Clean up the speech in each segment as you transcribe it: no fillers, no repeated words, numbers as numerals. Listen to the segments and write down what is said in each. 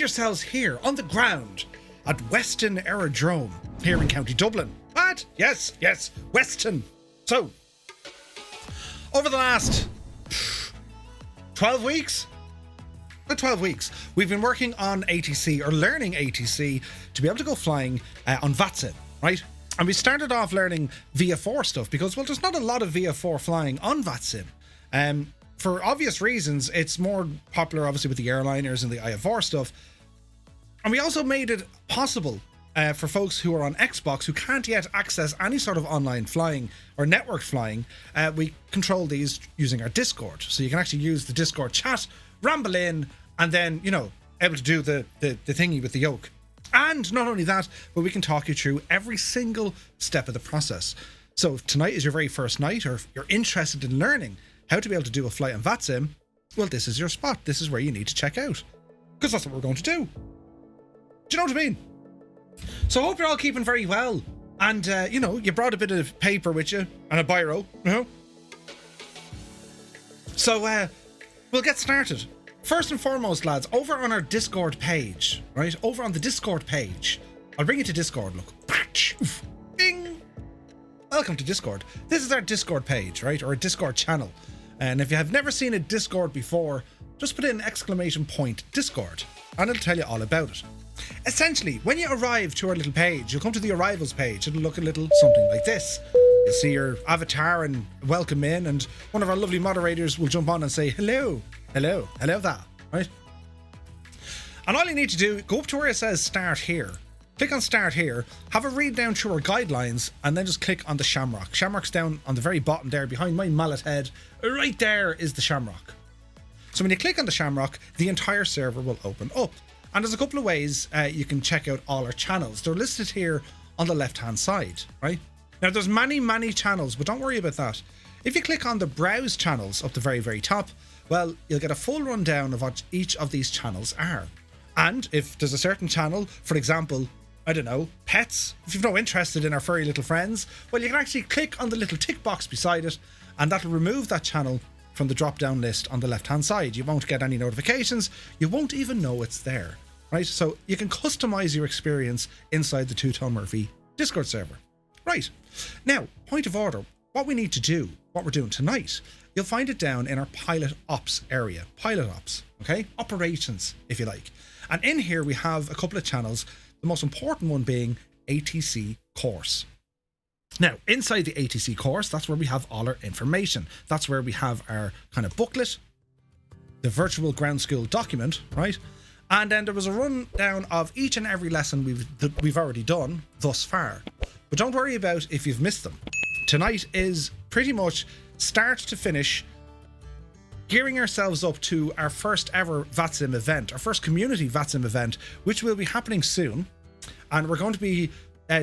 yourselves here on the ground at Weston Aerodrome here in County Dublin. What? Yes, Weston. So, over the last 12 weeks, we've been working on ATC, or learning ATC, to be able to go flying on VATSim, right? And we started off learning VFR stuff because, well, there's not a lot of VFR flying on VATSim. For obvious reasons, it's more popular, obviously, with the airliners and the IFR stuff. And we also made it possible for folks who are on Xbox who can't yet access any sort of online flying or network flying. We control these using our Discord. So you can actually use the Discord chat, ramble in, and then, you know, able to do the thingy with the yoke. And not only that, but we can talk you through every single step of the process. So if tonight is your very first night, or if you're interested in learning how to be able to do a flight on VATSim, well, this is your spot. This is where you need to check out, because that's what we're going to do. Do you know what I mean? So I hope you're all keeping very well. And, you know, you brought a bit of paper with you and a biro, you know? So, we'll get started. First and foremost, lads, over on our Discord page, right? Over on the Discord page. I'll bring you to Discord, look. Bing! Welcome to Discord. This is our Discord page, right? Or a Discord channel. And if you have never seen a Discord before, just put in !Discord, and it'll tell you all about it. Essentially, when you arrive to our little page, you'll come to the arrivals page. It'll look a little something like this. You'll see your avatar and welcome in, and one of our lovely moderators will jump on and say, hello there, right? And all you need to do, go up to where it says start here. Click on start here, have a read down through our guidelines, and then just click on the Shamrock. Shamrock's down on the very bottom there, behind my mallet head. Right there is the Shamrock. So when you click on the Shamrock, the entire server will open up. And there's a couple of ways you can check out all our channels. They're listed here on the left-hand side, right? Now, there's many channels, but don't worry about that. If you click on the Browse channels up the very, very top, well, you'll get a full rundown of what each of these channels are. And if there's a certain channel, for example, I don't know, pets, if you've no interest in our furry little friends, well, you can actually click on the little tick box beside it, and that'll remove that channel from the drop-down list on the left-hand side. You won't get any notifications. You won't even know it's there, right? So you can customize your experience inside the Two Tone Murphy Discord server. Right. Now, point of order, what we need to do, what we're doing tonight, you'll find it down in our Pilot Ops area. Pilot Ops, okay? Operations, if you like. And in here, we have a couple of channels, the most important one being ATC Course. Now, inside the ATC Course, that's where we have all our information. That's where we have our kind of booklet, the virtual ground school document, right? And then there was a rundown of each and every lesson we've already done thus far. But don't worry about if you've missed them. Tonight is pretty much start to finish, gearing ourselves up to our first ever VATSim event, our first community VATSim event, which will be happening soon. And we're going to be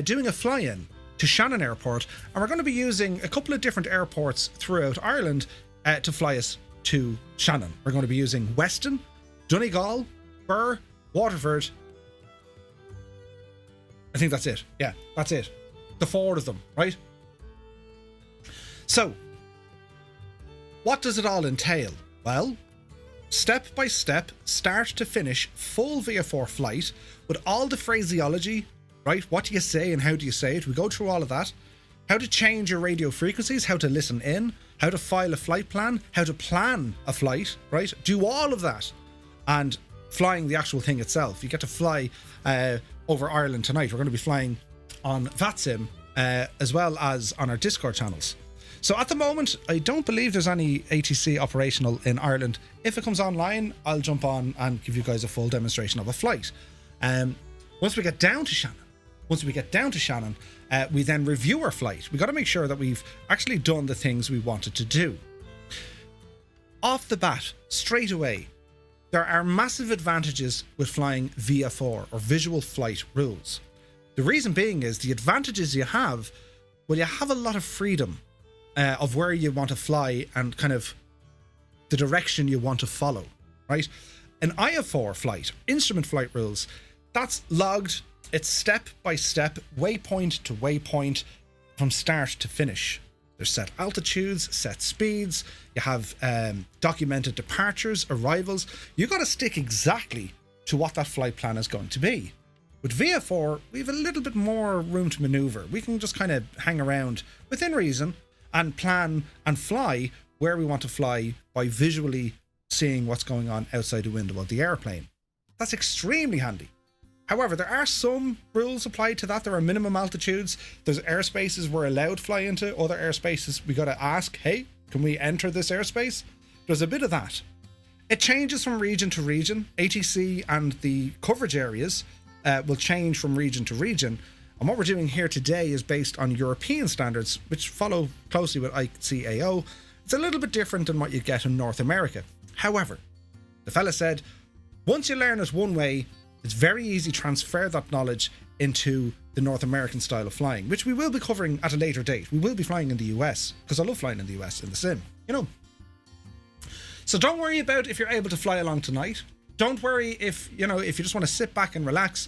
doing a fly-in to Shannon Airport, and we're going to be using a couple of different airports throughout Ireland to fly us to Shannon. We're going to be using Weston, Donegal, Birr, Waterford. I think that's it. Yeah, that's it. The four of them, right? So, what does it all entail? Well, step by step, start to finish, full VFR flight with all the phraseology, right? What do you say and how do you say it? We go through all of that. How to change your radio frequencies, how to listen in, how to file a flight plan, how to plan a flight, right? Do all of that. And flying the actual thing itself. You get to fly over Ireland tonight. We're going to be flying on VATSim as well as on our Discord channels. So at the moment, I don't believe there's any ATC operational in Ireland. If it comes online, I'll jump on and give you guys a full demonstration of a flight. Once we get down to Shannon, we then review our flight. We got to make sure that we've actually done the things we wanted to do. Off the bat, straight away, there are massive advantages with flying VFR, or visual flight rules. The reason being is the advantages you have, well, you have a lot of freedom of where you want to fly and kind of the direction you want to follow, right? An IFR flight, instrument flight rules, that's logged. It's step by step, waypoint to waypoint, from start to finish. There's set altitudes, set speeds. You have documented departures, arrivals. You got to stick exactly to what that flight plan is going to be. With VFR, we have a little bit more room to maneuver. We can just kind of hang around within reason and plan and fly where we want to fly by visually seeing what's going on outside the window of the airplane. That's extremely handy. However, there are some rules applied to that. There are minimum altitudes. There's airspaces we're allowed to fly into. Other airspaces we got to ask, hey, can we enter this airspace? There's a bit of that. It changes from region to region. ATC and the coverage areas will change from region to region. And what we're doing here today is based on European standards, which follow closely with ICAO. It's a little bit different than what you get in North America. However, the fella said, once you learn it one way, it's very easy to transfer that knowledge into the North American style of flying, which we will be covering at a later date. We will be flying in the US, because I love flying in the US in the sim, you know. So don't worry about if you're able to fly along tonight. Don't worry if you just want to sit back and relax.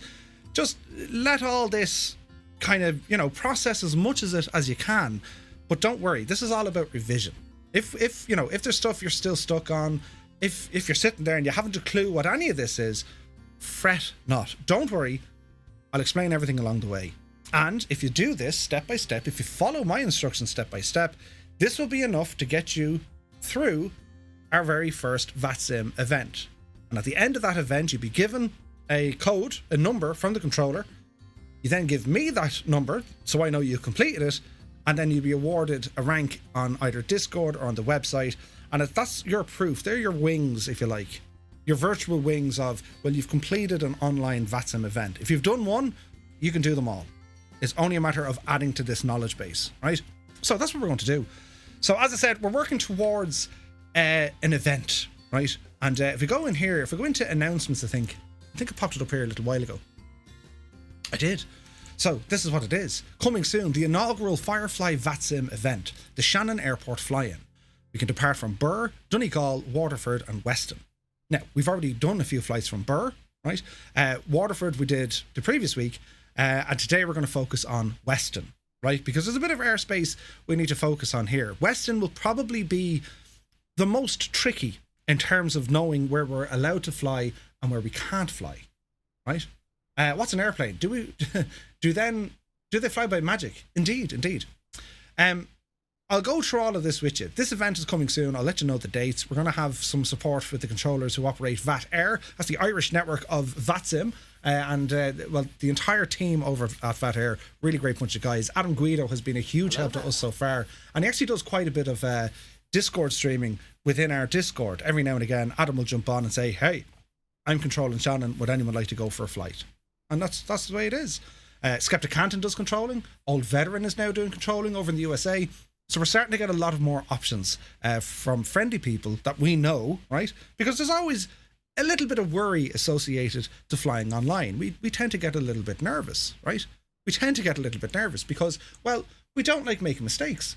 Just let all this kind of, process as much as it as you can. But don't worry, this is all about revision. If there's stuff you're still stuck on, if you're sitting there and you haven't a clue what any of this is, fret not. Don't worry, I'll explain everything along the way. And if you do this step by step, if you follow my instructions step by step, this will be enough to get you through our very first VATSim event. And at the end of that event, you'll be given a code, a number from the controller. You then give me that number so I know you completed it, and then you'll be awarded a rank on either Discord or on the website. And that's your proof. They're your wings, if you like. Your virtual wings of, well, you've completed an online VATSim event. If you've done one, you can do them all. It's only a matter of adding to this knowledge base, right? So that's what we're going to do. So as I said, we're working towards an event, right? And if we go in here, if we go into announcements, I think it popped it up here a little while ago. I did. So this is what it is. Coming soon, the inaugural Firefly VATSim event, the Shannon Airport fly-in. We can depart from Birr, Donegal, Waterford and Weston. Now, we've already done a few flights from Birr, right? Waterford we did the previous week, and today we're going to focus on Weston, right? Because there's a bit of airspace we need to focus on here. Weston will probably be the most tricky in terms of knowing where we're allowed to fly and where we can't fly, right? What's an airplane? Do they fly by magic? Indeed. I'll go through all of this with you. This event is coming soon. I'll let you know the dates. We're going to have some support with the controllers who operate VAT Air. That's the Irish network of VATSim. The entire team over at VAT Air, really great bunch of guys. Adam Guido has been a huge help to us so far. And he actually does quite a bit of Discord streaming within our Discord. Every now and again, Adam will jump on and say, hey, I'm controlling Shannon. Would anyone like to go for a flight? And that's the way it is. Skeptic Canton does controlling. Old Veteran is now doing controlling over in the USA. So we're starting to get a lot of more options from friendly people that we know, right? Because there's always a little bit of worry associated to flying online. We tend to get a little bit nervous, right? We tend to get a little bit nervous because, well, we don't like making mistakes.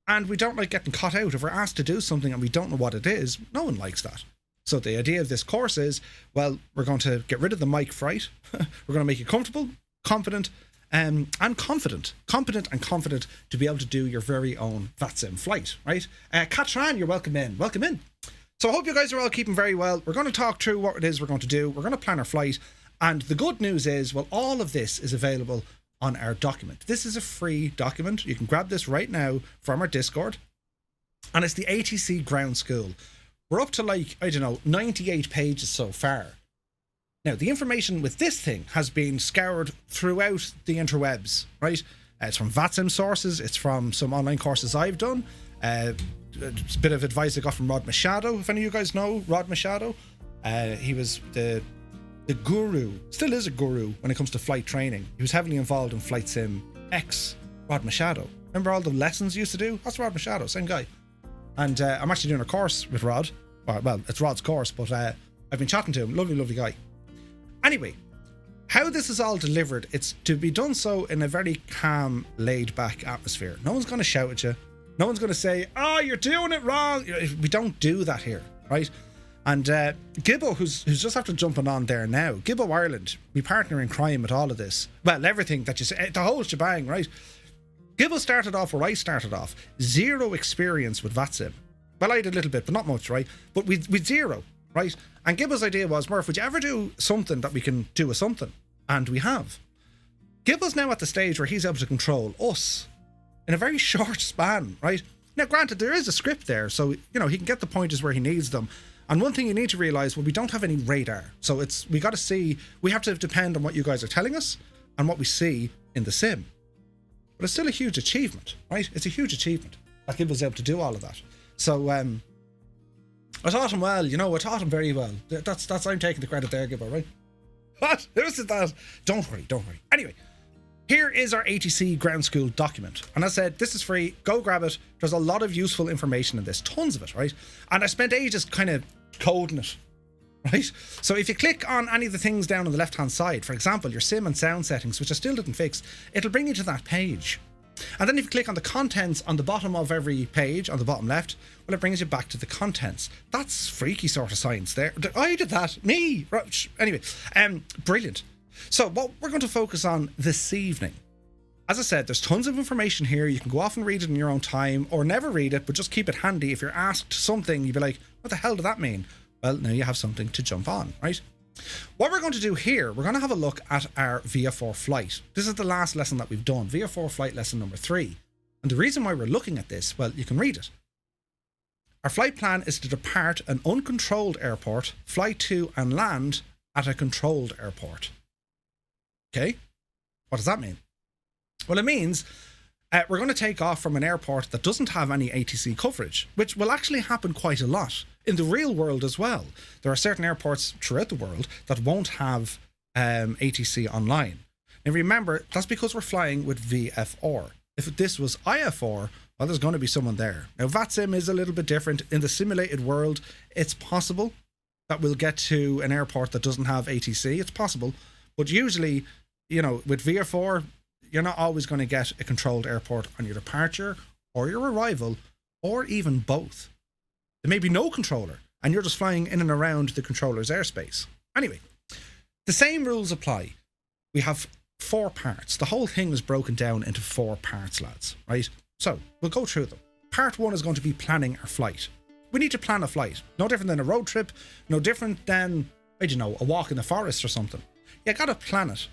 And we don't like getting caught out. If we're asked to do something and we don't know what it is, no one likes that. So the idea of this course is, well, we're going to get rid of the mic fright. We're going to make you comfortable, confident, and confident. Competent and confident to be able to do your very own VATSim flight, right? Katran, you're welcome in. Welcome in. So I hope you guys are all keeping very well. We're going to talk through what it is we're going to do. We're going to plan our flight. And the good news is, well, all of this is available on our document. This is a free document. You can grab this right now from our Discord. And it's the ATC Ground School. We're up to 98 pages so far. Now, the information with this thing has been scoured throughout the interwebs, right? It's from VATSim sources. It's from some online courses I've done. It's a bit of advice I got from Rod Machado. If any of you guys know Rod Machado, he was the guru, still is a guru when it comes to flight training. He was heavily involved in Flight Sim X, Rod Machado. Remember all the lessons he used to do? That's Rod Machado, same guy. And I'm actually doing a course with Rod. Well, it's Rod's course, but I've been chatting to him. Lovely guy. Anyway, how this is all delivered, it's to be done so in a very calm, laid-back atmosphere. No one's going to shout at you. No one's going to say, oh, you're doing it wrong. We don't do that here, right? And Gibbo, who's just after jumping on there now, Gibbo Ireland, my partner in crime with all of this. Well, everything that you say, the whole shebang, right? Gibbo started off where I started off. Zero experience with VATSim. Well, I did a little bit, but not much, right? But with zero, right? And Gibbo's idea was, Murph, would you ever do something that we can do with something? And we have. Gibbo's now at the stage where he's able to control us in a very short span, right? Now, granted, there is a script there, so, you know, he can get the pointers where he needs them. And one thing you need to realise, well, we don't have any radar. So we got to see, we have to depend on what you guys are telling us and what we see in the sim. But it's still a huge achievement, right? It's a huge achievement that Gibbo's able to do all of that. So, I taught him well, you know, I taught him very well. That's I'm taking the credit there, Gibbo, right? What? Who said that? Don't worry. Anyway, here is our ATC ground school document. And I said, this is free, go grab it. There's a lot of useful information in this, tons of it, right? And I spent ages kind of coding it, right? So if you click on any of the things down on the left-hand side, for example, your sim and sound settings, which I still didn't fix, it'll bring you to that page. And then if you click on the contents on the bottom of every page, on the bottom left, well, it brings you back to the contents. That's freaky sort of science there. I did that. Me. Anyway, brilliant. So what we're going to focus on this evening, as I said, there's tons of information here. You can go off and read it in your own time or never read it, but just keep it handy. If you're asked something, you'd be like, what the hell did that mean? Well, now you have something to jump on, right? What we're going to do here, we're going to have a look at our VFR flight. This is the last lesson that we've done, VFR flight lesson number 3. And the reason why we're looking at this, well, you can read it. Our flight plan is to depart an uncontrolled airport, fly to and land at a controlled airport. Okay, what does that mean? Well, it means we're going to take off from an airport that doesn't have any ATC coverage, which will actually happen quite a lot in the real world as well. There are certain airports throughout the world that won't have ATC online. And remember, that's because we're flying with VFR. If this was IFR, well, there's going to be someone there. Now, VATSim is a little bit different. In the simulated world, it's possible that we'll get to an airport that doesn't have ATC. It's possible. But usually, you know, with VFR, you're not always going to get a controlled airport on your departure or your arrival, or even both. There may be no controller, and you're just flying in and around the controller's airspace. Anyway, the same rules apply. We have 4 parts. The whole thing is broken down into 4 parts, lads, right? So, we'll go through them. Part 1 is going to be planning our flight. We need to plan a flight. No different than a road trip, no different than, I don't know, a walk in the forest or something. You got to plan it.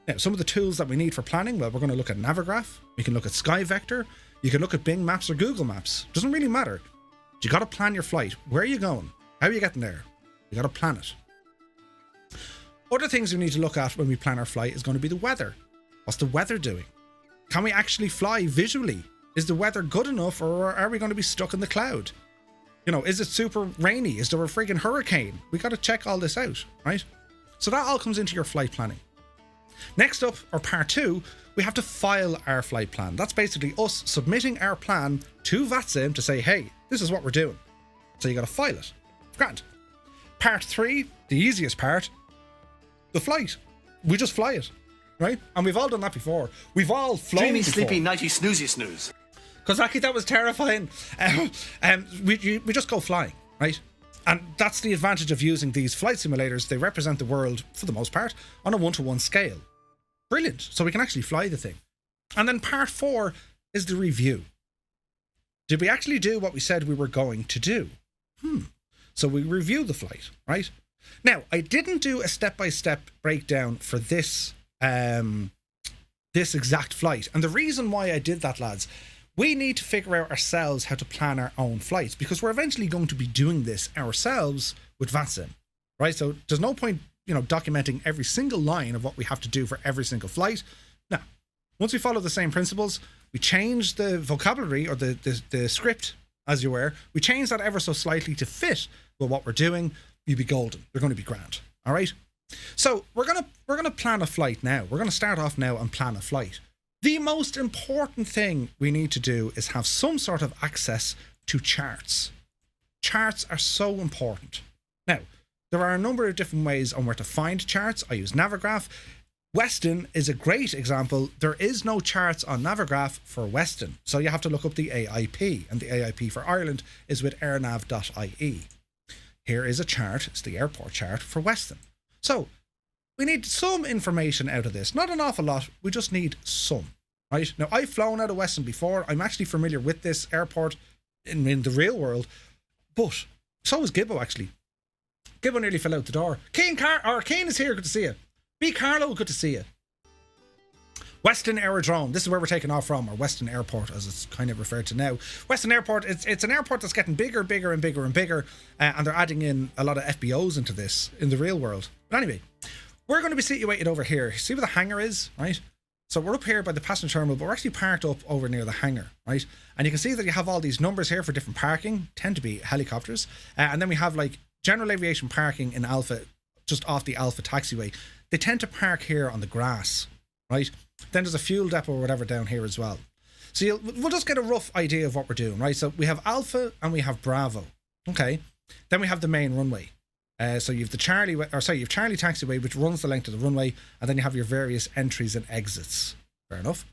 Now, some of the tools that we need for planning, well, we're going to look at Navigraph, we can look at Sky Vector, you can look at Bing Maps or Google Maps. Doesn't really matter. You got to plan your flight. Where are you going? How are you getting there? You got to plan it. Other things we need to look at when we plan our flight is going to be the weather. What's the weather doing? Can we actually fly visually? Is the weather good enough, or are we going to be stuck in the cloud? You know, is it super rainy? Is there a friggin' hurricane? We got to check all this out, right? So that all comes into your flight planning. Next up, or part 2, we have to file our flight plan. That's basically us submitting our plan to VATSim to say, hey, this is what we're doing. So you got to file it. Grand. Part 3, the easiest part, the flight. We just fly it, right? And we've all done that before. We've all flown Dreamy, before. sleepy, nighty, snoozy, snooze. Because actually that was terrifying. We just go flying, right? And that's the advantage of using these flight simulators. They represent the world, for the most part, on a 1-to-1 scale. Brilliant. So we can actually fly the thing. And then part 4 is the review. Did we actually do what we said we were going to do? So we review the flight, right? Now, I didn't do a step-by-step breakdown for this exact flight. And the reason why I did that, lads, we need to figure out ourselves how to plan our own flights, because we're eventually going to be doing this ourselves with VATSim, right? So there's no point, you know, documenting every single line of what we have to do for every single flight. Now, once we follow the same principles, we change the vocabulary or the script, as you were. We change that ever so slightly to fit with what we're doing. You'll be golden. You're going to be grand. All right. So we're gonna plan a flight now. We're gonna start off now and plan a flight. The most important thing we need to do is have some sort of access to charts. Charts are so important. Now, there are a number of different ways on where to find charts. I use Navigraph. Weston is a great example. There is no charts on Navigraph for Weston, so you have to look up the AIP, and the AIP for Ireland is with airnav.ie. Here is a chart. It's the airport chart for Weston. So we need some information out of this. Not an awful lot. We just need some, right? Now, I've flown out of Weston before. I'm actually familiar with this airport in the real world, but so is Gibbo, actually. Gibbo nearly fell out the door. Keen is here, good to see you. B. Carlo, good to see you. Weston Aerodrome, this is where we're taking off from, or Weston Airport as it's kind of referred to now. Weston Airport, it's an airport that's getting bigger and bigger and bigger, and they're adding in a lot of FBOs into this in the real world. But anyway, we're going to be situated over here. See where the hangar is, right? So we're up here by the passenger terminal, but we're actually parked up over near the hangar, right? And you can see that you have all these numbers here for different parking, tend to be helicopters. And then we have like general aviation parking in Alpha, just off the Alpha taxiway. They tend to park here on the grass, right? Then there's a fuel depot or whatever down here as well. So we'll just get a rough idea of what we're doing, right? So we have Alpha and we have Bravo, okay? Then we have the main runway. So you have the Charlie taxiway, which runs the length of the runway, and then you have your various entries and exits. Fair enough.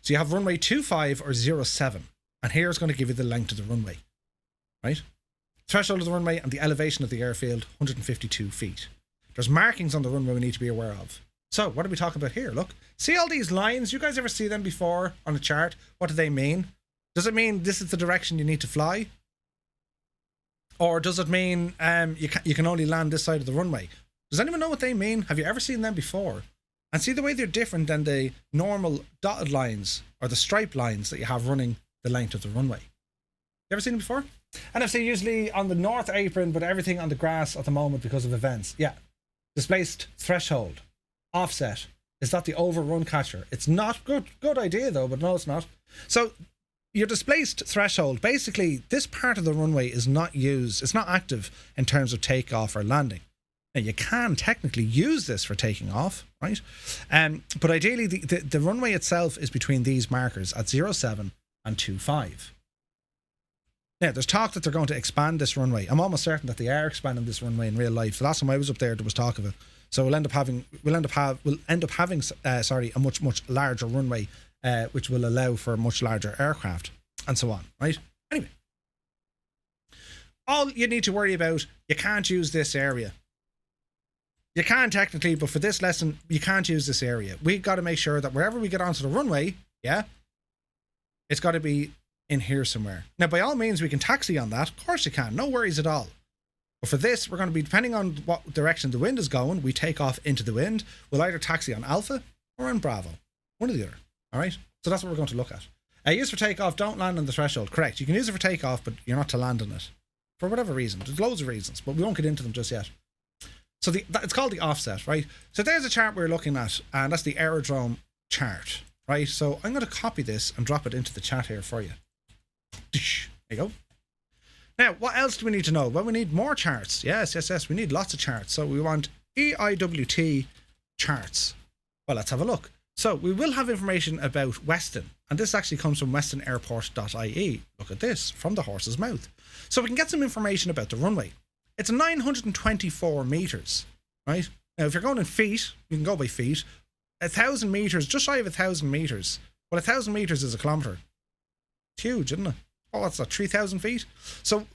So you have runway 25 or 07, and here's going to give you the length of the runway, right? Threshold of the runway and the elevation of the airfield, 152 feet. There's markings on the runway we need to be aware of. So what are we talking about here? Look, see all these lines? You guys ever see them before on a chart? What do they mean? Does it mean this is the direction you need to fly? Or does it mean you can only land this side of the runway? Does anyone know what they mean? Have you ever seen them before? And see the way they're different than the normal dotted lines or the striped lines that you have running the length of the runway. You ever seen them before? NFC usually on the north apron, but everything on the grass at the moment because of events. Yeah. Displaced threshold. Offset. Is that the overrun catcher? It's not. Good idea though, but no, it's not. So your displaced threshold, basically this part of the runway is not used, it's not active in terms of takeoff or landing. Now you can technically use this for taking off, right? But ideally the runway itself is between these markers at 07 and 25. Now there's talk that they're going to expand this runway. I'm almost certain that they are expanding this runway in real life. The last time I was up there was talk of it. So we'll end up having a much larger runway, which will allow for much larger aircraft and so on, right? Anyway, all you need to worry about, you can't use this area. You can technically, but for this lesson, you can't use this area. We've got to make sure that wherever we get onto the runway, yeah, it's got to be in here somewhere. Now, by all means, we can taxi on that. Of course you can. No worries at all. But for this, we're going to be, depending on what direction the wind is going, we take off into the wind. We'll either taxi on Alpha or on Bravo. One or the other. All right? So that's what we're going to look at. Use for takeoff, don't land on the threshold. Correct. You can use it for takeoff, but you're not to land on it. For whatever reason. There's loads of reasons, but we won't get into them just yet. So it's called the offset, right? So there's a chart we're looking at, and that's the aerodrome chart, right? So I'm going to copy this and drop it into the chat here for you. There you go. Now, what else do we need to know? Well, we need more charts. Yes. We need lots of charts. So we want EIWT charts. Well, let's have a look. So we will have information about Weston. And this actually comes from westonairport.ie. Look at this, from the horse's mouth. So we can get some information about the runway. It's 924 meters, right? Now, if you're going in feet, you can go by feet. 1,000 meters, just shy of 1,000 meters. Well, 1,000 meters is a kilometer. It's huge, isn't it? Oh, what's that, 3,000 feet? So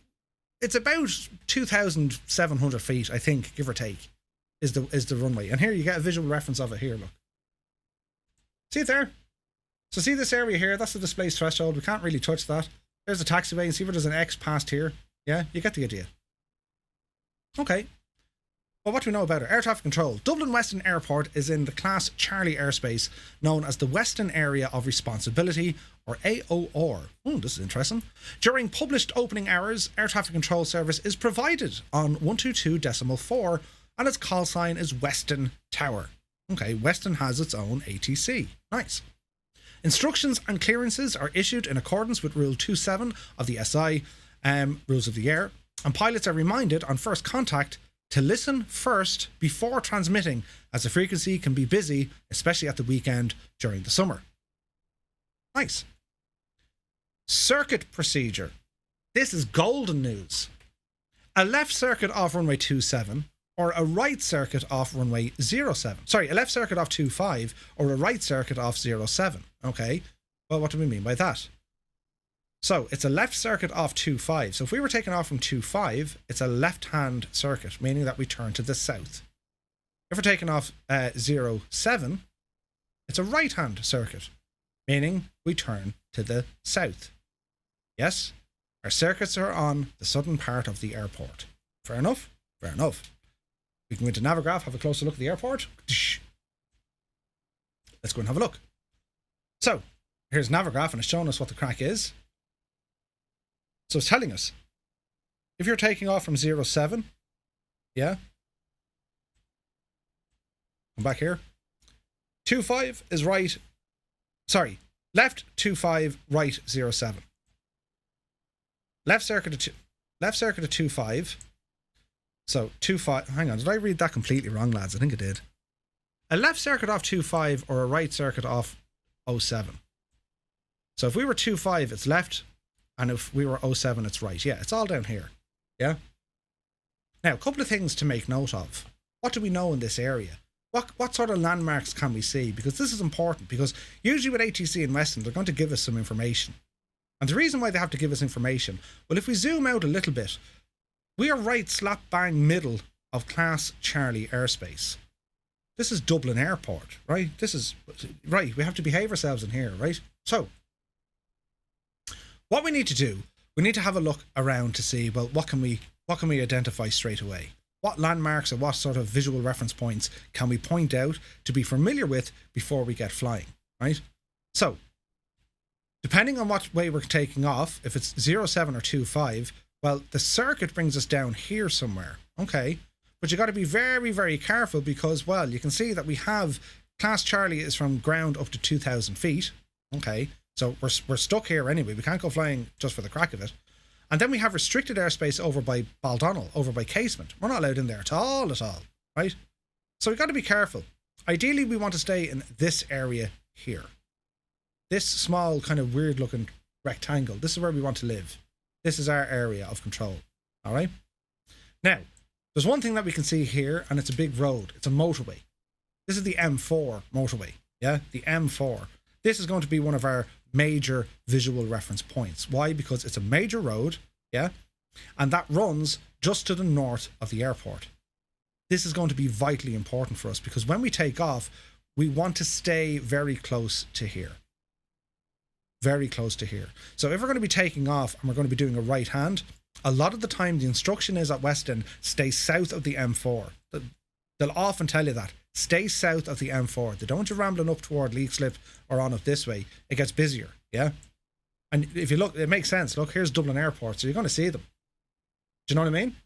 it's about 2,700 feet, I think, give or take, is the runway. And here you get a visual reference of it here, look. See it there? So see this area here? That's the displaced threshold. We can't really touch that. There's the taxiway, and see where there's an X past here? Yeah, you get the idea. Okay. Well, what do we know about it? Air traffic control. Dublin Weston Airport is in the Class Charlie airspace known as the Western Area of Responsibility, or AOR. This is interesting. During published opening hours, air traffic control service is provided on 122.4 and its call sign is Weston Tower. Okay, Weston has its own ATC. Nice. Instructions and clearances are issued in accordance with Rule 27 of the SI, Rules of the Air, and pilots are reminded on first contact to listen first before transmitting, as the frequency can be busy, especially at the weekend during the summer. Nice. Circuit procedure. This is golden news. A left circuit off runway 27 or a right circuit off runway 07. Sorry, a left circuit off 25 or a right circuit off 07. Okay. Well, what do we mean by that? So it's a left circuit off 25. So if we were taking off from 25, it's a left-hand circuit, meaning that we turn to the south. If we're taking off 07, it's a right-hand circuit, meaning we turn to the south. Yes, our circuits are on the southern part of the airport. Fair enough? Fair enough. We can go into Navigraph, have a closer look at the airport. Let's go and have a look. So, here's Navigraph, and it's showing us what the crack is. So it's telling us, if you're taking off from 07, yeah, come back here, 25 is right, sorry, left 25, right 07. Left circuit to 25. So 25, hang on, did I read that completely wrong, lads? I think I did. A left circuit off 25 or a right circuit off 07. So if we were 25, it's left, and if we were 07, it's right. Yeah, it's all down here. Yeah. Now, a couple of things to make note of. What do we know in this area? What sort of landmarks can we see? Because this is important, because usually with ATC and Weston, they're going to give us some information. And the reason why they have to give us information, well, if we zoom out a little bit, we are right slap bang middle of Class Charlie airspace. This is Dublin Airport, right? This is, right, we have to behave ourselves in here, right? So, what we need to do, we need to have a look around to see, well, what can we identify straight away? What landmarks or what sort of visual reference points can we point out to be familiar with before we get flying, right? So, depending on what way we're taking off, if it's 07 or 25, well, the circuit brings us down here somewhere, okay? But you got to be very, very careful because, well, you can see that we have Class Charlie is from ground up to 2,000 feet, okay? So we're stuck here anyway. We can't go flying just for the crack of it. And then we have restricted airspace over by Baldonnel, over by Casement. We're not allowed in there at all, right? So we've got to be careful. Ideally, we want to stay in this area here. This small, kind of weird-looking rectangle. This is where we want to live. This is our area of control, all right? Now, there's one thing that we can see here, and it's a big road. It's a motorway. This is the M4 motorway, yeah? The M4. This is going to be one of our major visual reference points. Why? Because it's a major road, yeah? And that runs just to the north of the airport. This is going to be vitally important for us because when we take off, we want to stay very close to here. Very close to here. So if we're going to be taking off and we're going to be doing a right hand, a lot of the time the instruction is at Weston, stay south of the M4. They'll often tell you that. Stay south of the M4. They don't want you rambling up toward Leixlip or on up this way. It gets busier, yeah? And if you look, it makes sense. Look, here's Dublin Airport, so you're going to see them. Do you know what I mean?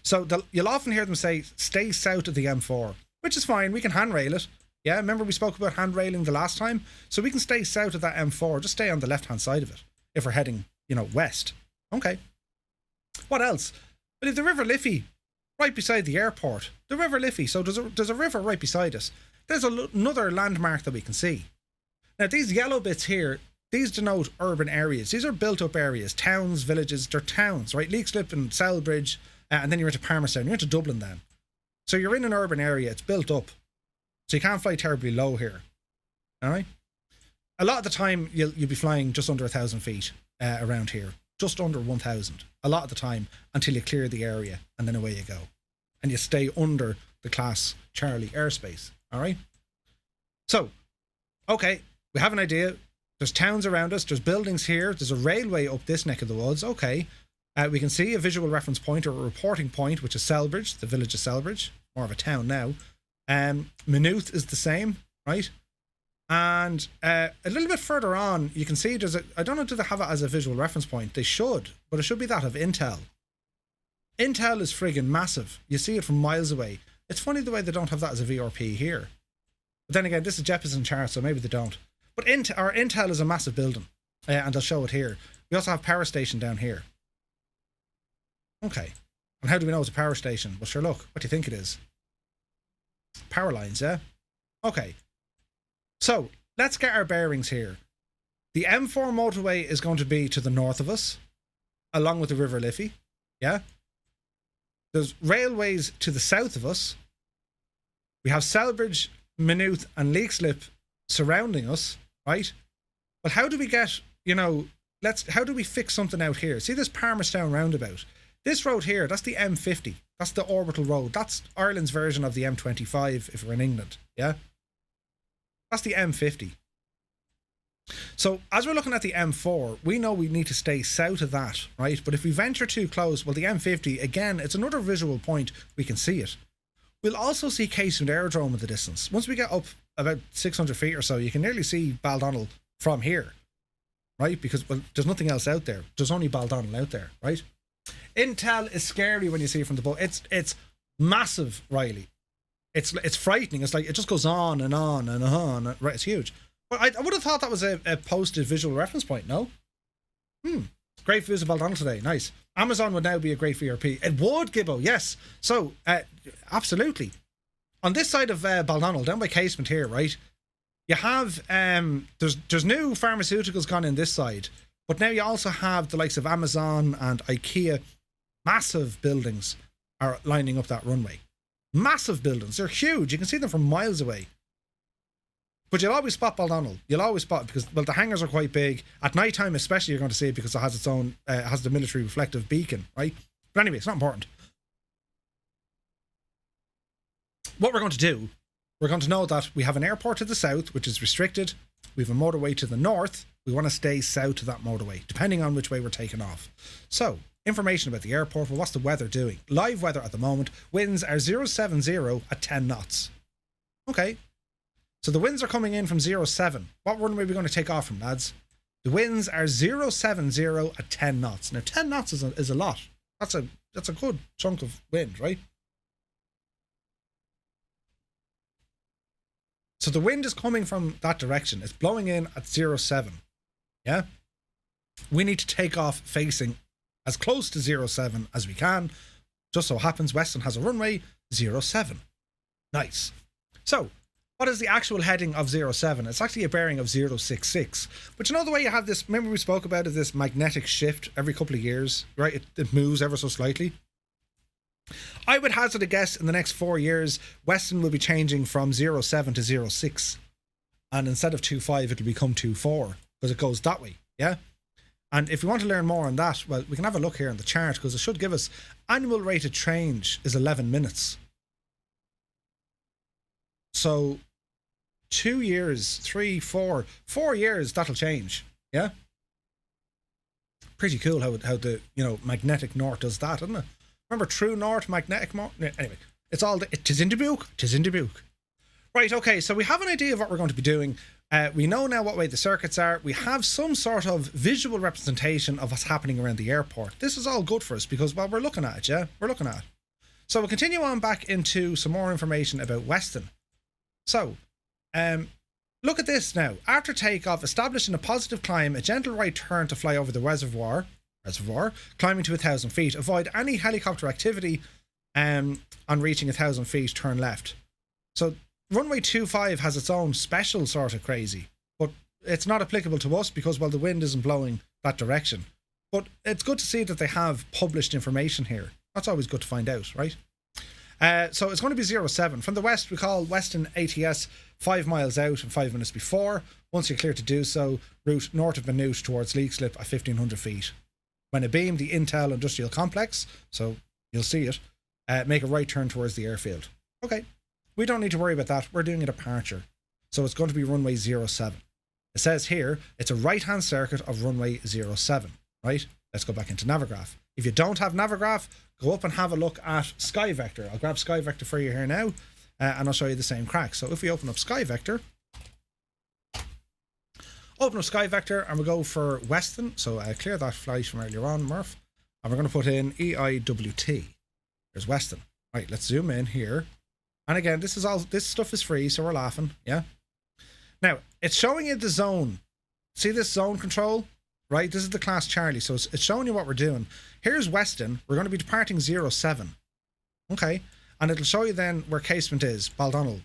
So you'll often hear them say, stay south of the M4, which is fine. We can handrail it. Yeah, remember we spoke about handrailing the last time? So we can stay south of that M4, just stay on the left-hand side of it if we're heading, west. Okay. What else? Well, if the River Liffey, right beside the airport, the River Liffey, so there's a river right beside us. There's another landmark that we can see. Now, these yellow bits here, these denote urban areas. These are built-up areas, towns, villages. They're towns, right? Leixlip and Selbridge, and then you're into Palmerstown. You're into Dublin then. So you're in an urban area. It's built up. So you can't fly terribly low here. All right? A lot of the time, you'll be flying just under 1,000 feet around here. Just under 1,000. A lot of the time until you clear the area and then away you go. And you stay under the Class Charlie airspace. All right? So, okay, we have an idea. There's towns around us. There's buildings here. There's a railway up this neck of the woods. Okay. We can see a visual reference point or a reporting point, which is Selbridge, the village of Selbridge. More of a town now. Maynooth is the same, right? And a little bit further on, you can see there's I don't know, do they have it as a visual reference point? They should, but it should be that of Intel. Intel is friggin' massive. You see it from miles away. It's funny the way they don't have that as a VRP here. But then again, this is Jeppesen chart, so maybe they don't. But Intel is a massive building, and they'll show it here. We also have power station down here. Okay. And how do we know it's a power station? Well, sure, look. What do you think it is? Power lines, yeah? Okay. So, let's get our bearings here. The M4 motorway is going to be to the north of us, along with the River Liffey, yeah? There's railways to the south of us. We have Selbridge, Maynooth and Leixlip surrounding us, right? Well, how do we get, how do we fix something out here? See this Palmerstown roundabout? This road here, that's the M50. That's the orbital road. That's Ireland's version of the M25 if we're in England, yeah? That's the M50. So as we're looking at the M4, we know we need to stay south of that, right? But if we venture too close, well, the M50, again, it's another visual point. We can see it. We'll also see Casement Aerodrome in the distance. Once we get up about 600 feet or so, you can nearly see Baldonnel from here, right? Because, well, there's nothing else out there. There's only Baldonnel out there, right? Intel is scary when you see it from the boat. It's massive, Riley. It's frightening. It's like it just goes on and on and on. Right, it's huge. But I would have thought that was a posted visual reference point. No. Great views of Baldonnel today. Nice. Amazon would now be a great VRP. It would, Gibbo. Yes. So absolutely. On this side of Baldonnel, down by Casement here, right? You have there's new pharmaceuticals gone in this side, but now you also have the likes of Amazon and IKEA. Massive buildings are lining up that runway. Massive buildings. They're huge. You can see them from miles away. But you'll always spot Baldonnel. You'll always spot it because, well, the hangars are quite big. At night time especially, you're going to see it because it has its own, has the military reflective beacon, right? But anyway, it's not important. What we're going to do, we're going to know that we have an airport to the south, which is restricted. We have a motorway to the north. We want to stay south of that motorway, depending on which way we're taking off. So, information about the airport. Well, what's the weather doing? Live weather at the moment. Winds are 070 at 10 knots. Okay. So the winds are coming in from 07. What runway are we going to take off from, lads? The winds are 070 at 10 knots. Now, 10 knots is a lot. That's a good chunk of wind, right? So the wind is coming from that direction. It's blowing in at 07. Yeah? We need to take off facing as close to 07 as we can. Just so happens Weston has a runway 07. Nice. So, what is the actual heading of 07? It's actually a bearing of 066. But you know the way you have this, remember we spoke about it, this magnetic shift every couple of years, right? It moves ever so slightly. I would hazard a guess in the next 4 years, Weston will be changing from 07 to 06. And instead of 25, it'll become 24 because it goes that way, yeah? And if you want to learn more on that, well, we can have a look here on the chart because it should give us annual rate of change is 11 minutes. So 2 years, 3, 4 years, that'll change. Yeah. Pretty cool how the, you know, magnetic north does that, isn't it? Remember true north, magnetic north? Anyway, it's all, it is in the book. It is in the book. Right, okay, so we have an idea of what we're going to be doing. We know now what way the circuits are. We have some sort of visual representation of what's happening around the airport. This is all good for us because, well, we're looking at it, yeah? We're looking at it. So we'll continue on back into some more information about Weston. So, look at this now. After takeoff, establishing a positive climb, a gentle right turn to fly over the reservoir, climbing to 1,000 feet. Avoid any helicopter activity on reaching 1,000 feet, turn left. So, runway 25 has its own special sort of crazy, but it's not applicable to us because, well, the wind isn't blowing that direction. But it's good to see that they have published information here. That's always good to find out, right? So it's going to be 07. From the west, we call Weston ATS 5 miles out and 5 minutes before. Once you're clear to do so, route north of Maynooth towards Leixlip at 1,500 feet. When abeam, the Intel Industrial Complex, so you'll see it, make a right turn towards the airfield. Okay, we don't need to worry about that. We're doing a departure. So it's going to be runway 07. It says here, it's a right-hand circuit of runway 07, right? Let's go back into Navigraph. If you don't have Navigraph, go up and have a look at SkyVector. I'll grab SkyVector for you here now, and I'll show you the same crack. So if we open up SkyVector, and we'll go for Weston. So clear that flight from earlier on, Murph. And we're going to put in EIWT. There's Weston. Right, let's zoom in here. And again, this stuff is free, so we're laughing, yeah? Now, it's showing you the zone. See this zone control? Right, this is the class Charlie, so it's showing you what we're doing. Here's Weston. We're going to be departing 07. Okay, and it'll show you then where Casement is, Baldonnel,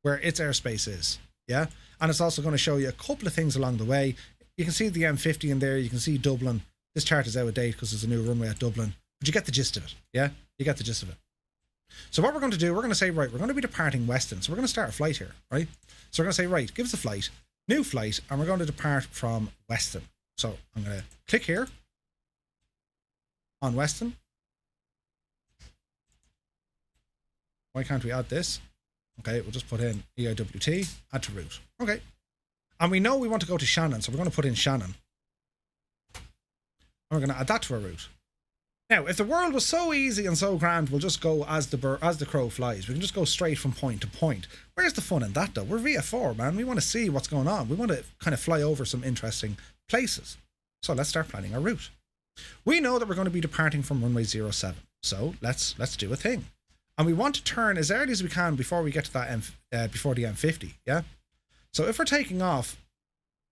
where its airspace is, yeah? And it's also going to show you a couple of things along the way. You can see the M50 in there, you can see Dublin. This chart is out of date because there's a new runway at Dublin, but you get the gist of it, yeah? You get the gist of it. So what we're going to do, we're going to say, right, we're going to be departing Weston, so we're going to start a flight here, right? So we're going to say, right, give us a flight, new flight, and we're going to depart from Weston. So I'm going to click here on Weston. Why can't we add this? Okay, we'll just put in EIWT, add to route. Okay. And we know we want to go to Shannon, so we're going to put in Shannon. And we're going to add that to our route. Now, if the world was so easy and so grand, we'll just go as the crow flies. We can just go straight from point to point. Where's the fun in that, though? We're VFR, man. We want to see what's going on. We want to kind of fly over some interesting places. So let's start planning our route. We know that we're going to be departing from runway 07. So let's do a thing. And we want to turn as early as we can before we get to that before the M50, yeah? So if we're taking off,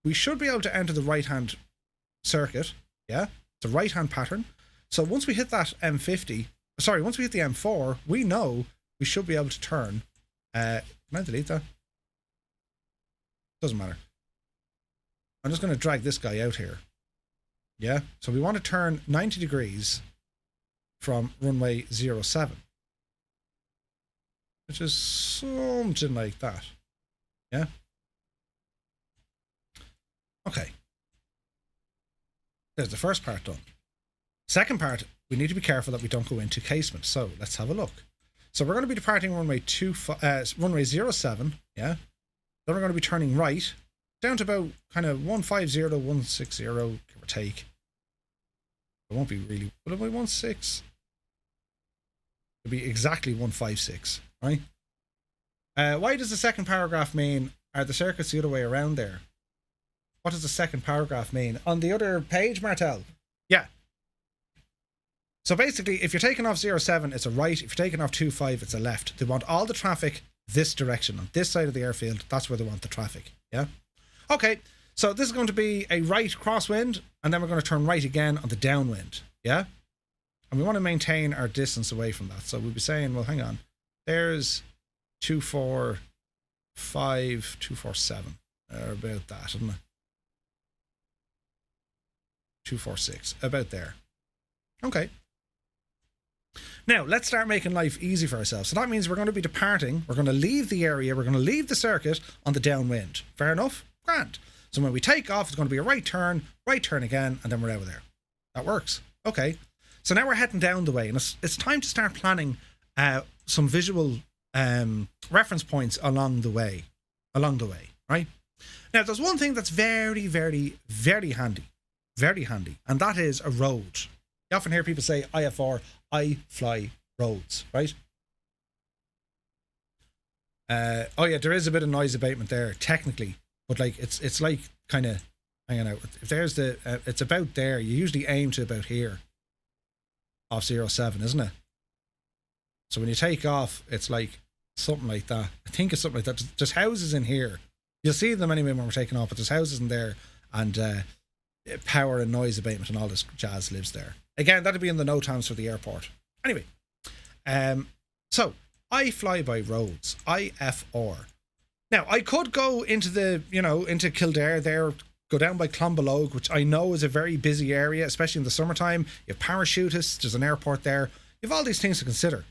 we should be able to enter the right-hand circuit, yeah? It's a right-hand pattern. So once we hit that M50, sorry, once we hit the M4, we know we should be able to turn. Can I delete that? Doesn't matter. I'm just going to drag this guy out here. Yeah, so we want to turn 90 degrees from runway 07. Which is something like that. Yeah. Okay. There's the first part done. Second part, we need to be careful that we don't go into casement. So let's have a look. So we're going to be departing runway 07, yeah. Then we're going to be turning right down to about kind of 150 to 160, give or take. It won't be really, will it be 16? It'll be exactly 156, right? Why does the second paragraph mean, are the circuits the other way around there? What does the second paragraph mean? On the other page, Martel? Yeah. So basically, if you're taking off 07, it's a right. If you're taking off 25, it's a left. They want all the traffic this direction. On this side of the airfield, that's where they want the traffic. Yeah? Okay, so this is going to be a right crosswind, and then we're going to turn right again on the downwind. Yeah? And we want to maintain our distance away from that. So we'll be saying, well, hang on. There's 245, 247. Or about that, isn't it? 246. About there. Okay. Now, let's start making life easy for ourselves. So that means we're going to be departing. We're going to leave the area. We're going to leave the circuit on the downwind. Fair enough? Grand. So when we take off, it's going to be a right turn again, and then we're out of there. That works. Okay. So now we're heading down the way, and it's time to start planning some visual reference points along the way, right? Now, there's one thing that's very, very, very handy, and that is a road. You often hear people say IFR, I fly roads, right? Oh yeah, there is a bit of noise abatement there, technically, but like it's like kind of hanging out. If there's the, it's about there. You usually aim to about here, off 07, isn't it? So when you take off, it's like something like that. I think it's something like that. There's houses in here. You'll see them anyway when we're taking off, but there's houses in there, and power and noise abatement and all this jazz lives there. Again, that'll be in the no times for the airport. Anyway, so I fly by roads, IFR. Now, I could go into the, into Kildare there, go down by Clonbelogue, which I know is a very busy area, especially in the summertime. You have parachutists, there's an airport there. You have all these things to consider.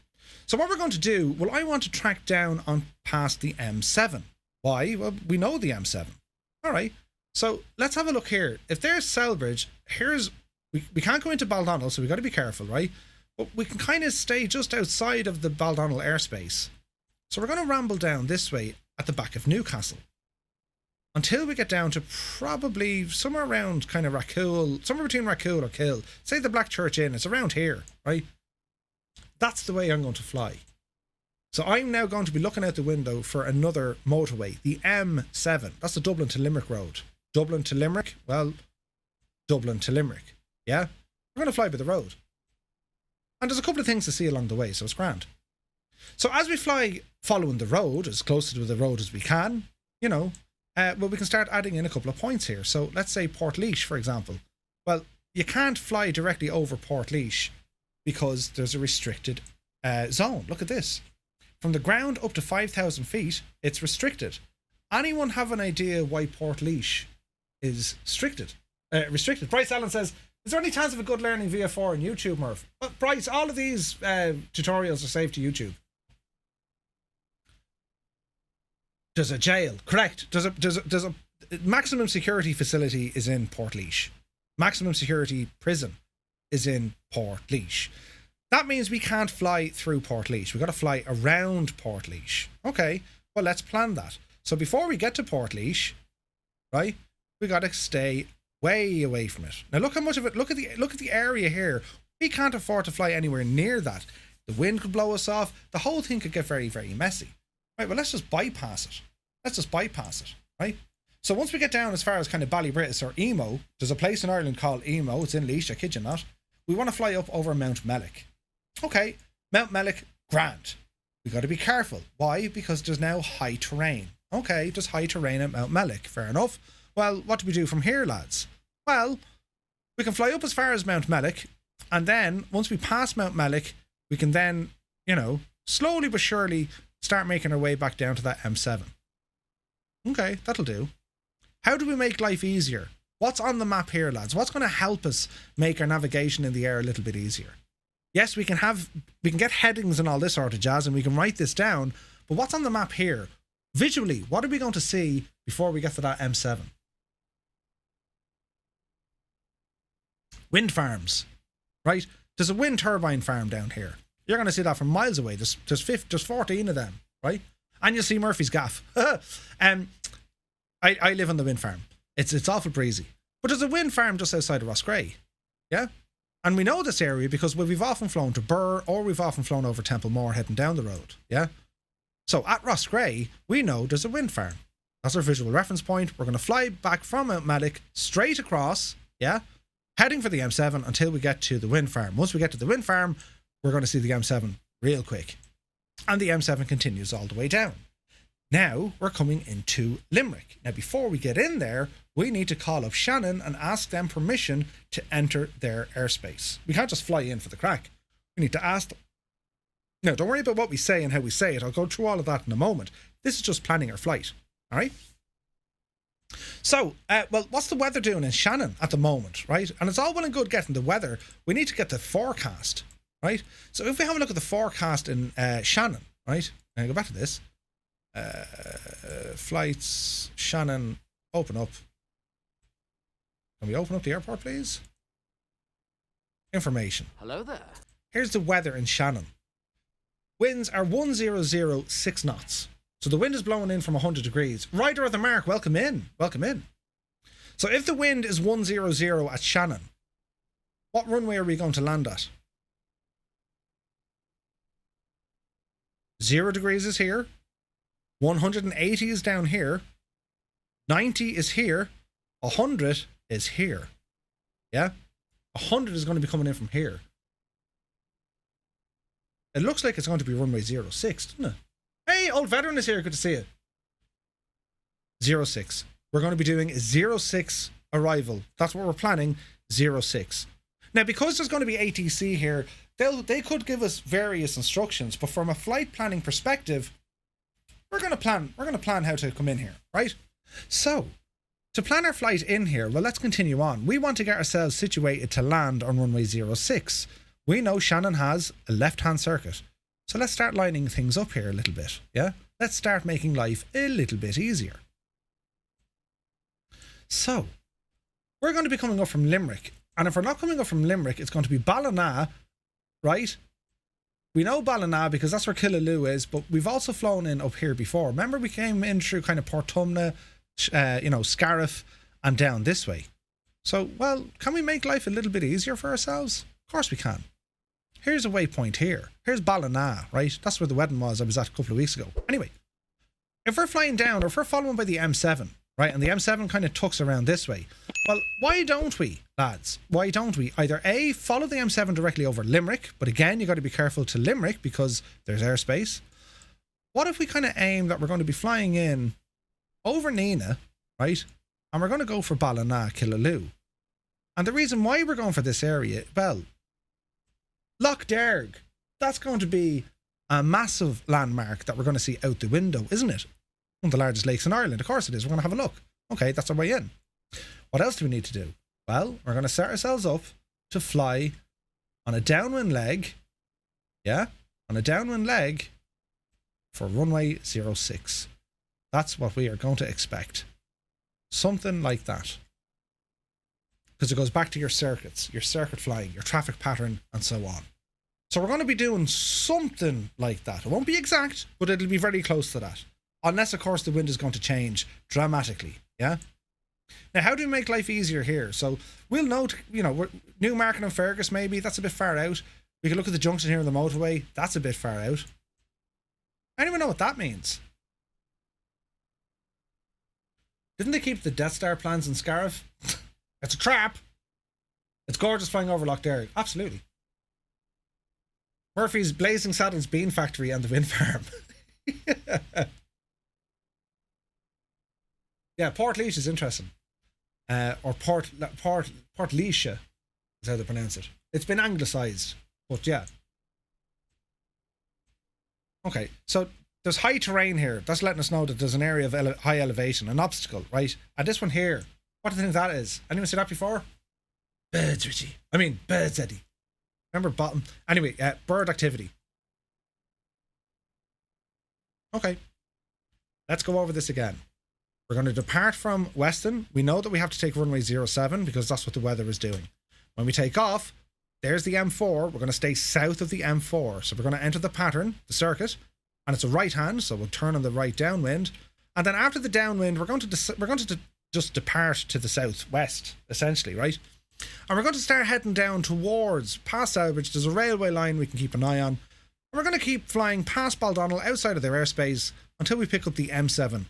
So what we're going to do, well, I want to track down on past the M7. Why? Well, we know the M7. All right. So let's have a look here. If there's Selbridge, we can't go into Baldonnel, so we've got to be careful, right? But we can kind of stay just outside of the Baldonnel airspace. So we're going to ramble down this way at the back of Newcastle until we get down to probably somewhere around kind of Racool, somewhere between Racool or Kill. Say the Black Church Inn, it's around here, right? That's the way I'm going to fly. So I'm now going to be looking out the window for another motorway, the M7. That's the Dublin to Limerick road. Dublin to Limerick? Well, Dublin to Limerick. Yeah? We're going to fly by the road. And there's a couple of things to see along the way, so it's grand. So as we fly following the road, as close to the road as we can, well, we can start adding in a couple of points here. So let's say Portlaoise, for example. Well, you can't fly directly over Portlaoise because there's a restricted zone. Look at this. From the ground up to 5,000 feet, it's restricted. Anyone have an idea why Portlaoise is restricted? Bryce Allen says, is there any chance of a good learning VFR on YouTube, Murph? Well, Bryce, all of these tutorials are saved to YouTube. There's a jail, correct. There's a maximum security facility is in Portlaoise. Maximum security prison is in Portlaoise. That means we can't fly through Portlaoise. We've got to fly around Portlaoise. Okay, well, let's plan that. So before we get to Portlaoise, right? We got to stay way away from it. Now look how much of it, look at the area here. We can't afford to fly anywhere near that. The wind could blow us off. The whole thing could get very, very messy. Right, well, let's just bypass it. Let's just bypass it, right? So once we get down as far as kind of Ballybritis or Emo, there's a place in Ireland called Emo. It's in Laois, I kid you not. We want to fly up over Mount Mellick. Okay, Mount Mellick, grand. We got to be careful. Why? Because there's now high terrain. Okay, there's high terrain at Mount Mellick. Fair enough. Well, what do we do from here, lads? Well, we can fly up as far as Mount Mellick, and then once we pass Mount Mellick, we can then, you know, slowly but surely start making our way back down to that M7. Okay, that'll do. How do we make life easier? What's on the map here, lads? What's going to help us make our navigation in the air a little bit easier? Yes, we can get headings and all this sort of jazz, and we can write this down, but what's on the map here? Visually, what are we going to see before we get to that M7? Wind farms, right? There's a wind turbine farm down here. You're going to see that from miles away. There's 14 of them, right? And you'll see Murphy's Gaff. I live on the wind farm. It's awful breezy. But there's a wind farm just outside of Roscrea, yeah? And we know this area because we've often flown to Burr, or we've often flown over Templemore heading down the road, yeah? So at Roscrea, we know there's a wind farm. That's our visual reference point. We're going to fly back from Mount Mellick straight across, yeah? Heading for the M7 until we get to the wind farm. Once we get to the wind farm, we're going to see the M7 real quick. And the M7 continues all the way down. Now we're coming into Limerick. Now before we get in there, we need to call up Shannon and ask them permission to enter their airspace. We can't just fly in for the crack. We need to ask them. Now don't worry about what we say and how we say it. I'll go through all of that in a moment. This is just planning our flight. All right? So, well, what's the weather doing in Shannon at the moment, right? And it's all well and good getting the weather. We need to get the forecast, right? So if we have a look at the forecast in Shannon, right? And I go back to this. Flights, Shannon, open up. Can we open up the airport, please? Information. Hello there. Here's the weather in Shannon. Winds are 1006 knots. So the wind is blowing in from 100 degrees. Ryder of the Mark, welcome in. Welcome in. So if the wind is 100 at Shannon, what runway are we going to land at? 0 degrees is here. 180 is down here. 90 is here. 100 is here. Yeah? 100 is going to be coming in from here. It looks like it's going to be runway 06, doesn't it? Hey, old veteran is here. Good to see you. 06. We're going to be doing 06 arrival. That's what we're planning. 06. Now, because there's going to be ATC here, they could give us various instructions, but from a flight planning perspective, we're going to plan how to come in here, right? So, to plan our flight in here, well, let's continue on. We want to get ourselves situated to land on runway 06. We know Shannon has a left-hand circuit. So let's start lining things up here a little bit, yeah? Let's start making life a little bit easier. So, we're going to be coming up from Limerick. And if we're not coming up from Limerick, it's going to be Ballina, right? We know Ballina because that's where Killaloe is, but we've also flown in up here before. Remember we came in through kind of Portumna, Scariff, and down this way. So, well, can we make life a little bit easier for ourselves? Of course we can. Here's a waypoint here. Here's Ballina, right? That's where the wedding was I was at a couple of weeks ago. Anyway, if we're flying down or if we're following by the M7, right, and the M7 kind of tucks around this way, well, why don't we, lads? Why don't we either A, follow the M7 directly over Limerick, but again, you got to be careful to Limerick because there's airspace. What if we kind of aim that we're going to be flying in over Nina, right, and we're going to go for Ballina, Killaloe. And the reason why we're going for this area, well, Loch Derg, that's going to be a massive landmark that we're going to see out the window, isn't it? One of the largest lakes in Ireland. Of course it is. We're going to have a look. Okay, that's our way in. What else do we need to do? Well, we're going to set ourselves up to fly on a downwind leg. Yeah, on a downwind leg for runway 06. That's what we are going to expect. Something like that. Because it goes back to your circuits, your circuit flying, your traffic pattern, and so on. So we're going to be doing something like that. It won't be exact, but it'll be very close to that. Unless, of course, the wind is going to change dramatically, yeah? Now, how do we make life easier here? So we'll note, you know, Newmarket and Fergus, maybe. That's a bit far out. We can look at the junction here on the motorway. That's a bit far out. I don't even know what that means. Didn't they keep the Death Star plans in Scariff? It's a trap. It's gorgeous flying over Loch Derg. Absolutely. Murphy's Blazing Saddles Bean Factory and the wind farm. Yeah, Port Leash is interesting. Or Port Leash is how they pronounce it. It's been anglicised, but yeah. Okay, so there's high terrain here. That's letting us know that there's an area of high elevation, an obstacle, right? And this one here, what do you think that is? Anyone see that before? Birds, Richie. I mean, birds, Eddie. Remember bottom? Anyway, bird activity. Okay. Let's go over this again. We're going to depart from Weston. We know that we have to take runway 07 because that's what the weather is doing. When we take off, there's the M4. We're going to stay south of the M4. So we're going to enter the pattern, the circuit, and it's a right hand, so we'll turn on the right downwind. And then after the downwind, we're going to just depart to the southwest, essentially, right? And we're going to start heading down towards past Albridge. There's a railway line we can keep an eye on. And we're going to keep flying past Baldonnel outside of their airspace until we pick up the M7.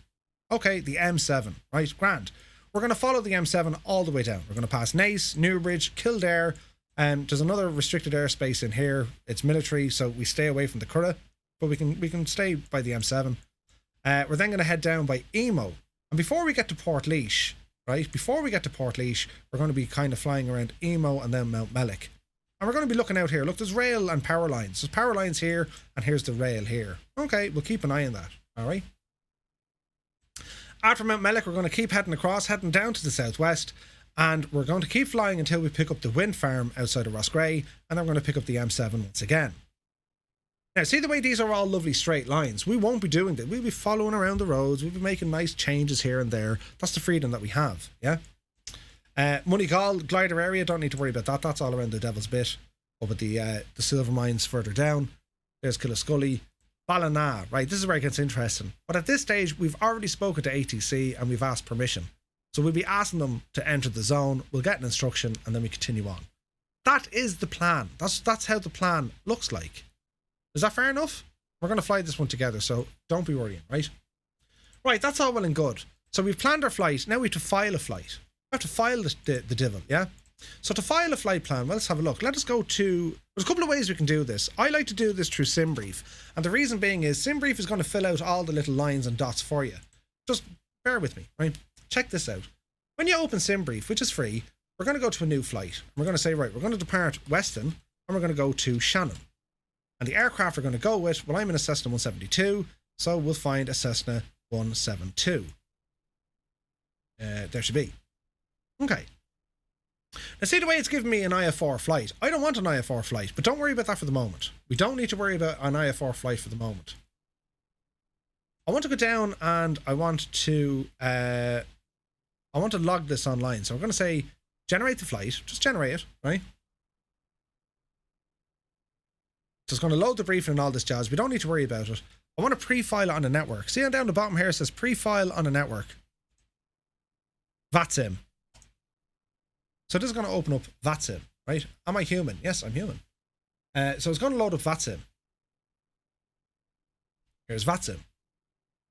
Okay, the M7, right? Grand. We're going to follow the M7 all the way down. We're going to pass Naas, Newbridge, Kildare, and there's another restricted airspace in here. It's military, so we stay away from the Curragh, but we can stay by the M7. We're then going to head down by Emo. And before we get to Port Leash, right? Before we get to Port Leash, we're going to be kind of flying around Emo and then Mount Mellick. And we're going to be looking out here. Look, there's rail and power lines. There's power lines here, and here's the rail here. Okay, we'll keep an eye on that, all right? After Mount Mellick, we're going to keep heading across, heading down to the southwest, and we're going to keep flying until we pick up the wind farm outside of Roscrea, and then we're going to pick up the M7 once again. Now, see the way these are all lovely straight lines? We won't be doing that. We'll be following around the roads. We'll be making nice changes here and there. That's the freedom that we have, yeah? Moneygall, glider area, don't need to worry about that. That's all around the Devil's Bit, up at the silver mines further down. There's Killascully. Ballina, right, this is where it gets interesting. But at this stage, we've already spoken to ATC and we've asked permission. So we'll be asking them to enter the zone, we'll get an instruction, and then we continue on. That is the plan. That's how the plan looks like. Is that fair enough? We're going to fly this one together, so don't be worrying, right? Right, that's all well and good. So we've planned our flight, now we have to file a flight. We have to file the divil, yeah? So to file a flight plan, well, let's have a look. Let us go to... There's a couple of ways we can do this. I like to do this through SimBrief. And the reason being is SimBrief is going to fill out all the little lines and dots for you. Just bear with me, right? Check this out. When you open SimBrief, which is free, we're going to go to a new flight. We're going to say, right, we're going to depart Weston and we're going to go to Shannon. And the aircraft we're going to go with, well, I'm in a Cessna 172, so we'll find a Cessna 172. There should be. Okay. Now see the way it's giving me an IFR flight. I don't want an IFR flight, but don't worry about that for the moment. We don't need to worry about an IFR flight for the moment. I want to go down and I want to log this online. So I'm going to say generate the flight. Just generate it, right? So it's going to load the briefing and all this jazz. We don't need to worry about it. I want to pre-file it on a network. See down the bottom here it says pre-file on a network. VATSim. So this is going to open up VATSim, right? Am I human? Yes, I'm human. So it's going to load up VATSim. Here's VATSim.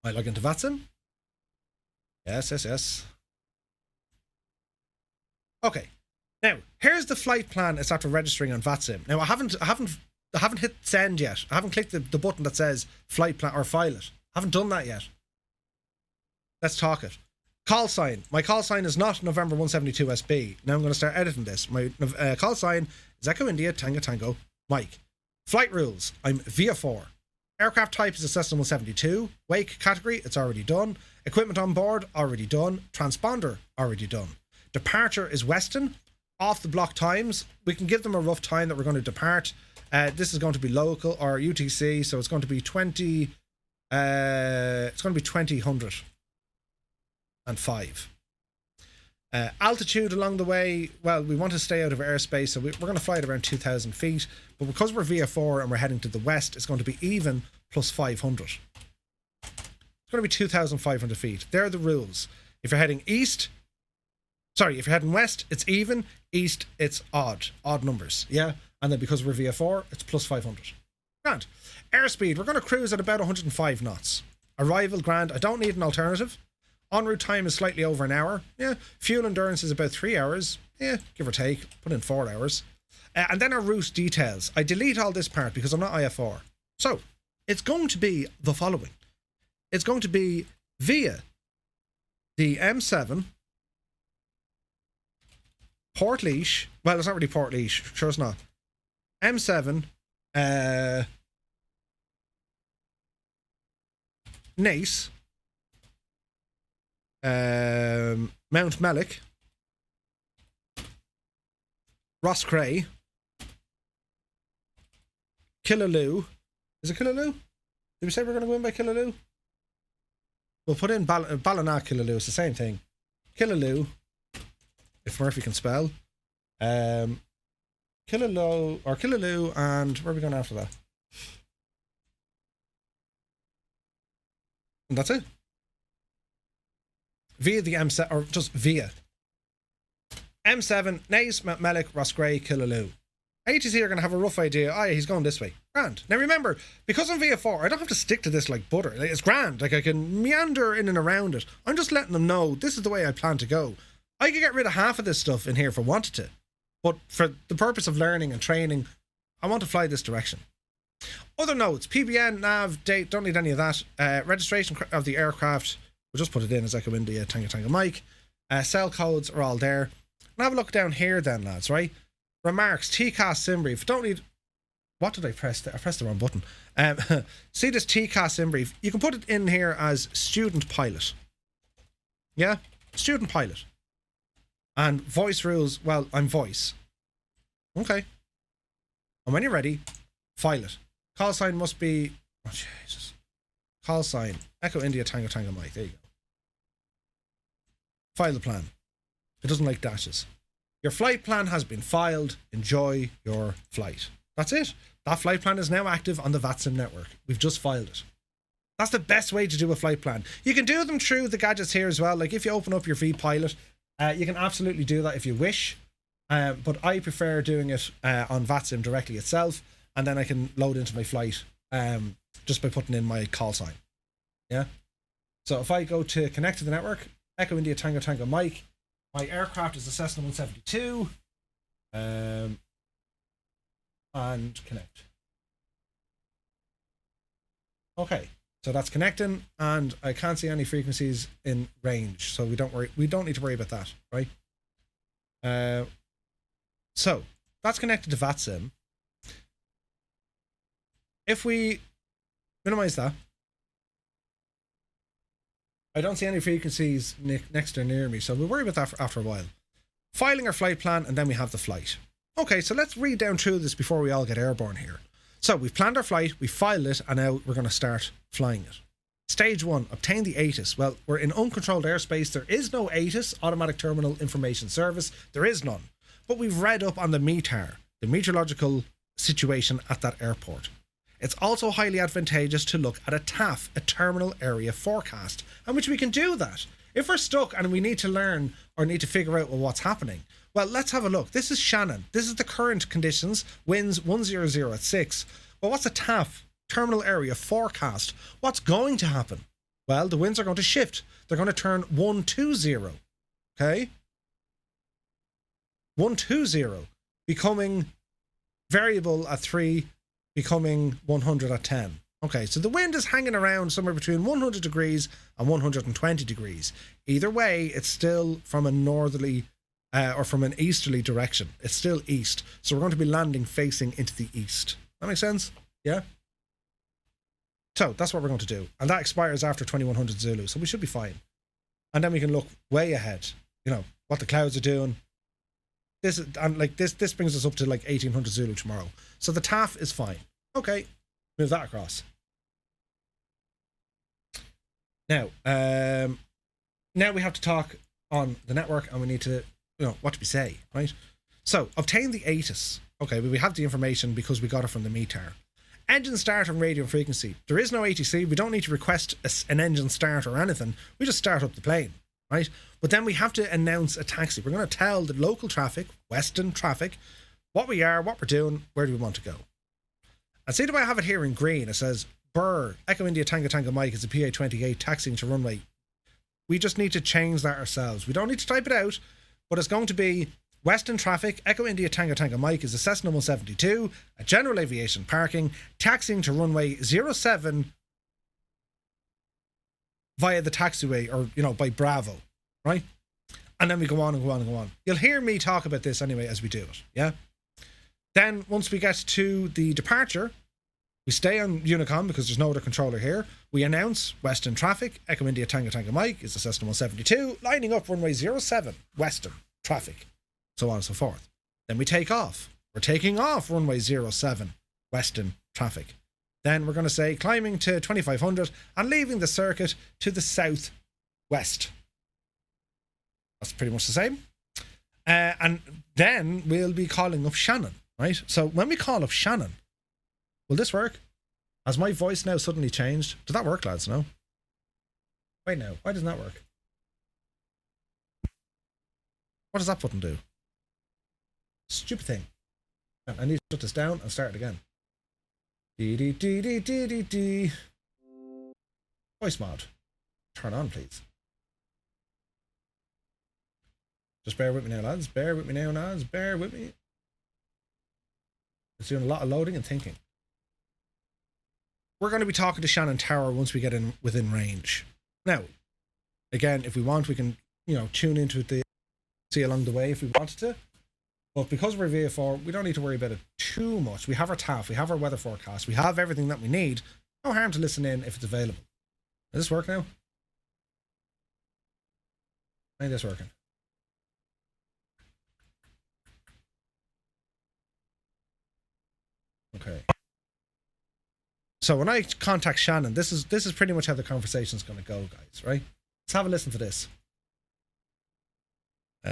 I log into VATSim. Yes. Okay. Now, here's the flight plan it's after registering on VATSim. Now, I haven't hit send yet. I haven't clicked the button that says flight plan or file it. I haven't done that yet. Let's talk it. Call sign. My call sign is not November 172 SB. Now I'm going to start editing this. My call sign is Echo India Tango Tango Mike. Flight rules. I'm VFR. Aircraft type is a Cessna 172. Wake category, it's already done. Equipment on board, already done. Transponder, already done. Departure is Weston. Off the block times, we can give them a rough time that we're going to depart. This is going to be local or UTC, so it's going to be 20. It's going to be 2000. And 5. Altitude along the way, well, we want to stay out of airspace, so we're going to fly at around 2,000 feet. But because we're VFR and we're heading to the west, it's going to be even plus 500. It's going to be 2,500 feet. There are the rules. If you're heading east, Sorry, if you're heading west, it's even. East, it's odd numbers. Yeah, and then because we're VFR, it's plus 500. Grand. Airspeed, we're going to cruise at about 105 knots. Arrival, grand. I don't need an alternative. En route time is slightly over an hour. Yeah. Fuel endurance is about 3 hours. Yeah, give or take. Put in 4 hours. And then our route details. I delete all this part because I'm not IFR. So, it's going to be the following. It's going to be via the M7, Portlaoise. Well, it's not really Portlaoise. Sure it's not. M7, Naas, Mount Mellick, Roscrea, Killaloe. Is it Killaloe? Did we say we're going to go in by Killaloe? We'll put in Ballina Killaloe. It's the same thing. Killaloe, if Murphy can spell. Killaloe, and where are we going after that? And that's it. Via the M7, or just via. M7, Naas, Mount Mellick, Roscrea, Killaloe. ATC are going to have a rough idea. Oh, yeah, he's going this way. Grand. Now remember, because I'm VFR, I don't have to stick to this like butter. Like, it's grand. Like, I can meander in and around it. I'm just letting them know this is the way I plan to go. I could get rid of half of this stuff in here if I wanted to. But for the purpose of learning and training, I want to fly this direction. Other notes, PBN, nav, date, don't need any of that. Registration of the aircraft, we'll just put it in as Echo India, Tango Mike. Cell codes are all there. And have a look down here then, lads, right? Remarks, TCAS sim brief. Don't need... What did I press? I pressed the wrong button. See this TCAS sim brief? You can put it in here as student pilot. Yeah? Student pilot. And voice rules, well, I'm voice. Okay. And when you're ready, file it. Call sign must be... Oh, Jesus. Call sign. Echo India Tango Mike. There you go. File the plan. It doesn't like dashes. Your flight plan has been filed. Enjoy your flight. That's it. That flight plan is now active on the VATSim network. We've just filed it. That's the best way to do a flight plan. You can do them through the gadgets here as well. Like if you open up your vPilot, you can absolutely do that if you wish. But I prefer doing it on VATSim directly itself. And then I can load into my flight just by putting in my call sign. Yeah. So if I go to connect to the network, Echo India Tango Mike, my aircraft is the Cessna 172. And connect. Okay, so that's connecting, and I can't see any frequencies in range, so we don't need to worry about that, right? So that's connected to VATSim. If we minimize that, I don't see any frequencies next or near me, so we'll worry about that after a while. Filing our flight plan, and then we have the flight. Okay, so let's read down through this before we all get airborne here. So we've planned our flight, we filed it, and now we're going to start flying it. Stage 1, obtain the ATIS. Well, we're in uncontrolled airspace. There is no ATIS, Automatic Terminal Information Service. There is none. But we've read up on the METAR, the meteorological situation at that airport. It's also highly advantageous to look at a TAF, a Terminal Area Forecast, and which we can do that. If we're stuck and we need to learn or need to figure out what's happening, well, let's have a look. This is Shannon. This is the current conditions. Winds 100 at 6. Well, what's a TAF? Terminal Area Forecast. What's going to happen? Well, the winds are going to shift. They're going to turn 120. Okay? 120. Becoming variable at 3. Becoming 100 at 10. Okay, so the wind is hanging around somewhere between 100 degrees and 120 degrees. Either way, it's still from a northerly or from an easterly direction. It's still east. So we're going to be landing facing into the east. That makes sense? Yeah? So that's what we're going to do. And that expires after 2100 Zulu. So we should be fine. And then we can look way ahead. You know, what the clouds are doing. This brings us up to like 1800 Zulu tomorrow. So the TAF is fine. Okay. Move that across. Now we have to talk on the network, and we need to, what do we say, right? So, obtain the ATIS. Okay, we have the information because we got it from the METAR. Engine start and radio frequency. There is no ATC. We don't need to request an engine start or anything. We just start up the plane. right? But then we have to announce a taxi. We're going to tell the local traffic, Weston traffic, what we are, what we're doing, where do we want to go. And see, do I have it here in green? It says, Burr, Echo India Tango Tango Mike is a PA28 taxiing to runway. We just need to change that ourselves. We don't need to type it out, but it's going to be Western traffic, Echo India Tango Tango Mike is a Cessna 172 at General Aviation Parking, taxiing to runway 07 via the taxiway, or, you know, by Bravo, right? And then we go on and go on and go on. You'll hear me talk about this anyway as we do it, yeah? Then, once we get to the departure, we stay on Unicom because there's no other controller here. We announce Western traffic, Echo India Tango Tango Mike is a Cessna 172, lining up runway 07, Western traffic, so on and so forth. Then we take off. We're taking off runway 07, Western traffic. Then we're going to say climbing to 2500 and leaving the circuit to the southwest. That's pretty much the same. And then we'll be calling up Shannon, right? So when we call up Shannon, will this work? Has my voice now suddenly changed? Did that work, lads? No? Wait now. Why doesn't that work? What does that button do? Stupid thing. I need to shut this down and start it again. Dee. Voice mod. Turn on, please. Just bear with me now, lads. Bear with me now, lads. Bear with me. It's doing a lot of loading and thinking. We're going to be talking to Shannon Tower once we get in within range. Now, again, if we want, we can, you know, tune into the see along the way if we wanted to. But because we're VFR, we don't need to worry about it too much. We have our TAF, we have our weather forecast, we have everything that we need. No harm to listen in if it's available. Does this work now? I think this working. Okay. So when I contact Shannon, this is pretty much how the conversation's going to go, guys, right? Let's have a listen to this.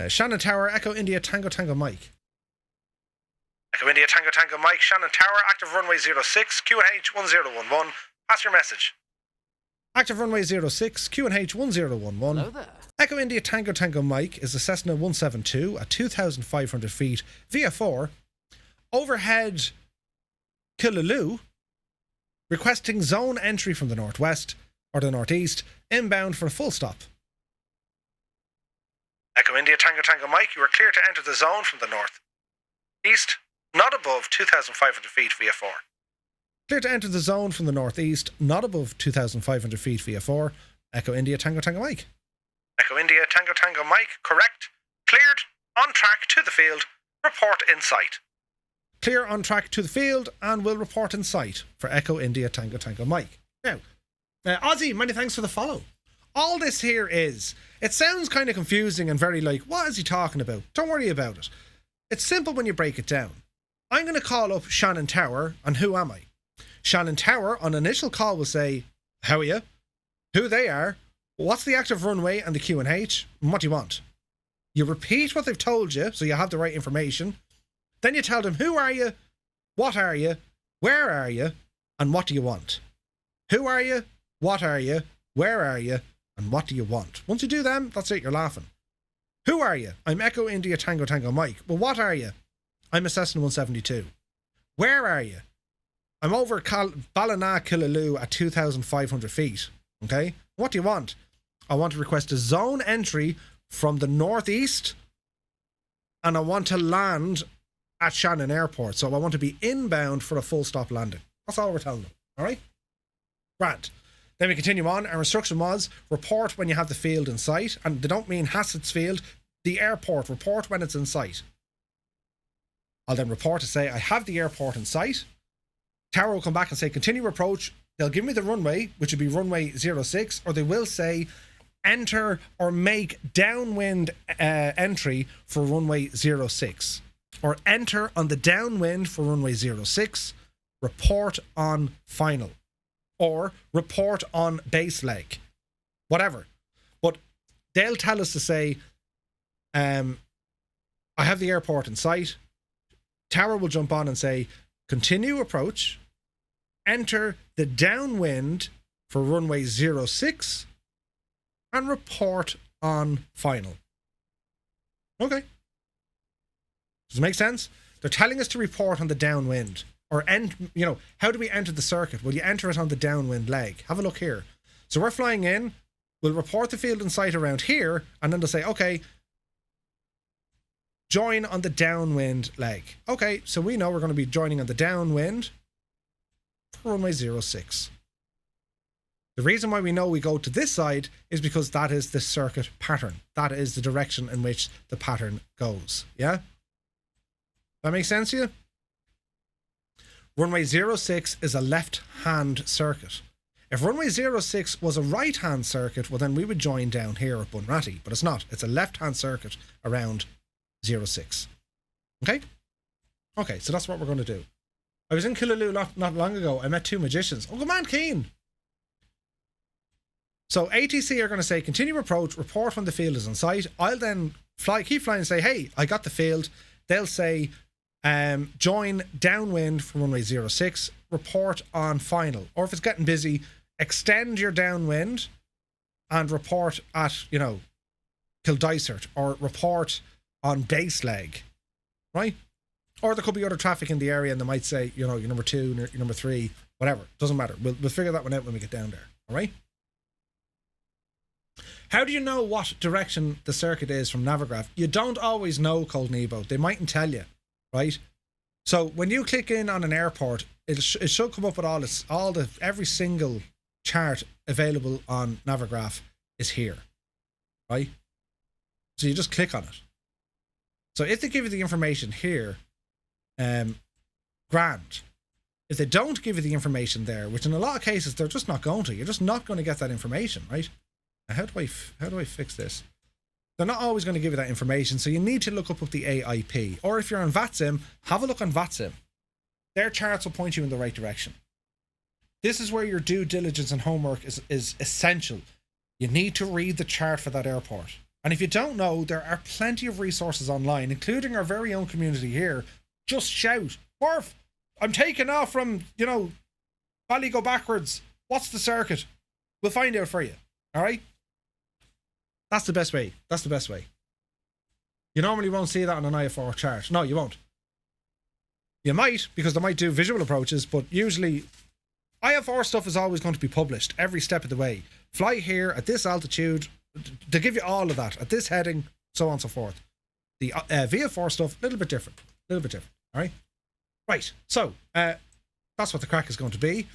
Shannon Tower, Echo India Tango Tango Mike. Echo India Tango Tango Mike, Shannon Tower, active runway 06, QNH 1011. Pass your message. Active runway 06, QNH 1011. Hello there. Echo India Tango Tango Mike is a Cessna 172 at 2,500 feet, VFR, overhead Killaloo, requesting zone entry from the northwest or the northeast, inbound for a full stop. Echo India Tango Tango Mike, you are clear to enter the zone from the north east, not above 2,500 feet VFR. Clear to enter the zone from the northeast, not above 2,500 feet VFR. Echo India Tango Tango Mike. Echo India Tango Tango Mike, correct. Cleared, on track to the field, report in sight. Clear on track to the field and will report in sight for Echo India Tango Tango Mike. Now, Ozzy, many thanks for the follow. All this here is, it sounds kind of confusing and very like, what is he talking about? Don't worry about it. It's simple when you break it down. I'm going to call up Shannon Tower, and who am I? Shannon Tower on initial call will say, how are you? Who they are? What's the active runway and the QNH? And what do you want? You repeat what they've told you, so you have the right information. Then you tell them, who are you? What are you? Where are you? And what do you want? Who are you? What are you? Where are you? And what do you want? Once you do them, that's it, you're laughing. Who are you? I'm Echo India Tango Tango Mike. Well, what are you? I'm a Cessna 172. Where are you? I'm over Ballina Killaloo at 2,500 feet. Okay? What do you want? I want to request a zone entry from the northeast, and I want to land at Shannon Airport. So I want to be inbound for a full stop landing. That's all we're telling them. All right? Grant. Then we continue on. Our instruction was report when you have the field in sight. And they don't mean Hassett's field, the airport. Report when it's in sight. I'll then report to say, I have the airport in sight. Tower will come back and say, continue approach. They'll give me the runway, which would be runway 06, or they will say, enter or make downwind entry for runway 06. Or enter on the downwind for runway 06. Report on final. Or report on base leg, whatever. But they'll tell us to say, I have the airport in sight. Tower will jump on and say, continue approach, enter the downwind for runway 06, and report on final. Okay. Does it make sense? They're telling us to report on the downwind. Or how do we enter the circuit? Well, you enter it on the downwind leg. Have a look here. So we're flying in, we'll report the field in sight around here, and then they'll say, okay, join on the downwind leg. Okay, so we know we're going to be joining on the downwind for runway 06. The reason why we know we go to this side is because that is the circuit pattern. That is the direction in which the pattern goes. Yeah? That makes sense to you? Runway 06 is a left-hand circuit. If runway 06 was a right-hand circuit, well then we would join down here at Bunratty, but it's not. It's a left-hand circuit around 06. Okay? Okay, so that's what we're going to do. I was in Killaloe not long ago. I met two magicians. Oh, good man, Keen. So ATC are going to say, continue approach, report when the field is in sight. I'll then keep flying and say, hey, I got the field. They'll say, join downwind from runway 06, report on final. Or if it's getting busy, extend your downwind and report at, Kildysart, or report on base leg, right? Or there could be other traffic in the area and they might say, you're number 2, you're number 3, whatever. Doesn't matter. We'll figure that one out when we get down there, all right? How do you know what direction the circuit is from Navigraph? You don't always know, Cold Nebo. They mightn't tell you, right? So when you click in on an airport, it should come up with every single chart available on Navigraph is here, right? So you just click on it. So if they give you the information here, grand. If they don't give you the information there, which in a lot of cases they're just not going to, you're just not going to get that information, right? Now, how do I fix this? They're not always going to give you that information, so you need to look up the AIP. Or if you're on VATSim, have a look on VATSim. Their charts will point you in the right direction. This is where your due diligence and homework is essential. You need to read the chart for that airport. And if you don't know, there are plenty of resources online, including our very own community here. Just shout, Murph, I'm taking off from, Valley go backwards. What's the circuit? We'll find out for you. All right? That's the best way. That's the best way. You normally won't see that on an IFR chart. No, you won't. You might, because they might do visual approaches, but usually IFR stuff is always going to be published every step of the way. Fly here at this altitude. They give you all of that at this heading, so on and so forth. The VFR stuff, a little bit different. A little bit different. All right? Right. So, that's what the crack is going to be.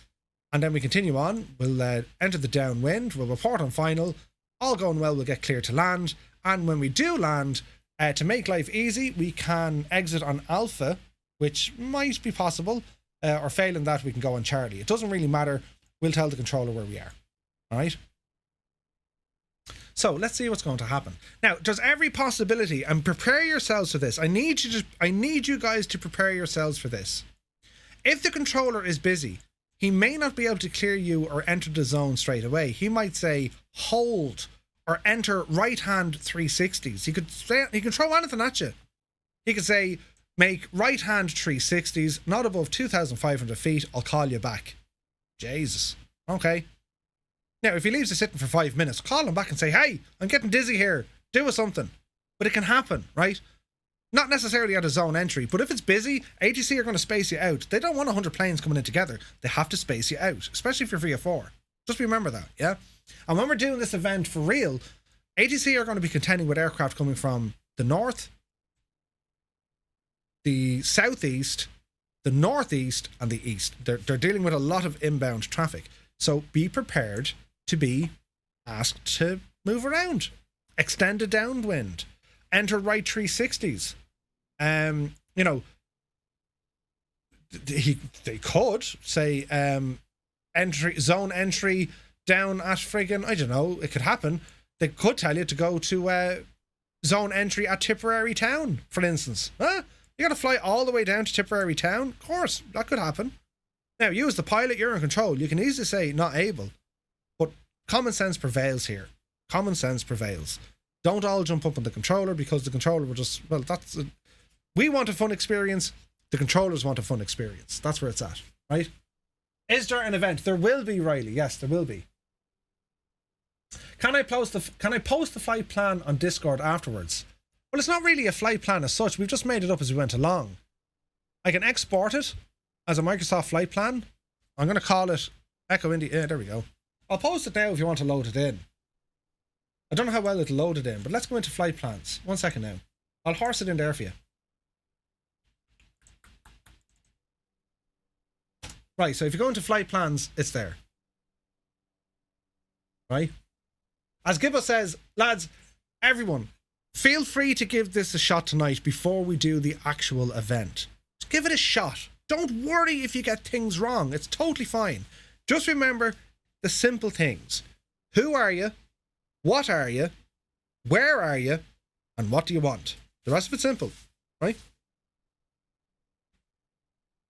And then we continue on. We'll enter the downwind. We'll report on final. All going well, we'll get clear to land. And when we do land, to make life easy, we can exit on Alpha, which might be possible. Or failing that, we can go on Charlie. It doesn't really matter. We'll tell the controller where we are. All right? So let's see what's going to happen. Now, there's every possibility, and prepare yourselves for this. I need you guys to prepare yourselves for this. If the controller is busy, he may not be able to clear you or enter the zone straight away. He might say hold or enter right hand 360s. He could throw anything at you. He could say make right hand 360s, not above 2,500 feet. I'll call you back. Jesus. Okay. Now, if he leaves you sitting for 5 minutes, call him back and say, hey, I'm getting dizzy here. Do something. But it can happen, right? Not necessarily at a zone entry, but if it's busy, ATC are going to space you out. They don't want 100 planes coming in together. They have to space you out, especially if you're VFR. Just remember that, yeah? And when we're doing this event for real, ATC are going to be contending with aircraft coming from the north, the southeast, the northeast, and the east. They're dealing with a lot of inbound traffic. So be prepared to be asked to move around. Extend a downwind. Enter right 360s. They could say zone entry down at friggin', I don't know, it could happen. They could tell you to go to zone entry at Tipperary Town, for instance. You got to fly all the way down to Tipperary Town? Of course, that could happen. Now, you as the pilot, you're in control. You can easily say not able, but common sense prevails here. Common sense prevails. Don't all jump up on the controller, because the controller will just, we want a fun experience. The controllers want a fun experience. That's where it's at, right? Is there an event? There will be, Riley. Yes, there will be. Can I post the flight plan on Discord afterwards? Well, it's not really a flight plan as such. We've just made it up as we went along. I can export it as a Microsoft flight plan. I'm going to call it Echo India. Yeah, there we go. I'll post it now if you want to load it in. I don't know how well it'll load it in, but let's go into flight plans. 1 second now. I'll horse it in there for you. Right, so if you go into flight plans, it's there. Right? As Gibbo says, lads, everyone, feel free to give this a shot tonight before we do the actual event. Just give it a shot. Don't worry if you get things wrong. It's totally fine. Just remember the simple things. Who are you? What are you? Where are you? And what do you want? The rest of it's simple, right?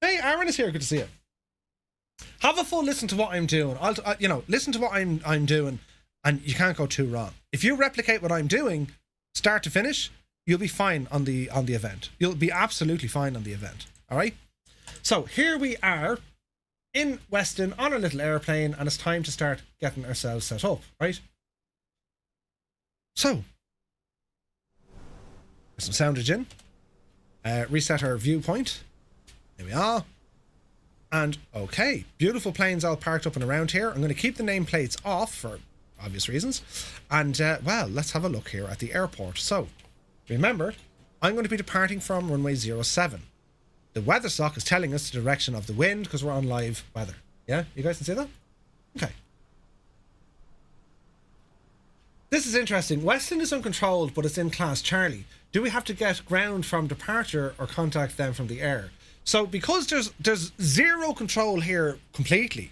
Hey, Aaron is here. Good to see you. Have a full listen to what I'm doing. Listen to what I'm doing, and you can't go too wrong. If you replicate what I'm doing, start to finish, you'll be fine on the event. You'll be absolutely fine on the event. All right. So here we are in Weston on a little airplane, and it's time to start getting ourselves set up. Right. So, some soundage in. Reset our viewpoint. There we are. And okay, beautiful planes all parked up and around here. I'm going to keep the nameplates off for obvious reasons. And well, let's have a look here at the airport. So, remember, I'm going to be departing from runway 07. The weather sock is telling us the direction of the wind because we're on live weather. Yeah, you guys can see that? Okay. This is interesting. Weston is uncontrolled, but it's in class Charlie. Do we have to get ground from departure or contact them from the air? So because there's zero control here completely.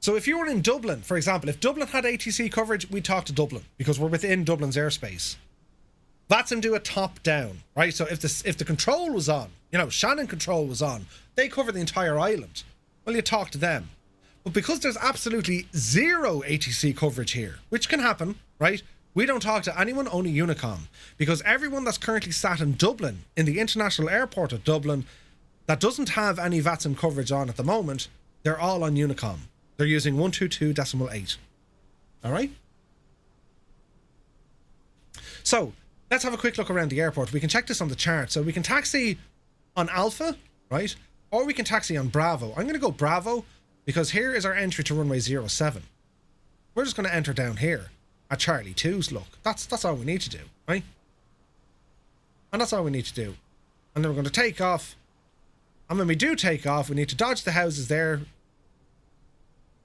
So if you were in Dublin, for example, if Dublin had ATC coverage, we'd talk to Dublin because we're within Dublin's airspace. VATSim do a top down, right? So if the control was on, Shannon control was on, they cover the entire island. Well, you talk to them. But because there's absolutely zero ATC coverage here, which can happen, right? We don't talk to anyone, only Unicom. Because everyone that's currently sat in Dublin, in the international airport of Dublin, that doesn't have any VATSim coverage on at the moment, they're all on Unicom. They're using 122.8. All right? So, let's have a quick look around the airport. We can check this on the chart. So we can taxi on Alpha, right? Or we can taxi on Bravo. I'm going to go Bravo because here is our entry to runway 07. We're just going to enter down here at Charlie 2's look. That's all we need to do, right? And that's all we need to do. And then we're going to take off. And when we do take off, we need to dodge the houses there.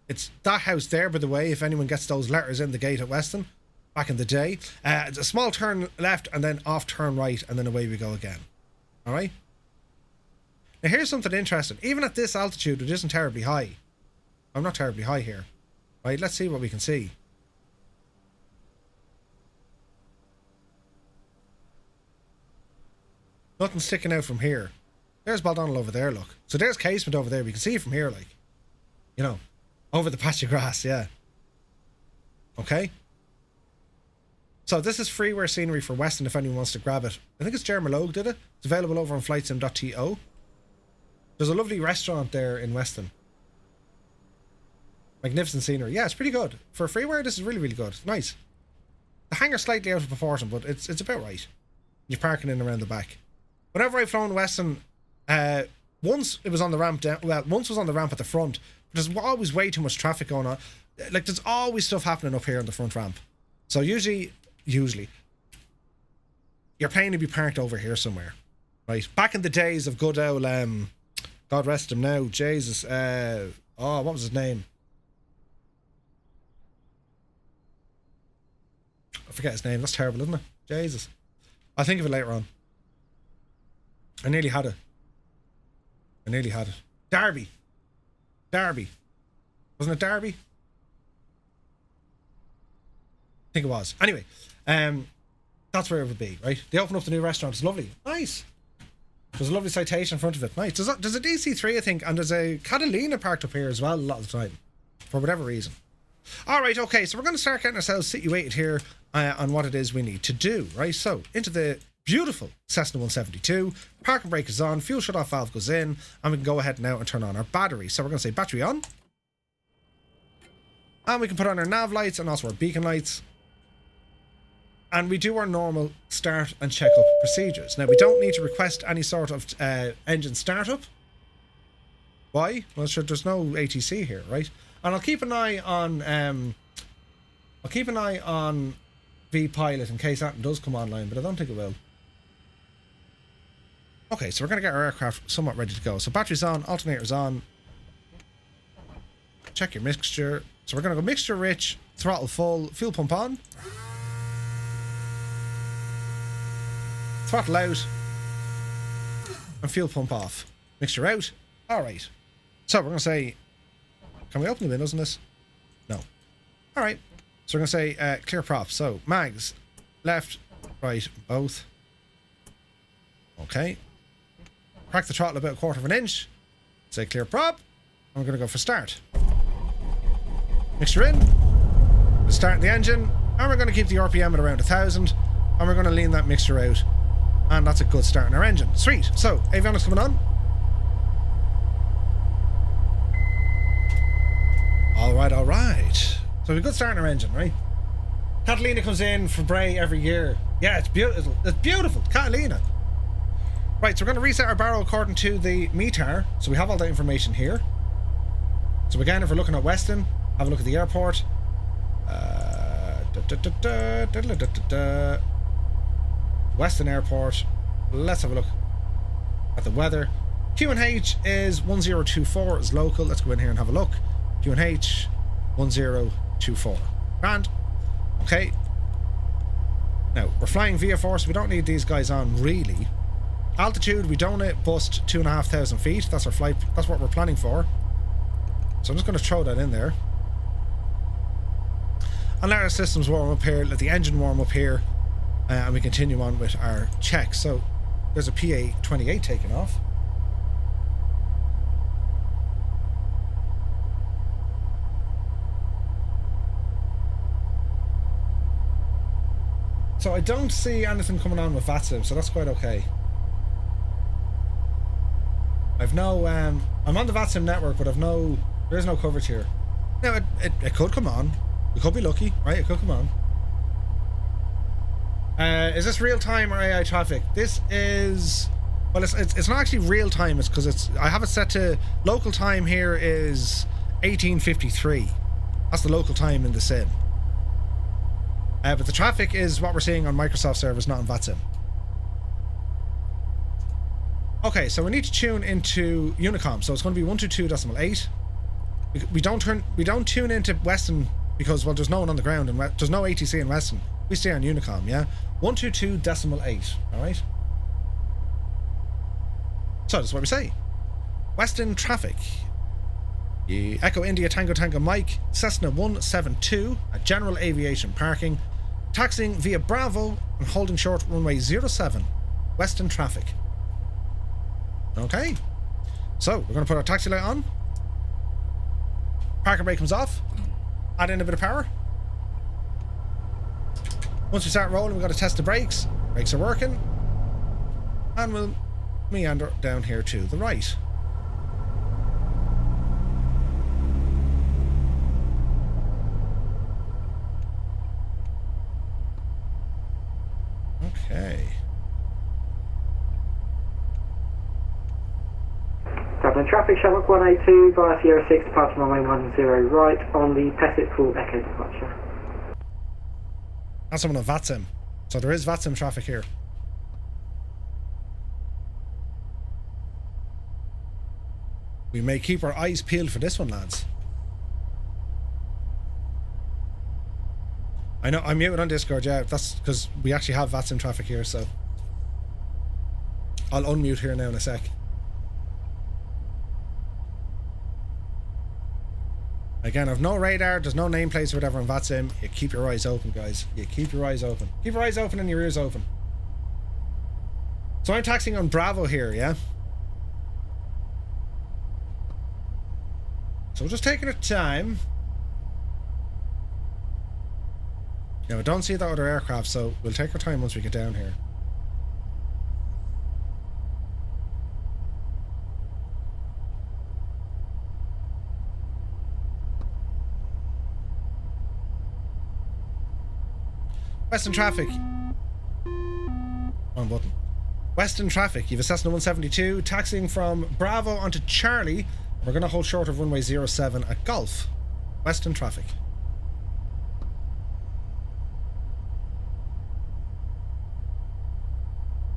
It's that house there, by the way, if anyone gets those letters in the gate at Weston back in the day. It's a small turn left and then off turn right, and then away we go again. All right? Now, here's something interesting. Even at this altitude, it isn't terribly high. I'm not terribly high here. Right, let's see what we can see. Nothing sticking out from here. There's Baldonnel over there, look. So there's casement over there. We can see it from here, like. Over the patch of grass, yeah. Okay. So this is freeware scenery for Weston if anyone wants to grab it. I think it's Jeremy Logue did it. It's available over on flightsim.to. There's a lovely restaurant there in Weston. Magnificent scenery. Yeah, it's pretty good. For freeware, this is really, really good. It's nice. The hangar's slightly out of proportion, but it's about right. You're parking in around the back. Whenever I've flown Weston, once it was on the ramp down. Well, once was on the ramp at the front. But there's always way too much traffic going on. Like, there's always stuff happening up here on the front ramp. So usually, your plane would be parked over here somewhere, right? Back in the days of good old, God rest him now, Jesus. What was his name? I forget his name. That's terrible, isn't it? Jesus. I'll think of it later on. I nearly had it. Derby. Wasn't it Derby? I think it was. Anyway, that's where it would be, right? They opened up the new restaurant. It's lovely. Nice. There's a lovely citation in front of it. Nice. There's a DC3, I think, and there's a Catalina parked up here as well a lot of the time. For whatever reason. Alright, okay, so we're going to start getting ourselves situated here on what it is we need to do, right? So, into the beautiful Cessna 172. Parking brake is on. Fuel shut-off valve goes in. And we can go ahead now and turn on our battery. So we're going to say battery on. And we can put on our nav lights and also our beacon lights. And we do our normal start and checkup procedures. Now, we don't need to request any sort of engine startup. Why? Well, sure, there's no ATC here, right? And I'll keep an eye on VPilot in case that does come online, but I don't think it will. Okay, so we're going to get our aircraft somewhat ready to go. So batteries on, alternators on. Check your mixture. So we're going to go mixture rich, throttle full, fuel pump on. Throttle out. And fuel pump off. Mixture out. Alright. So we're going to say... Can we open the windows in this? No. Alright. So we're going to say clear props. So mags. Left, right, both. Okay. Crack the throttle about 1/4 of an inch. Say clear prop. And we're going to go for start. Mixture in. We'll start the engine. And we're going to keep the RPM at around 1,000. And we're going to lean that mixture out. And that's a good start in our engine. Sweet. So, avionics coming on. Alright, alright. So a good start in our engine, right? Catalina comes in for Bray every year. Yeah, it's beautiful. It's beautiful. Catalina. Right, so we're going to reset our barrel according to the METAR. So we have all that information here. So again, if we're looking at Weston, have a look at the airport. Weston Airport. Let's have a look at the weather. QNH is 1024 is local. Let's go in here and have a look. QNH 1024. Grand. Okay. Now, we're flying VFR, so we don't need these guys on really. Altitude, we don't bust 2,500 feet. That's our flight. That's what we're planning for. So I'm just going to throw that in there. And let our systems warm up here. Let the engine warm up here. And we continue on with our checks. So there's a PA-28 taking off. So I don't see anything coming on with VATSim, so that's quite okay. I've no, I'm on the VATSim network, but there is no coverage here. Now, it could come on. We could be lucky, right? It could come on. Is this real time or AI traffic? This is, well, it's not actually real time. It's because I have it set to local time. Here is 1853. That's the local time in the sim. But the traffic is what we're seeing on Microsoft servers, not on VATSim. Okay, so we need to tune into Unicom. So it's going to be 122.8. We don't tune into Weston because, well, there's no one on the ground and there's no ATC in Weston. We stay on Unicom, yeah? 122.8, alright? So that's what we say. Weston traffic. Echo India Tango Tango Mike, Cessna 172 at General Aviation Parking, taxiing via Bravo and holding short runway 07, Weston traffic. Okay, so we're going to put our taxi light on. Parking brake comes off. Add in a bit of power. Once we start rolling, we've got to test the brakes. Brakes are working. And we'll meander down here to the right. Okay. Dublin traffic, Shamrock 182 via Sierra 6, departure runway 10 right on the Pessit full Echo departure. That's someone on VATSim. So there is VATSim traffic here. We may keep our eyes peeled for this one, lads. I know, I'm muted on Discord, yeah, that's because we actually have VATSim traffic here, so I'll unmute here now in a sec. Again, I've no radar, there's no nameplates or whatever on VATSim. You keep your eyes open, guys. You keep your eyes open. Keep your eyes open and your ears open. So I'm taxiing on Bravo here, yeah? So we're just taking our time. Now, I don't see that other aircraft, so we'll take our time once we get down here. Western traffic. Wrong button. Western traffic. You've a Cessna 172 taxiing from Bravo onto Charlie. We're going to hold short of runway 07 at Golf. Western traffic.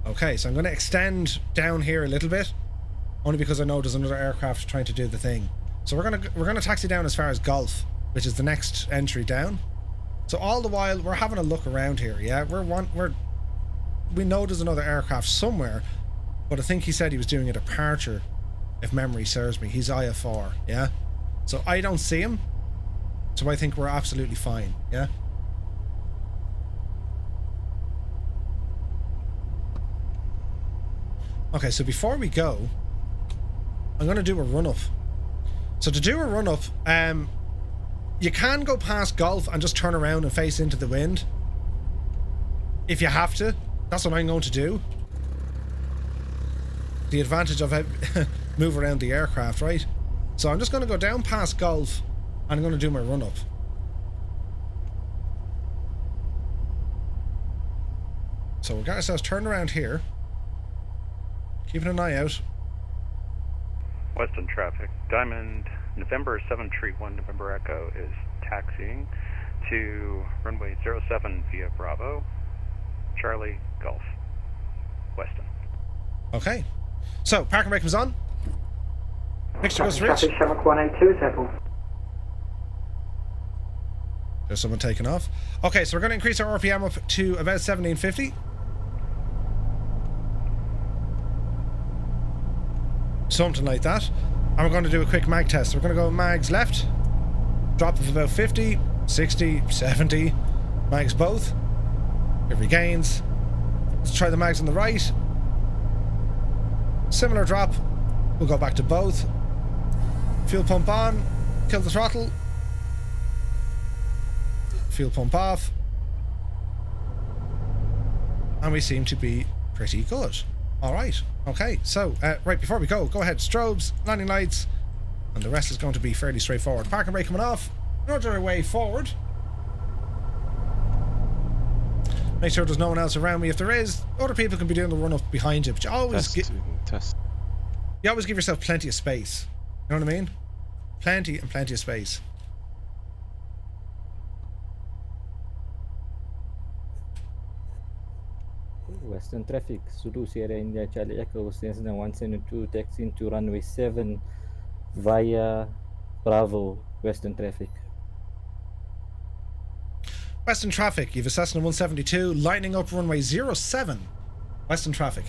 Okay, so I'm going to extend down here a little bit, only because I know there's another aircraft trying to do the thing. So we're gonna taxi down as far as Golf, which is the next entry down. So all the while we're having a look around here. Yeah, we know there's another aircraft somewhere, but I think he said he was doing a departure, if memory serves me. He's IFR, yeah. So I don't see him, so I think we're absolutely fine. Yeah. Okay, so before we go, I'm going to do a run-up. So to do a run-up, you can go past Golf and just turn around and face into the wind. If you have to. That's what I'm going to do. The advantage of it, move around the aircraft, right? So I'm just going to go down past Golf and I'm going to do my run-up. So we'll get ourselves turned around here. Keeping an eye out. Weston traffic. Diamond November 731 November Echo is taxiing to runway 07 via Bravo, Charlie, Golf, Weston. Okay. So, parking brake comes on. Mixture goes to Rich. Traffic Shamrock 182 Temple. There's someone taking off. Okay, so we're going to increase our RPM up to about 1750. Something like that. And we're going to do a quick mag test. We're going to go mags left, drop of about 50, 60, 70, mags both. It regains. Let's try the mags on the right. Similar drop. We'll go back to both. Fuel pump on, kill the throttle. Fuel pump off. And we seem to be pretty good. Alright, okay, so right before we go ahead, strobes, landing lights, and the rest is going to be fairly straightforward. Parking brake coming off, another way forward. Make sure there's no one else around me. If there is, other people can be doing the run up behind you, but you always you always give yourself plenty of space. You know what I mean? Plenty and plenty of space. Western traffic, Zulu Sierra India Charlie Echo, Cessna 172 taxiing to runway 7 via Bravo, Western traffic. Western traffic, you've a Cessna 172 lining up runway 07. Western traffic.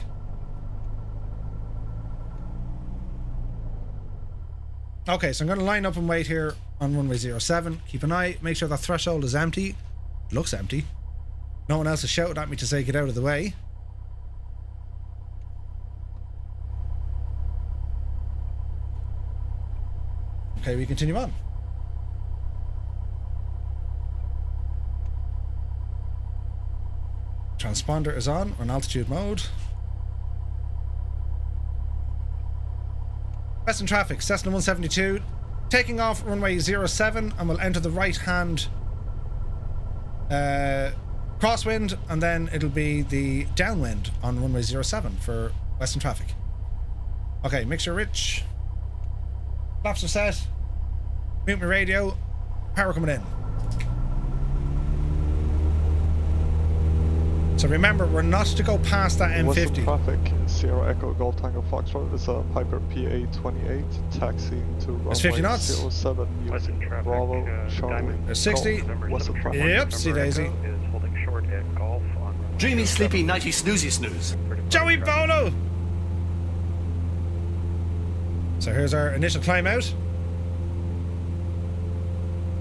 Okay, so I'm going to line up and wait here on runway 07. Keep an eye, make sure that threshold is empty. It looks empty. No one else has shouted at me to say get out of the way. Okay, we continue on. Transponder is on altitude mode. Western traffic, Cessna 172, taking off runway 07, and we'll enter the right hand crosswind, and then it'll be the downwind on runway 07 for Western traffic. Okay, mixture rich. Flaps are set. Mute my radio. Power coming in. So remember, we're not to go past that M50. Western traffic, Sierra Echo Gold Tango Foxtrot is a Piper PA-28 taxiing to runway 50 knots. 07 using Bravo, Charlie, There's 60. Western traffic. Yep, see Daisy. Is holding short at Golf on Dreamy, sleepy, nighty, snoozy, snooze. Joey Bono! So here's our initial climb out.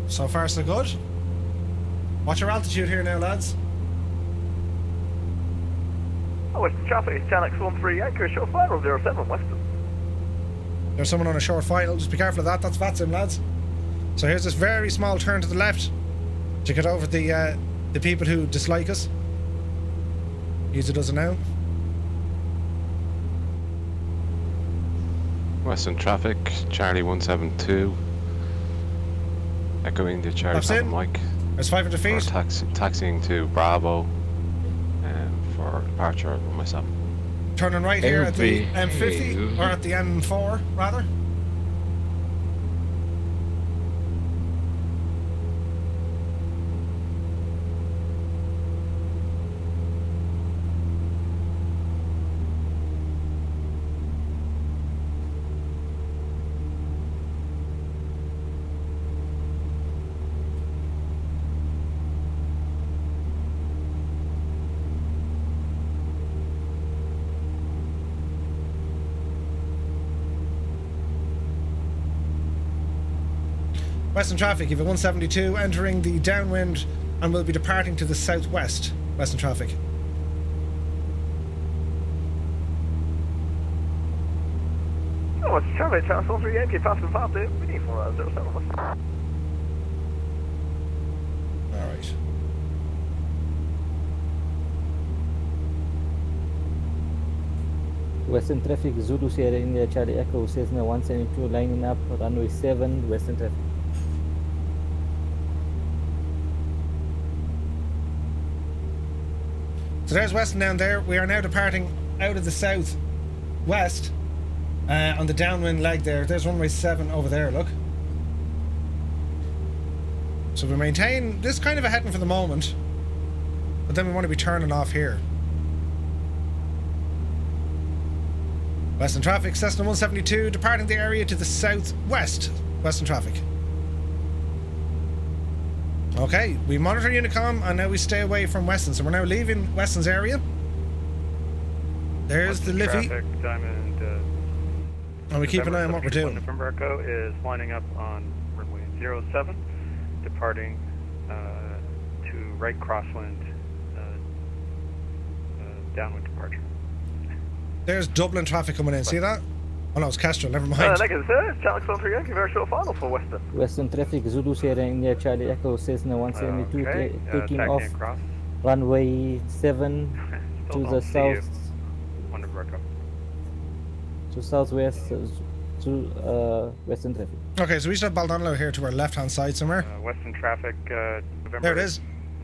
So far so good. Watch your altitude here now, lads. Oh, Western traffic, it's Channel 13 Anchor, show final 07 Western. There's someone on a short final, just be careful of that, that's VATSim, lads. So here's this very small turn to the left to get over the people who dislike us. Easy does it now. Western traffic, Charlie 172. Echo India Charlie That's Papa in. Mike. There's 500 We're feet. taxiing to Bravo for departure with myself. Turning right here at the LV. M50, or at the M4, rather. Western traffic, you've a 172 entering the downwind and will be departing to the southwest. Western traffic. Oh, it's traffic, channel 13 Yankee, passing fast, waiting for 07 Western. Alright. Western traffic, Zulu Sierra India Charlie Echo, Cessna 172 lining up, runway 7, Western traffic. So there's Weston down there. We are now departing out of the southwest on the downwind leg there. There's runway 7 over there, look. So we maintain this kind of a heading for the moment, but then we want to be turning off here. Western traffic, Cessna 172, departing the area to the southwest. Western traffic. Okay, we monitor Unicom and now we stay away from Weston. So we're now leaving Weston's area. There's Western the Liffey. Traffic, Diamond. And we keep an eye on what we're doing. November Echo is lining up on runway 07, departing to right crosswind, downwind departure. There's Dublin traffic coming in. See that? Oh no, it's Kestrel. Never mind. Negative, sir. Channel 13 Yankee, very short final for Western. Western traffic, Zulu Sierra India Charlie Echo, Cessna 172 taking off, taxiing across. runway 7 to Still the don't see south, November Echo. to southwest, to Western traffic. Okay, so we should have Baldonado here to our left-hand side somewhere. Western traffic, November. There it is.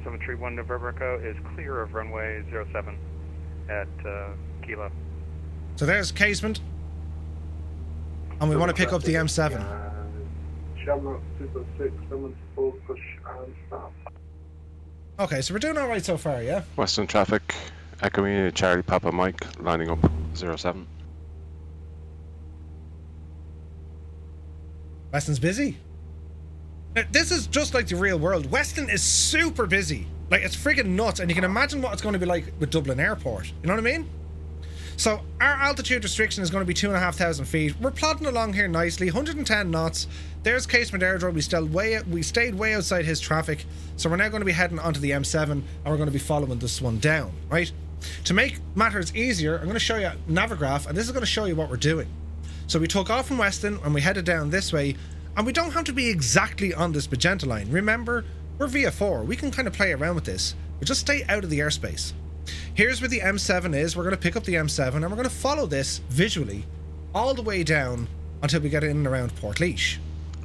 731 November Echo is clear of runway 07 at Kilo. So there's casement. And we want to pick up the M7. Shamrock Super 6, someone's full push and stop. Okay, so we're doing alright so far, yeah? Western traffic, Echo India Charlie Papa Mike, lining up 07. Weston's busy. Now, this is just like the real world. Weston is super busy. Like, it's friggin' nuts. And you can imagine what it's going to be like with Dublin Airport. You know what I mean? So, our altitude restriction is going to be 2,500 feet. We're plodding along here nicely. 110 knots. There's Casement Airdrome. We stayed way outside his traffic. So, we're now going to be heading onto the M7. And we're going to be following this one down, right? To make matters easier, I'm going to show you a Navigraph. And this is going to show you what we're doing. So we took off from Weston and we headed down this way, and we don't have to be exactly on this magenta line. Remember, we're VFR. We can kind of play around with this. We just stay out of the airspace. Here's where the M7 is. We're going to pick up the M7 and we're going to follow this visually all the way down until we get in and around Portlaoise.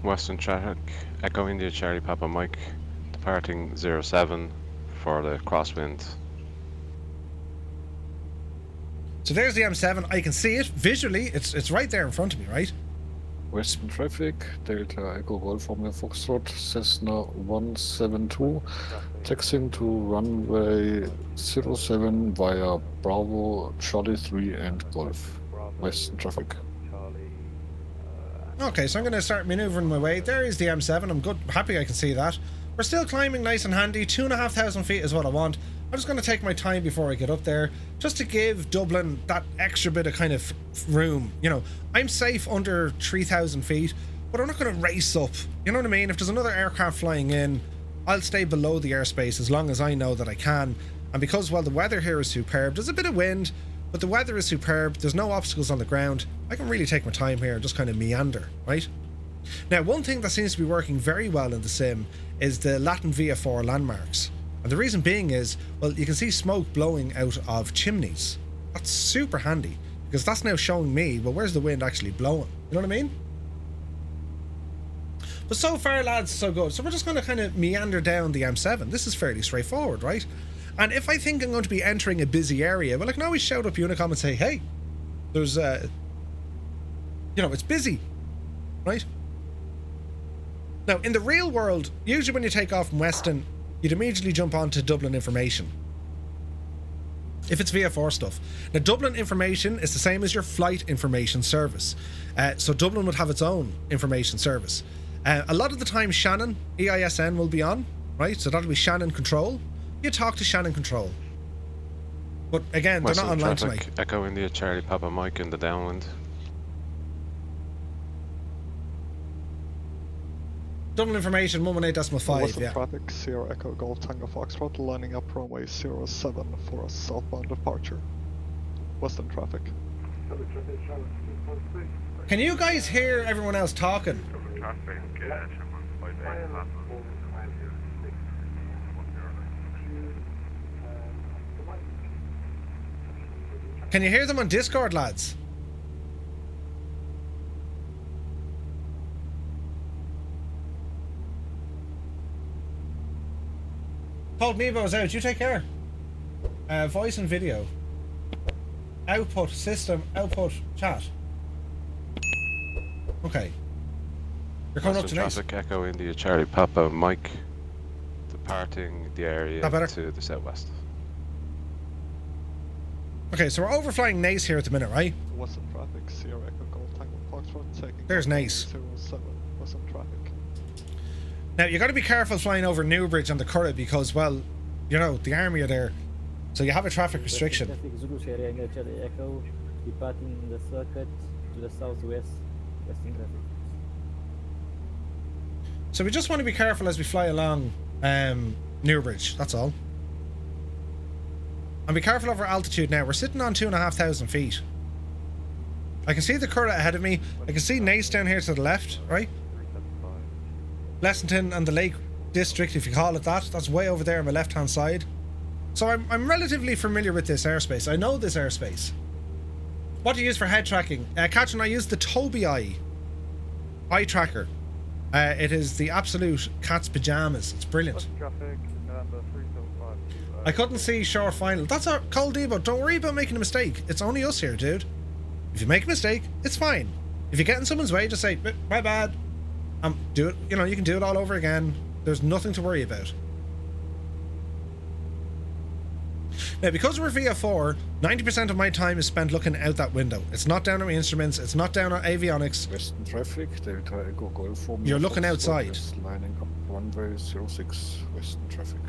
Western traffic, Echo India Charlie Papa Mike, departing 07 for the crosswind. So there's the M7. I can see it visually. It's right there in front of me, right? Western traffic, Delta Echo Golf Romeo Foxtrot, Cessna 172, taxiing to runway 07 via Bravo, Charlie 3 and Golf. Western traffic. Okay, so I'm going to start maneuvering my way. There is the M7. I'm good, happy I can see that. We're still climbing nice and handy. 2,500 feet is what I want. I'm just going to take my time before I get up there, just to give Dublin that extra bit of kind of room. You know, I'm safe under 3,000 feet, but I'm not going to race up. You know what I mean? If there's another aircraft flying in, I'll stay below the airspace as long as I know that I can. And because, well, the weather here is superb, there's a bit of wind, but the weather is superb, there's no obstacles on the ground, I can really take my time here and just kind of meander, right? Now, one thing that seems to be working very well in the sim is the Latin VFR landmarks. And the reason being is, well, you can see smoke blowing out of chimneys. That's super handy, because that's now showing me, well, where's the wind actually blowing? You know what I mean? But so far, lads, so good. So we're just going to kind of meander down the M7. This is fairly straightforward, right? And if I think I'm going to be entering a busy area, well, I can always shout up Unicom and say, hey, there's, you know, it's busy, right? Now, in the real world, usually when you take off from Weston, you'd immediately jump onto Dublin information. If it's VFR stuff. Now, Dublin information is the same as your flight information service. So Dublin would have its own information service. A lot of the time, Shannon EINN will be on, right? So that'll be Shannon Control. You talk to Shannon Control. But again, they're not online tonight. Echo India Charlie Papa Mike in the downwind. Dublin information 118.5, Western yeah. traffic, Sierra Echo Golf Tango Foxtrot, lining up runway 07 for a southbound departure. Western traffic. Can you guys hear everyone else talking? Can you hear them on Discord, lads? Told me about out. You take care. Voice and video. Output system. Output chat. Okay. You're coming up tonight. Traffic Echo India Charlie Papa Mike, departing the area to the southwest. Okay, so we're overflying Nace here at the minute, right? Western traffic, Sierra Echo Golf Tango Foxtrot, taking. There's Nace. 07 Western traffic. Now, you got to be careful flying over Newbridge on the Curragh because, well, you know, the army are there. So you have a traffic restriction. Echo, departing the circuit to the southwest, western traffic. So we just want to be careful as we fly along Newbridge, that's all. And be careful of our altitude now. We're sitting on 2,500 feet. I can see the Curragh ahead of me. I can see Nace down here to the left, right? Blessington and the Lake District, if you call it that. That's way over there on my left-hand side. So I'm relatively familiar with this airspace. I know this airspace. What do you use for head tracking? Catherine, I use the Tobii eye tracker. It is the absolute cat's pajamas. It's brilliant. I couldn't see short final. That's our call, Debo. Don't worry about making a mistake. It's only us here, dude. If you make a mistake, it's fine. If you get in someone's way, just say, my bad. Do it, you know, you can do it all over again. There's nothing to worry about. Now, because we're VFR, 90% of my time is spent looking out that window. It's not down on my instruments, it's not down on avionics. Western traffic, Delta Echo Golf Romeo. You're looking outside. Lining up runway 06, Western traffic.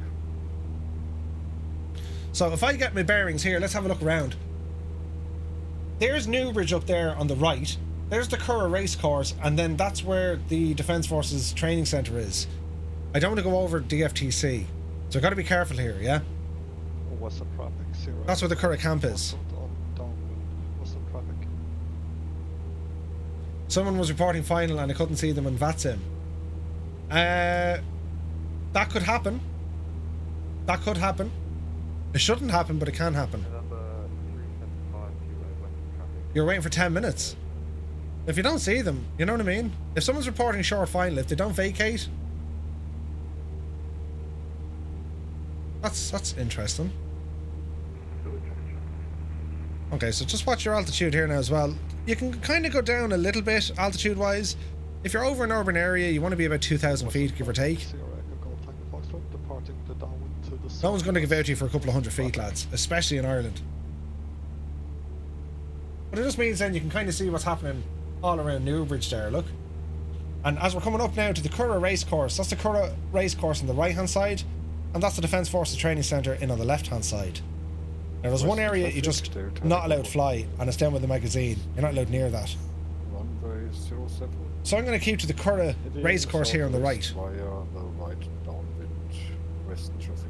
So if I get my bearings here, let's have a look around. There's Newbridge up there on the right. There's the Curragh race course, and then that's where the Defence Forces training centre is. I don't want to go over DFTC, so I've got to be careful here, yeah? Western traffic, Sierra. That's where the Curragh camp is. Western traffic. Someone was reporting final and I couldn't see them on VATSim. That could happen. That could happen. It shouldn't happen, but it can happen. You're waiting for 10 minutes. If you don't see them, you know what I mean? If someone's reporting short final, if they don't vacate, that's interesting. Okay, so just watch your altitude here now as well. You can kind of go down a little bit altitude wise. If you're over an urban area, you want to be about 2,000 feet, give or take. No one's going to give out to you for a couple of hundred feet, lads, especially in Ireland. But it just means then you can kind of see what's happening all around Newbridge there, look. And as we're coming up now to the Curragh race course, that's the Curragh race course on the right hand side, and that's the Defence Forces training centre in on the left hand side. Now there's one area you just not allowed to fly, and it's down with the magazine. You're not allowed near that. Runway 07. So I'm going to keep to the Curragh race course here on the right. Via the right downwind, western traffic.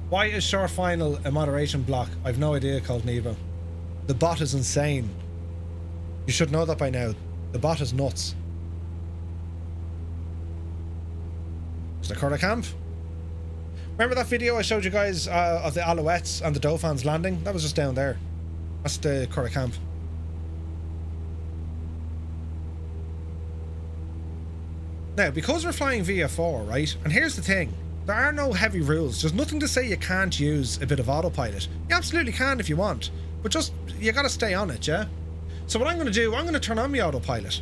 Why is short final a moderation block? I've no idea, called Nebo. The bot is insane. You should know that by now. The bot is nuts. Is the Curragh camp? Remember that video I showed you guys of the Alouettes and the Dauphins landing? That was just down there. That's the Curragh camp. Now, because we're flying VFR, right? And here's the thing. There are no heavy rules. There's nothing to say you can't use a bit of autopilot. You absolutely can if you want. But just, you gotta stay on it, yeah? So what I'm gonna do, I'm gonna turn on my autopilot.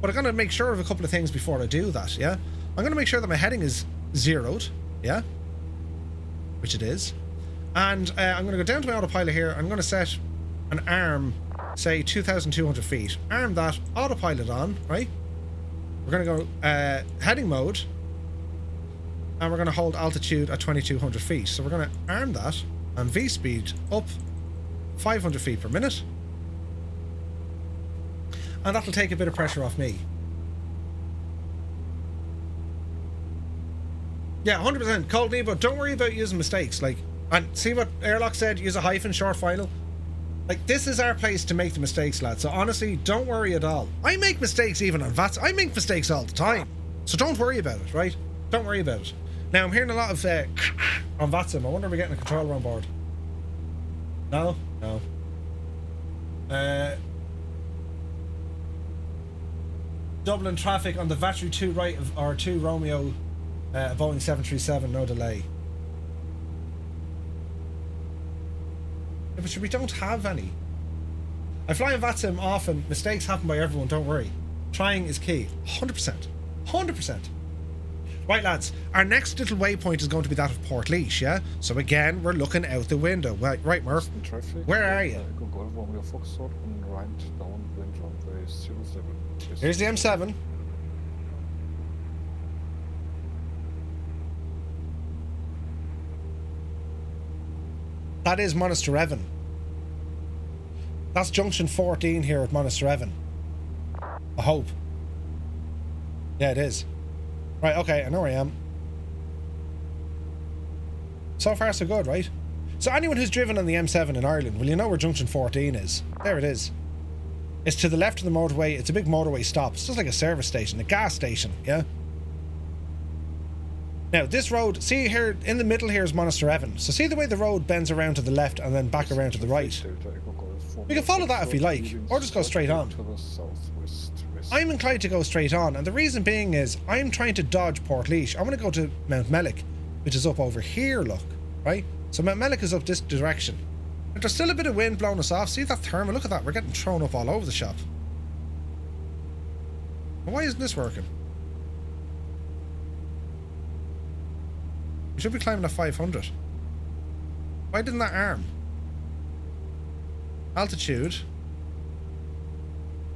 But I'm gonna make sure of a couple of things before I do that, yeah? I'm gonna make sure that my heading is zeroed, yeah? Which it is. And I'm gonna go down to my autopilot here. I'm gonna set an arm, say 2,200 feet. Arm that, autopilot on, right? We're gonna go heading mode. And we're going to hold altitude at 2,200 feet. So we're going to arm that and V-speed up 500 feet per minute. And that'll take a bit of pressure off me. Yeah, 100%. Cold Nebo, don't worry about using mistakes. Like, and see what Airlock said, use a hyphen, short final. Like, this is our place to make the mistakes, lads. So honestly, don't worry at all. I make mistakes even on VATS. I make mistakes all the time. So don't worry about it, right? Don't worry about it. Now, I'm hearing a lot of on VATSim. I wonder if we're getting a controller on board. No? No. Dublin traffic on the Battery 2 right of R2 Romeo, Boeing 737, no delay. Yeah, but we don't have any. I fly in VATSim often. Mistakes happen by everyone, don't worry. Trying is key. 100%. 100%. Right, lads, our next little waypoint is going to be that of Portlaoise, yeah? So again, we're looking out the window. Right, Murph? Where are you? Here's the M7. That is Monasterevin. That's junction 14 here at Monasterevin. I hope. Yeah, it is. Right, okay, I know where I am. So far, so good, right? So anyone who's driven on the M7 in Ireland, well, you know where junction 14 is. There it is. It's to the left of the motorway. It's a big motorway stop. It's just like a service station, a gas station, yeah? Now, this road, see here, in the middle here is Monasterevin. So see the way the road bends around to the left and then back around to the right? We can follow that if we like, or just go straight on. I'm inclined to go straight on, and the reason being is I'm trying to dodge Portlaoise. I want to go to Mount Mellick, which is up over here, look, right? So Mount Mellick is up this direction. But there's still a bit of wind blowing us off. See that thermal? Look at that. We're getting thrown up all over the shop. Why isn't this working? We should be climbing at 500. Why didn't that arm? Altitude.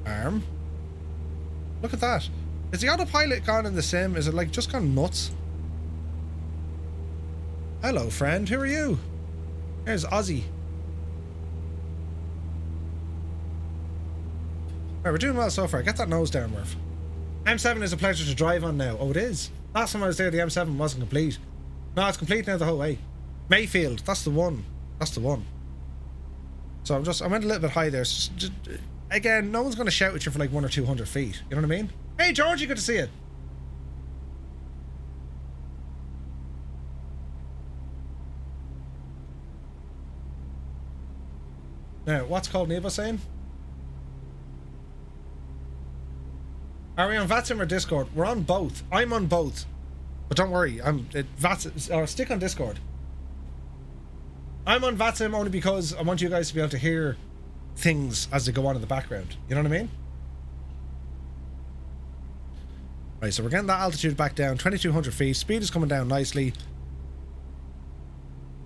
Arm. Look at that. Is the autopilot gone in the sim? Is it like just gone nuts? Hello, friend. Who are you? Here's Ozzy. Right, we're doing well so far. Get that nose down, Murph. M7 is a pleasure to drive on now. Oh, it is. Last time I was there, the M7 wasn't complete. No, it's complete now the whole way. Mayfield. That's the one. That's the one. So I went a little bit high there. Just, again, no one's going to shout at you for like 100 or 200 feet. You know what I mean? Hey, Georgie, good to see you. Now, what's called Nebo saying? Are we on VATSim or Discord? We're on both. I'm on both. But don't worry, VATSim, or stick on Discord. I'm on VATSim only because I want you guys to be able to hear things as they go on in the background. You know what I mean? Right, so we're getting that altitude back down, 2,200 feet. Speed is coming down nicely.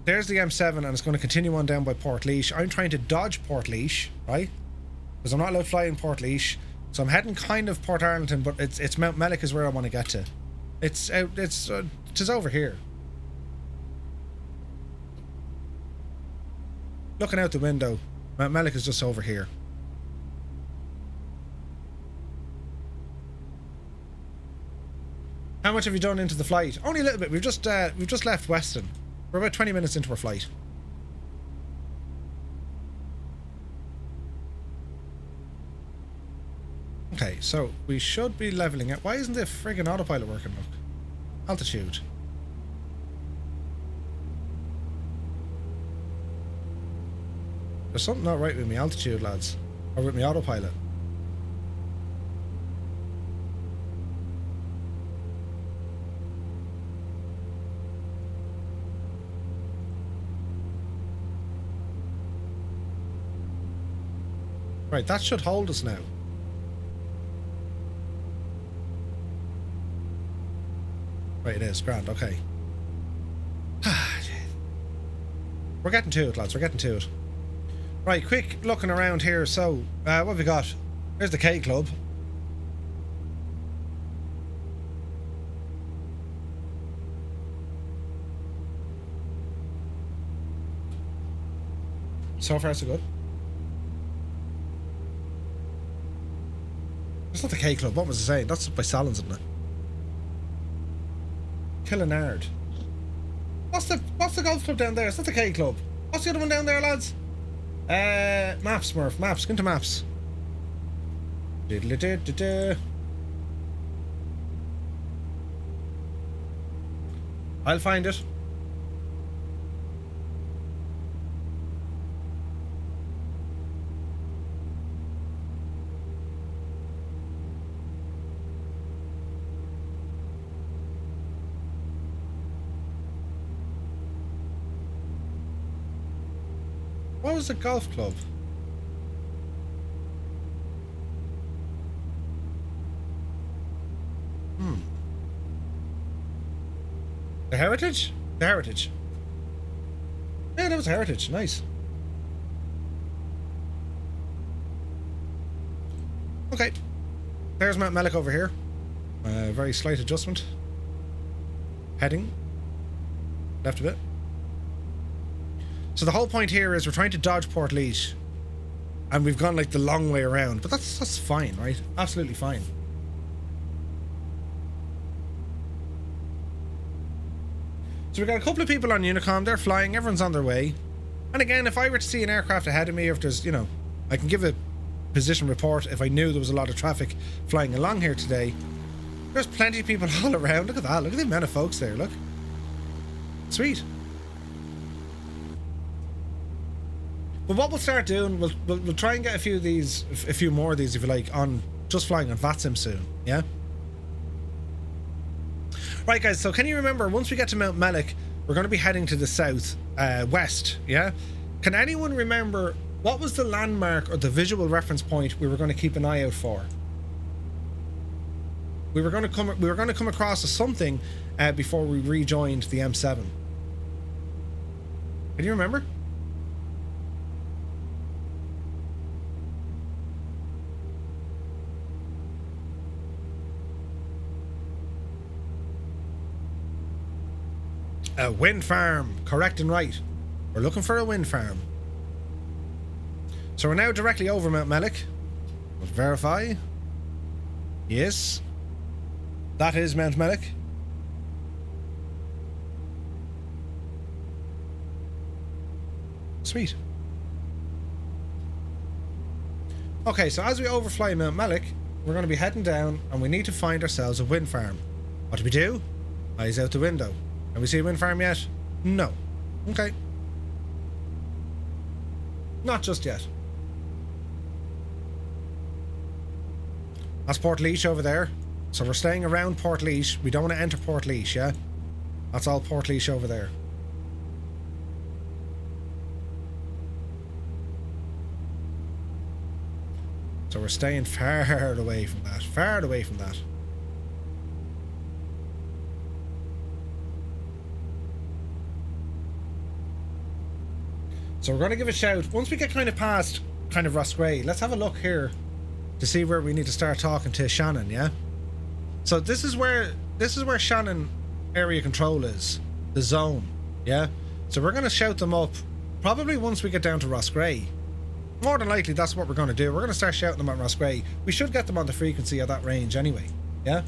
There's the M7, and it's going to continue on down by Portlaoise. I'm trying to dodge Portlaoise, right? Because I'm not allowed to fly in Portlaoise. So I'm heading kind of Port Arlington, but it's Mount Mellick is where I want to get to. It's over here. Looking out the window, Mount Mellick is just over here. How much have you done into the flight? Only a little bit. We've just left Weston. We're about 20 minutes into our flight. Okay, so we should be leveling it. Why isn't the friggin' autopilot working? Look. Altitude. There's something not right with my altitude, lads. Or with my autopilot. Right, that should hold us now. Right, it is. Grand, okay. We're getting to it, lads. We're getting to it. Right, quick looking around here. So, what have we got? There's the K Club. So far, so good. It's not the K Club. What was I saying? That's by Salons, isn't it? Killinard. What's the golf club down there? It's not the K Club. What's the other one down there, lads? Maps, Murph. Maps. Get into maps. I'll find it. What was the golf club? The Heritage? The Heritage. Yeah, that was Heritage. Nice. Okay. There's Mount Mellick over here. Very slight adjustment. Heading. Left a bit. So the whole point here is we're trying to dodge Port Leash, and we've gone like the long way around, but that's fine, right? Absolutely fine. So we've got a couple of people on Unicom, they're flying, everyone's on their way. And again, if I were to see an aircraft ahead of me, or if there's, you know, I can give a position report if I knew there was a lot of traffic flying along here today. There's plenty of people all around. Look at that, look at the amount of folks there, look. Sweet. But what we'll start doing, we'll try and get a few more of these, if you like, on just flying on VATSim soon, yeah? Right, guys, so can you remember, once we get to Mount Mellick, we're going to be heading to the south, west, yeah? Can anyone remember what was the landmark or the visual reference point we were going to keep an eye out for? We were going to come across something before we rejoined the M7. Can you remember? A wind farm, correct and right. We're looking for a wind farm. So we're now directly over Mount Mellick. Let's verify. Yes. That is Mount Mellick. Sweet. Okay, so as we overfly Mount Mellick, we're going to be heading down and we need to find ourselves a wind farm. What do we do? Eyes out the window. Have we seen a wind farm yet? No. Okay. Not just yet. That's Port Leash over there. So we're staying around Port Leash. We don't want to enter Port Leash, yeah? That's all Port Leash over there. So we're staying far away from that. Far away from that. So we're going to give a shout. Once we get kind of past kind of Roscrea, let's have a look here to see where we need to start talking to Shannon, yeah? So this is where Shannon area control is. The zone, yeah? So we're going to shout them up probably once we get down to Roscrea. More than likely that's what we're going to do. We're going to start shouting them at Roscrea. We should get them on the frequency of that range anyway, yeah?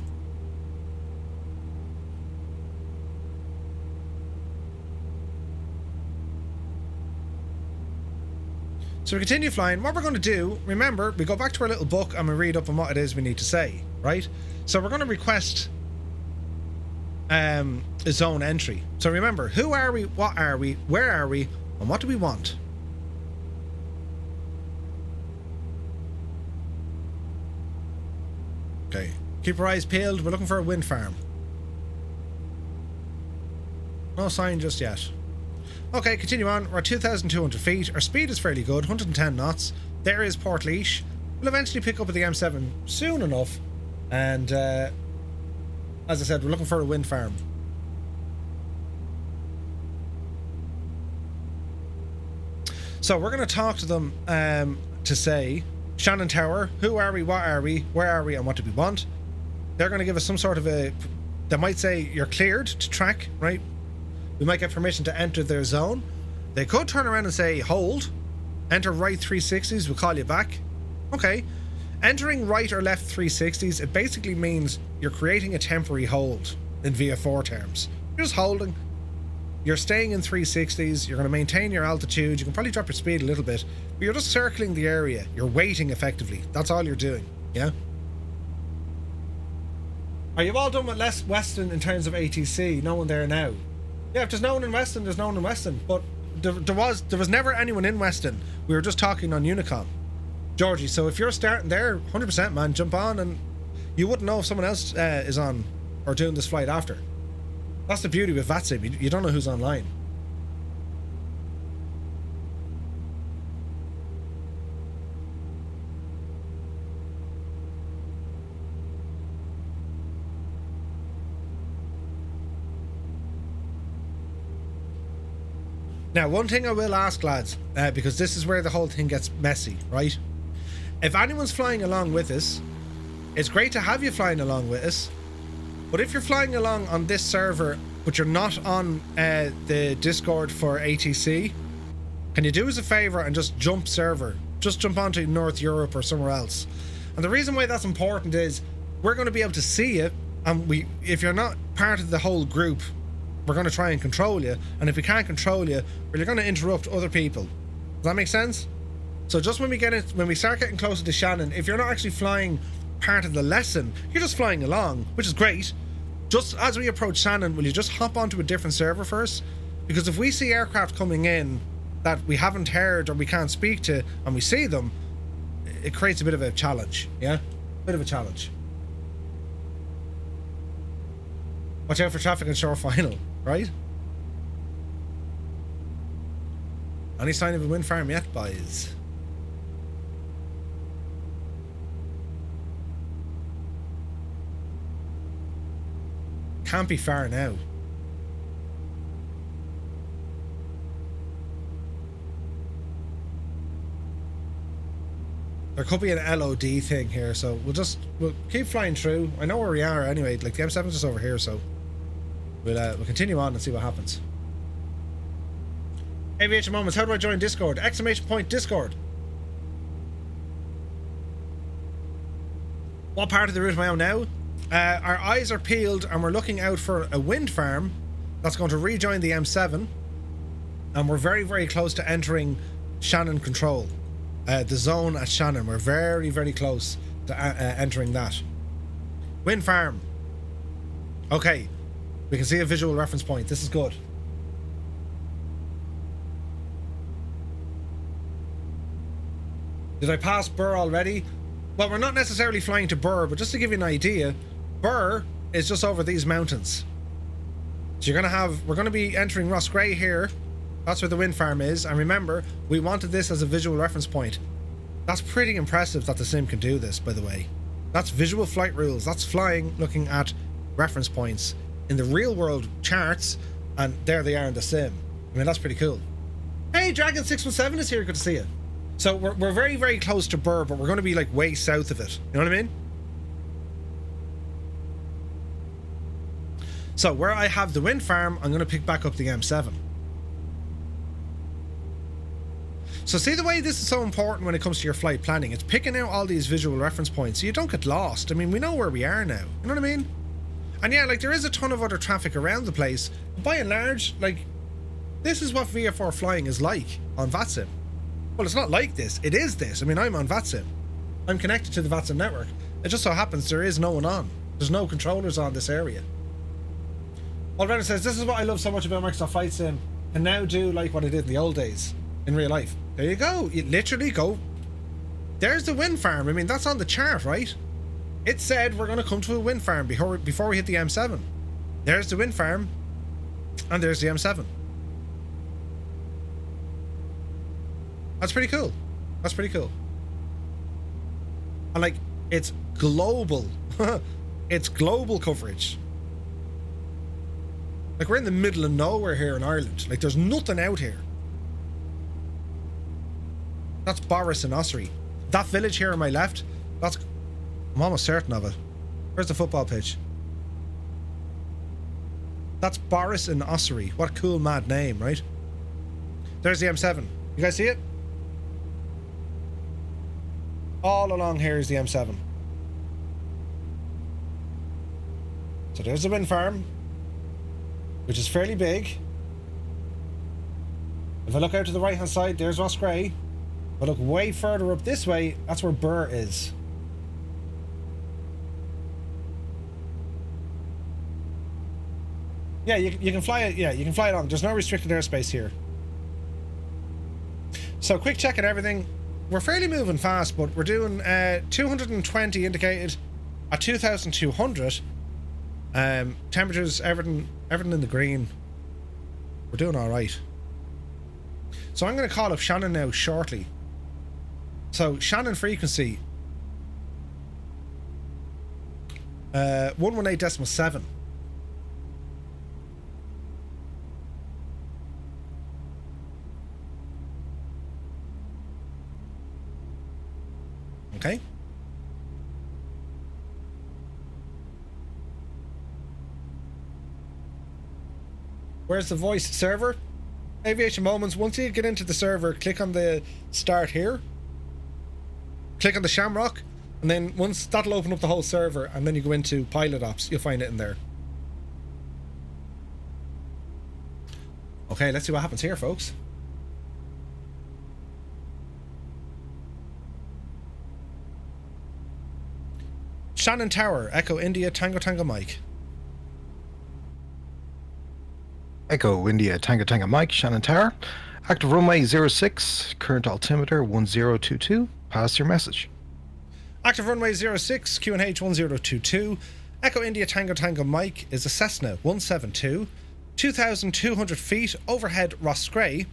So we continue flying. What we're going to do, remember, we go back to our little book and we read up on what it is we need to say, right? So we're going to request a zone entry. So remember, who are we, what are we, where are we, and what do we want? Okay, keep our eyes peeled. We're looking for a wind farm. No sign just yet. Okay, continue on. We're at 2,200 feet. Our speed is fairly good, 110 knots. There is Port Leash. We'll eventually pick up at the M7 soon enough. And as I said, we're looking for a wind farm. So we're going to talk to them to say, Shannon Tower, who are we, what are we, where are we, and what do we want? They're going to give us some sort of a... They might say you're cleared to track, right? We might get permission to enter their zone. They could turn around and say, hold, enter right 360s, we'll call you back. Okay. Entering right or left 360s, it basically means you're creating a temporary hold in VFR terms. You're just holding. You're staying in 360s, you're going to maintain your altitude, you can probably drop your speed a little bit, but you're just circling the area. You're waiting effectively. That's all you're doing, yeah? Are you all done with Weston in terms of ATC? No one there now? Yeah, if there's no one in Weston, there's no one in Weston. But there was never anyone in Weston. We were just talking on Unicom. Georgie, so if you're starting there, 100% man, jump on, and you wouldn't know if someone else is on or doing this flight after. That's the beauty with VATSim. You don't know who's online. Now, one thing I will ask, lads, because this is where the whole thing gets messy, right? If anyone's flying along with us, it's great to have you flying along with us, but if you're flying along on this server, but you're not on the Discord for ATC, can you do us a favour and just jump server? Just jump onto North Europe or somewhere else. And the reason why that's important is we're going to be able to see you, and if you're not part of the whole group, we're going to try and control you, and if we can't control you, well, you're going to interrupt other people. Does that make sense? So just when we start getting closer to Shannon, if you're not actually flying part of the lesson, you're just flying along, which is great. Just as we approach Shannon, will you just hop onto a different server first? Because if we see aircraft coming in that we haven't heard or we can't speak to, and we see them, it creates a bit of a challenge, yeah? Bit of a challenge. Watch out for traffic and shore final, right? Any sign of a wind farm yet, boys? Can't be far now. There could be an LOD thing here, so we'll keep flying through. I know where we are anyway. Like the M7's just over here, so we'll continue on and see what happens. Aviation Moments, how do I join Discord? Exclamation point Discord. What part of the route am I on now? Our eyes are peeled and we're looking out for a wind farm that's going to rejoin the M7, and we're very, very close to entering Shannon control. The zone at Shannon, we're very, very close to entering that. Wind farm. Okay, we can see a visual reference point. This is good. Did I pass Burr already? Well, we're not necessarily flying to Burr, but just to give you an idea, Burr is just over these mountains. So we're going to be entering Roscrea here. That's where the wind farm is. And remember, we wanted this as a visual reference point. That's pretty impressive that the sim can do this, by the way. That's visual flight rules. That's flying, looking at reference points in the real world charts, and there they are in the sim. I mean, that's pretty cool. Hey, Dragon617 is here. Good to see you. So we're very, very close to Burr, but we're going to be like way south of it. You know what I mean? So where I have the wind farm, I'm going to pick back up the M7. So see the way this is so important when it comes to your flight planning. It's picking out all these visual reference points so you don't get lost. I mean, we know where we are now. You know what I mean? And yeah, like there is a ton of other traffic around the place. But by and large, like, this is what VFR flying is like on VATSim. Well, it's not like this. It is this. I mean, I'm on VATSim. I'm connected to the VATSim network. It just so happens there is no one on. There's no controllers on this area. Already says, this is what I love so much about Microsoft Flight Sim. Can now do like what I did in the old days in real life. There you go. You literally go. There's the wind farm. I mean, that's on the chart, right? It said we're going to come to a wind farm before we hit the M7. There's the wind farm. And there's the M7. That's pretty cool. That's pretty cool. And like, it's global. It's global coverage. Like, we're in the middle of nowhere here in Ireland. Like, there's nothing out here. That's Boris and Ossory. That village here on my left, that's... I'm almost certain of it. Where's the football pitch? That's Boris and Ossory. What a cool, mad name, right? There's the M7. You guys see it? All along here is the M7. So there's the wind farm, which is fairly big. If I look out to the right hand side, there's Roscrea. If I look way further up this way, that's where Burr is. Yeah, you can fly it. Yeah, you can fly it on. There's no restricted airspace here. So quick check and everything. We're fairly moving fast, but we're doing 220 indicated at 2,200. Temperatures, everything in the green. We're doing all right. So I'm going to call up Shannon now shortly. So Shannon frequency 118.7. Okay. Where's the voice server? Aviation Moments. Once you get into the server, click on the start here. Click on the Shamrock, and then once that'll open up the whole server, and then you go into Pilot Ops. You'll find it in there. Okay, let's see what happens here, folks. Shannon Tower, Echo India, Tango Tango Mike. Echo India, Tango Tango Mike, Shannon Tower. Active runway 06, current altimeter 1022. Pass your message. Active runway 06, QNH 1022. Echo India, Tango Tango Mike is a Cessna 172. 2,200 feet, overhead Roscrea.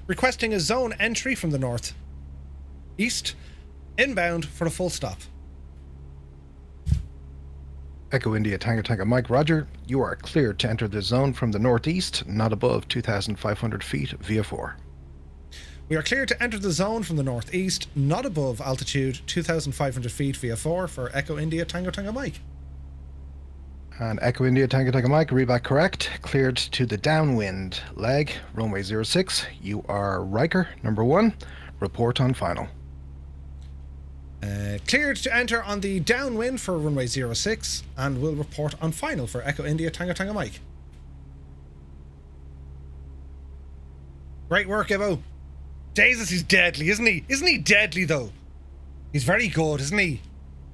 Requesting a zone entry from the north east. Inbound for a full stop. Echo India, Tango Tango Mike, roger. You are cleared to enter the zone from the northeast, not above 2,500 feet, VFR. We are cleared to enter the zone from the northeast, not above altitude 2,500 feet VFR for Echo India, Tango Tango Mike. And Echo India, Tango Tango Mike, read back correct. Cleared to the downwind leg, runway 06. You are Riker, number 1. Report on final. Cleared to enter on the downwind for runway 06 and will report on final for Echo India, Tango Tango Mike. Great work, Ibo. Jesus, he's deadly, isn't he? Isn't he deadly, though? He's very good, isn't he?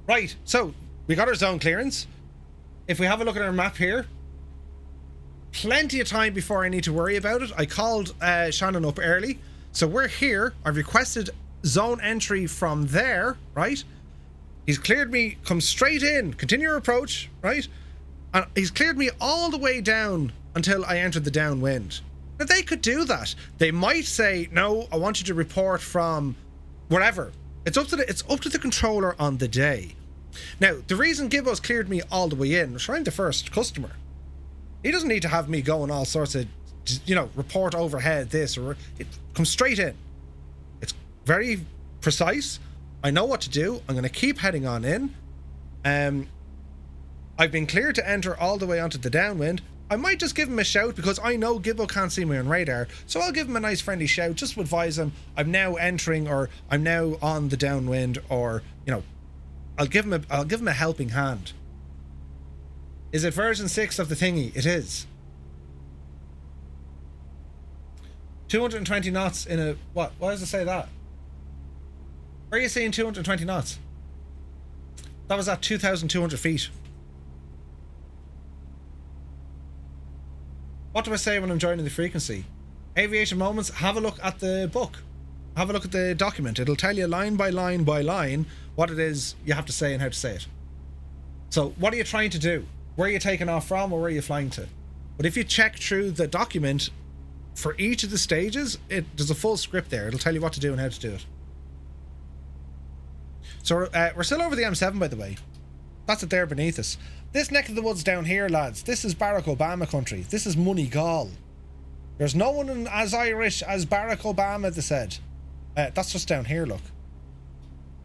Right, so we got our zone clearance. If we have a look at our map here, plenty of time before I need to worry about it. I called Shannon up early. So we're here. I've requested zone entry from there, right? He's cleared me, come straight in, continue your approach, right? And he's cleared me all the way down until I entered the downwind. Now they could do that. They might say, no, I want you to report from wherever. It's up to the controller on the day. Now, the reason Gibbo's cleared me all the way in is I'm the first customer. He doesn't need to have me going all sorts of, report overhead, this, or it comes straight in. It's very precise. I know what to do. I'm going to keep heading on in. I've been cleared to enter all the way onto the downwind. I might just give him a shout because I know Gibbo can't see me on radar. So I'll give him a nice friendly shout just to advise him I'm now entering or I'm now on the downwind, or, I'll give him a helping hand. Is it version 6 of the thingy? It is. 220 knots in a... What? Why does it say that? Where are you seeing 220 knots? That was at 2,200 feet. What do I say when I'm joining the frequency? Aviation Moments, have a look at the book. Have a look at the document. It'll tell you line by line by line what it is you have to say and how to say it. So what are you trying to do? Where are you taking off from, or where are you flying to? But if you check through the document, for each of the stages, there's a full script there. It'll tell you what to do and how to do it. So we're still over the M7, by the way. That's it there beneath us. This neck of the woods down here, lads, this is Barack Obama country. This is Money Gall. There's no one as Irish as Barack Obama, they said. That's just down here, look.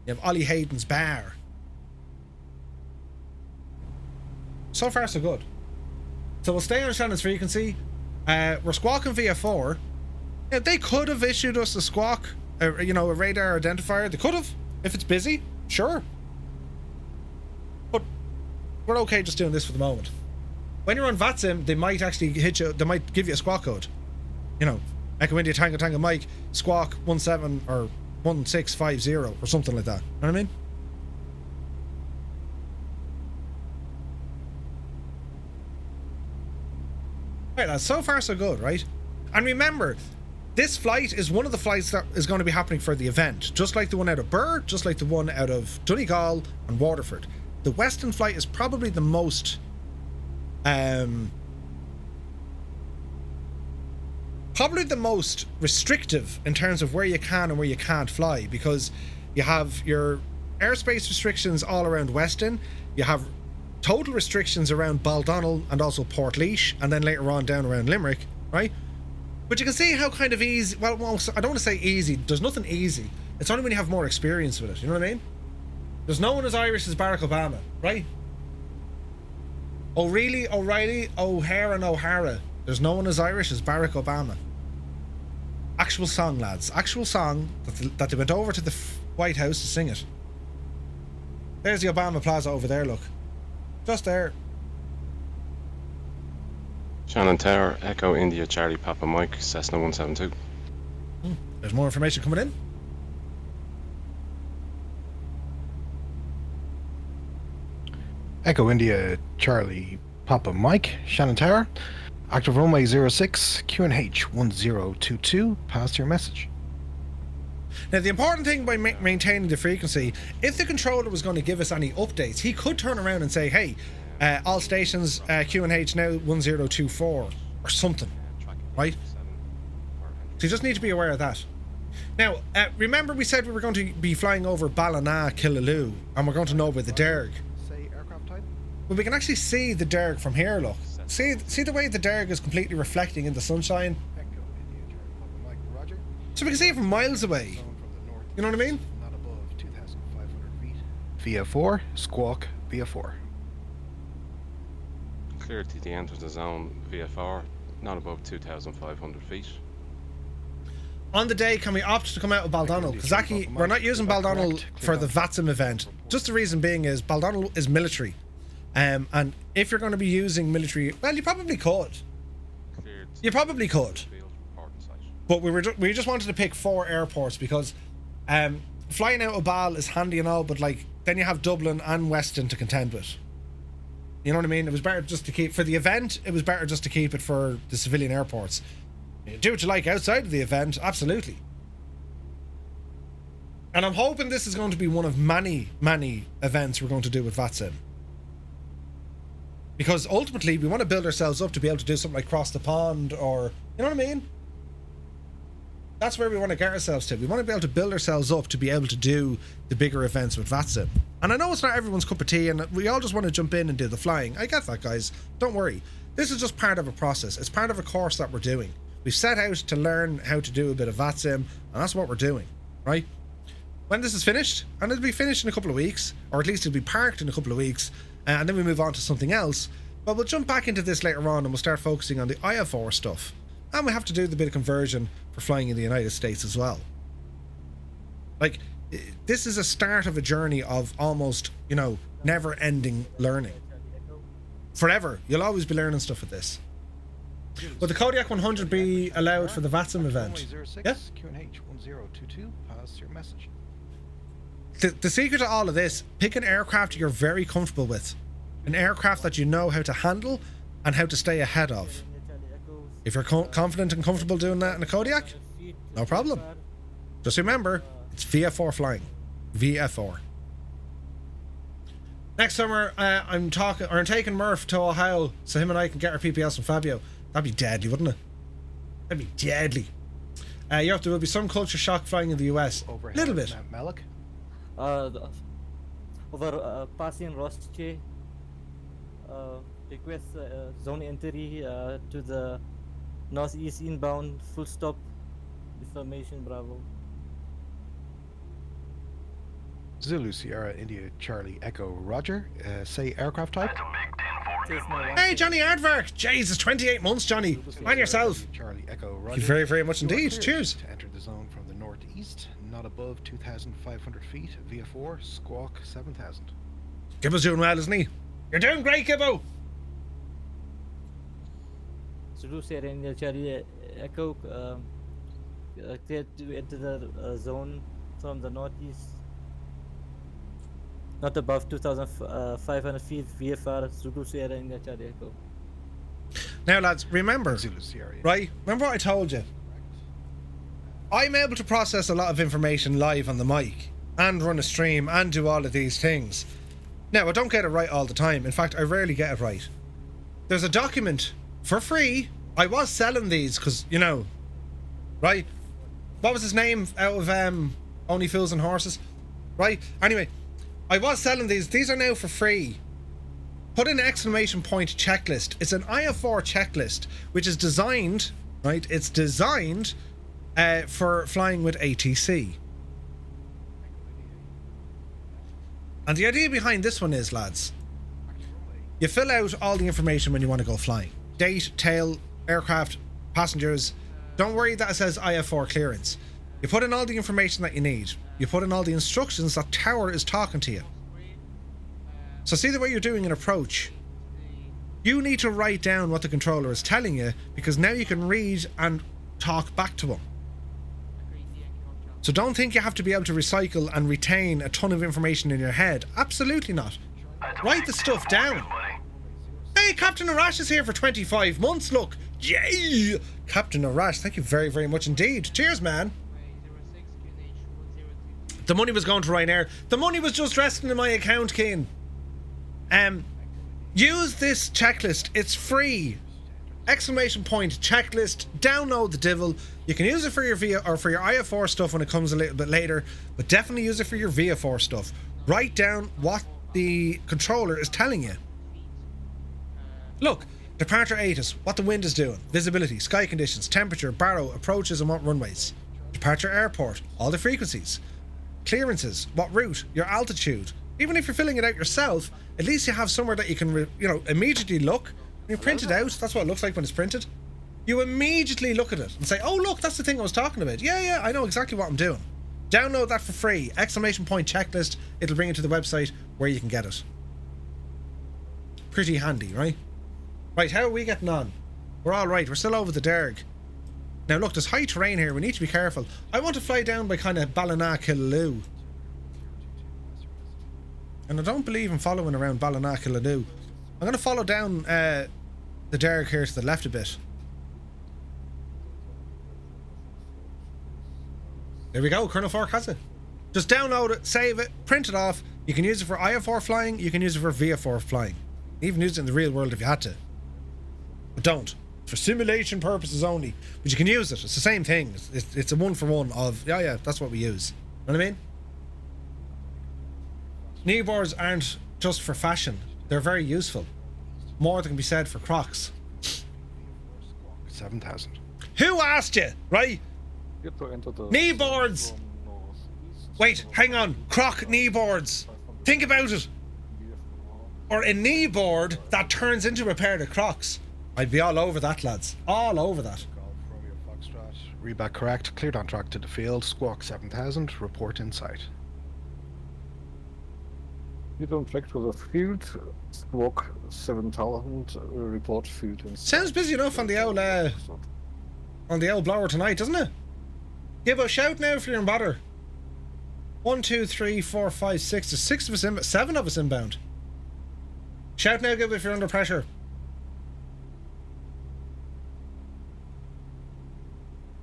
You have Ollie Hayden's bar. So far, so good. So we'll stay on Shannon's frequency. We're squawking VFR. Yeah, they could have issued us a squawk, a radar identifier. They could have, if it's busy, sure. But we're okay just doing this for the moment. When you're on VATSim, they might actually hit you. They might give you a squawk code. Echo India Tango Mike squawk 17 or 1650 or something like that. You know what I mean? Right, lads, so far so good, right? And remember, this flight is one of the flights that is going to be happening for the event, just like the one out of Birr, just like the one out of Donegal and Waterford. The Weston flight is probably the most restrictive in terms of where you can and where you can't fly, because you have your airspace restrictions all around Weston, you have total restrictions around Baldonnel and also Portlaoise, and then later on down around Limerick, right? But you can see how kind of easy, well, I don't want to say easy, there's nothing easy. It's only when you have more experience with it, you know what I mean? There's no one as Irish as Barack Obama, right? O'Reilly, O'Reilly, O'Hara and O'Hara. There's no one as Irish as Barack Obama. Actual song, lads. Actual song that they went over to the White House to sing it. There's the Obama Plaza over there, look. Just there. Shannon Tower, Echo India Charlie Papa Mike, Cessna 172. There's more information coming in. Echo India Charlie Papa Mike, Shannon Tower. Active runway 06, QNH 1022. Pass your message. Now, the important thing by maintaining the frequency, if the controller was going to give us any updates, he could turn around and say, hey, all stations, QNH now 1024, or something, right? So you just need to be aware of that. Now, remember we said we were going to be flying over Ballina, Killaloe, and we're going to know about the Derg. Say aircraft type? Well, we can actually see the Derg from here, look. See the way the Derg is completely reflecting in the sunshine? So we can see it from miles away. You know what I mean? Not above 2,500 feet. VFR, squawk, VFR. Clear TT enters the zone, VFR, not above 2,500 feet. On the day, can we opt to come out of Baldonnel? Because actually, we're not using Baldonnel for the VATSim event. Just the reason being is Baldonnel is military. And if you're going to be using military, well, you probably could. You probably could. But we just wanted to pick 4 airports because flying out of Bal is handy and all, but like then you have Dublin and Weston to contend with. You know what I mean? It was better just to keep for the event. It was better just to keep it for the civilian airports. Do what you like outside of the event, absolutely. And I'm hoping this is going to be one of many events we're going to do with VATSim. Because ultimately, we want to build ourselves up to be able to do something like cross the pond or... You know what I mean? That's where we want to get ourselves to. We want to be able to build ourselves up to be able to do the bigger events with VATSim. And I know it's not everyone's cup of tea and we all just want to jump in and do the flying. I get that, guys. Don't worry. This is just part of a process. It's part of a course that we're doing. We've set out to learn how to do a bit of VATSim, and that's what we're doing, right? When this is finished, and it'll be finished in a couple of weeks, or at least it'll be parked in a couple of weeks, and then we move on to something else. But we'll jump back into this later on and we'll start focusing on the IFR stuff. And we have to do the bit of conversion for flying in the United States as well. Like, this is a start of a journey of almost, you know, never-ending learning. Forever. You'll always be learning stuff with this. Will the Kodiak 100 be allowed for the VATSim event? Yeah? QNH 1022, pass your message. The secret to all of this, pick an aircraft you're very comfortable with. An aircraft that you know how to handle and how to stay ahead of. If you're confident and comfortable doing that in a Kodiak, no problem. Just remember, it's VFR flying. VFR. Next summer, I'm taking Murph to Ohio so him and I can get our PPS from Fabio. That'd be deadly, wouldn't it? That'd be deadly. There will be some culture shock flying in the US. Overhead Little bit. Mount Malik. Over passing Roche, request zone entry to the northeast inbound, full stop, information Bravo. Zulu Sierra India Charlie Echo Roger. Say aircraft type. Hey, Johnny Aardvark! Jesus, 28 months, Johnny. And yourself. Charlie Echo Roger. Thank you very, very much You are indeed. cleared Cheers. To enter the zone from the northeast, not above 2,500 feet. VFR Squawk 7,000. Gibbo's doing well, isn't he? You're doing great, Gibbo. Zulu Sierra India Charlie Echo cleared to enter the zone from the northeast. Not above 2,500 feet. VFR Zulu Sierra India Charlie Echo. Now, lads, remember, Zulu Sierra. right? Remember what I told you? I'm able to process a lot of information live on the mic and run a stream and do all of these things. Now, I don't get it right all the time. In fact, I rarely get it right. There's a document for free. I was selling these because, you know, right? What was his name out of Only Fools and Horses? Right? Anyway, I was selling these. These are now for free. Put in exclamation point checklist. It's an IFR checklist, which is designed, right? It's designed for flying with ATC. And the idea behind this one is, lads, you fill out all the information when you want to go flying. Date, tail, aircraft, passengers. Don't worry that it says IFR clearance. You put in all the information that you need. You put in all the instructions that tower is talking to you. So see the way you're doing an approach. You need to write down what the controller is telling you, because now you can read and talk back to him. So don't think you have to be able to recycle and retain a ton of information in your head. Absolutely not. Write the stuff down. Hey, Captain Arash is here for 25 months, look. Yay! Captain Arash, thank you very, very much indeed. Cheers, man. The money was going to Ryanair. The money was just resting in my account, Keen. Use this checklist. It's free. Exclamation point checklist. Download the devil. You can use it for your for your IFR stuff when it comes a little bit later, but definitely use it for your VFR stuff. Write down what the controller is telling you. Look, departure ATIS, what the wind is doing, visibility, sky conditions, temperature, barrow, approaches and what runways. Departure airport, all the frequencies. Clearances, what route, your altitude. Even if you're filling it out yourself, at least you have somewhere that you can, immediately look. When you print it out, that's what it looks like when it's printed. You immediately look at it and say, oh look, that's the thing I was talking about. Yeah, I know exactly what I'm doing. Download that for free. Exclamation point checklist. It'll bring you to the website where you can get it. Pretty handy, right? Right, how are we getting on? We're all right. We're still over the Derg. Now look, there's high terrain here. We need to be careful. I want to fly down by kind of Ballina-Killaloo. And I don't believe in following around Ballina-Killaloo. I'm going to follow down the Derg here to the left a bit. There we go. Colonel Fork has it. Just download it, save it, print it off. You can use it for IFR flying. You can use it for VFR flying. Even use it in the real world if you had to. But don't. For simulation purposes only. But you can use it. It's the same thing. It's a one-for-one of, yeah, that's what we use. You know what I mean? Kneeboards aren't just for fashion. They're very useful. More than can be said for Crocs. 7,000. Who asked you, right? Kneeboards! Wait, hang on. Croc kneeboards. Think about it. Or a kneeboard that turns into a pair of Crocs. I'd be all over that, lads. All over that. Romeo Foxtrot. Read back correct. Cleared on track to the field. Squawk 7,000. Report in sight. Cleared on track to the field. Squawk 7,000. Report field in sight. Sounds busy enough on the old blower tonight, doesn't it? Give a shout now if you're in bother. 1, 2, 3, 4, 5, 6. There's 6 of us in, 7 of us inbound. Shout now, Gib, if you're under pressure.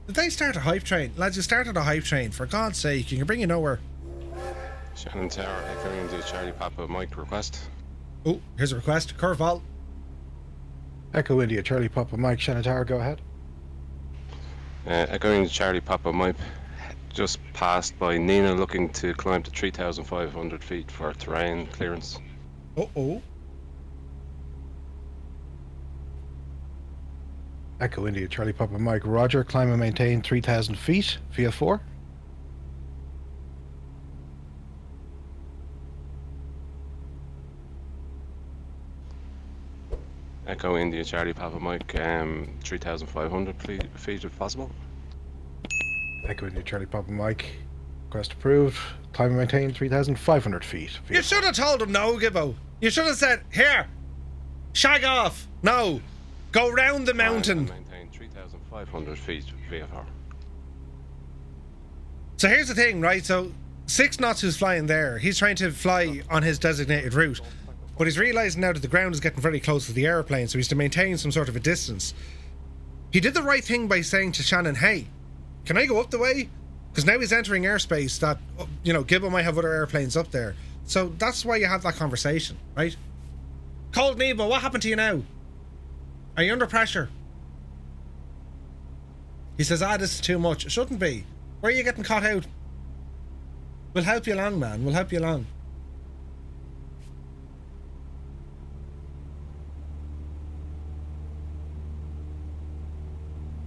Did they start a hype train? Lads, you started a hype train. For God's sake, you can bring you nowhere. Shannon Tower, echoing into Charlie Papa Mike request. Oh, here's a request. Curveball. Echo India, Charlie Papa Mike, Shannon Tower, go ahead. Echoing Charlie Papa Mike, just passed by Nina, looking to climb to 3,500 feet for terrain clearance. Uh-oh. Echo India, Charlie Papa Mike, Roger, climb and maintain 3,000 feet, VFR. Echo India, Charlie Papa Mike, 3,500 feet if possible. Echo India, Charlie Papa Mike, request approved, climb and maintain 3,500 feet. You should have told him no, Gibbo. You should have said, here, shag off. No, go round the mountain. Maintain 3,500 feet VFR. So here's the thing, right? So 6 knots who's flying there. He's trying to fly on his designated route. But he's realising now that the ground is getting very close to the airplane, so he's to maintain some sort of a distance. He did the right thing by saying to Shannon, hey, can I go up the way? Because now he's entering airspace that, you know, Gibbo might have other airplanes up there. So that's why you have that conversation, right? Cold Nebo, what happened to you now? Are you under pressure? He says, this is too much. It shouldn't be. Where are you getting caught out? We'll help you along, man. We'll help you along.